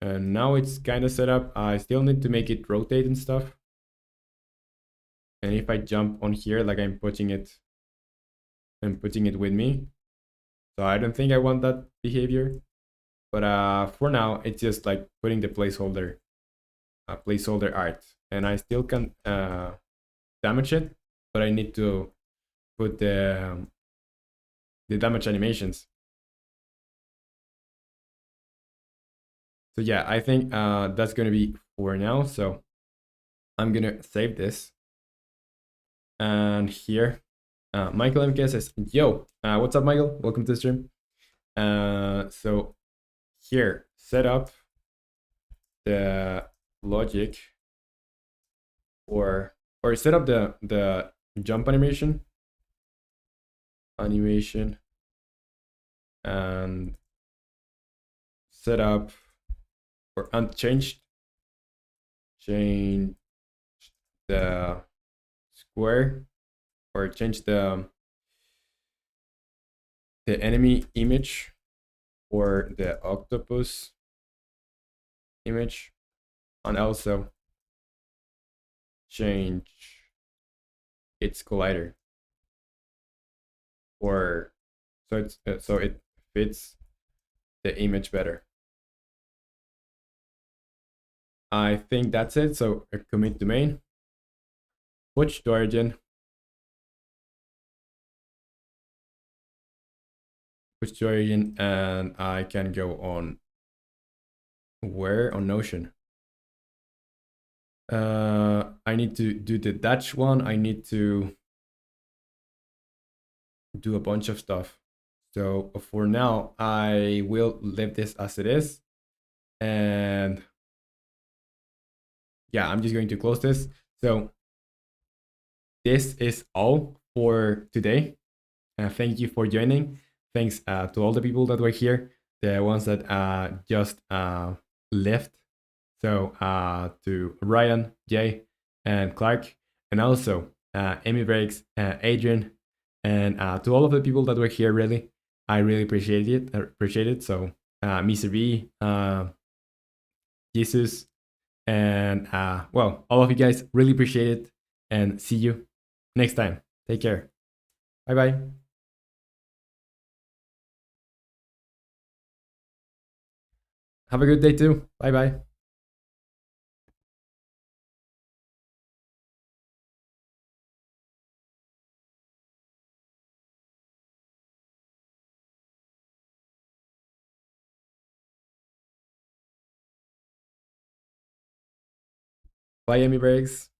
And now it's kind of set up. I still need to make it rotate and stuff. And if I jump on here, like I'm putting it with me. So I don't think I want that behavior. But for now, it's just like putting the placeholder art. And I still can damage it, but I need to put the damage animations. So yeah, I think that's gonna be for now. So I'm gonna save this. And here, Michael MK says, yo, what's up, Michael? Welcome to the stream. So here, set up the logic or set up the jump animation and set up or change the square, or change the enemy image or the octopus image, and also change its collider, or so it fits the image better. I think that's it. So commit domain, push to origin, and I can go on where on Notion. I need to do the Dutch one. I need to do a bunch of stuff. So for now, I will leave this as it is. And yeah, I'm just going to close this. So this is all for today. Thank you for joining. Thanks to all the people that were here, the ones that just left. So to Ryan, Jay, and Clark, and also Amy Breaks, Adrian, and to all of the people that were here, really, I really appreciate it. So Mr. B, Jesus, and well, all of you guys, really appreciate it, and see you next time. Take care. Bye bye. Have a good day too. Bye bye. Bye, Amy Breaks.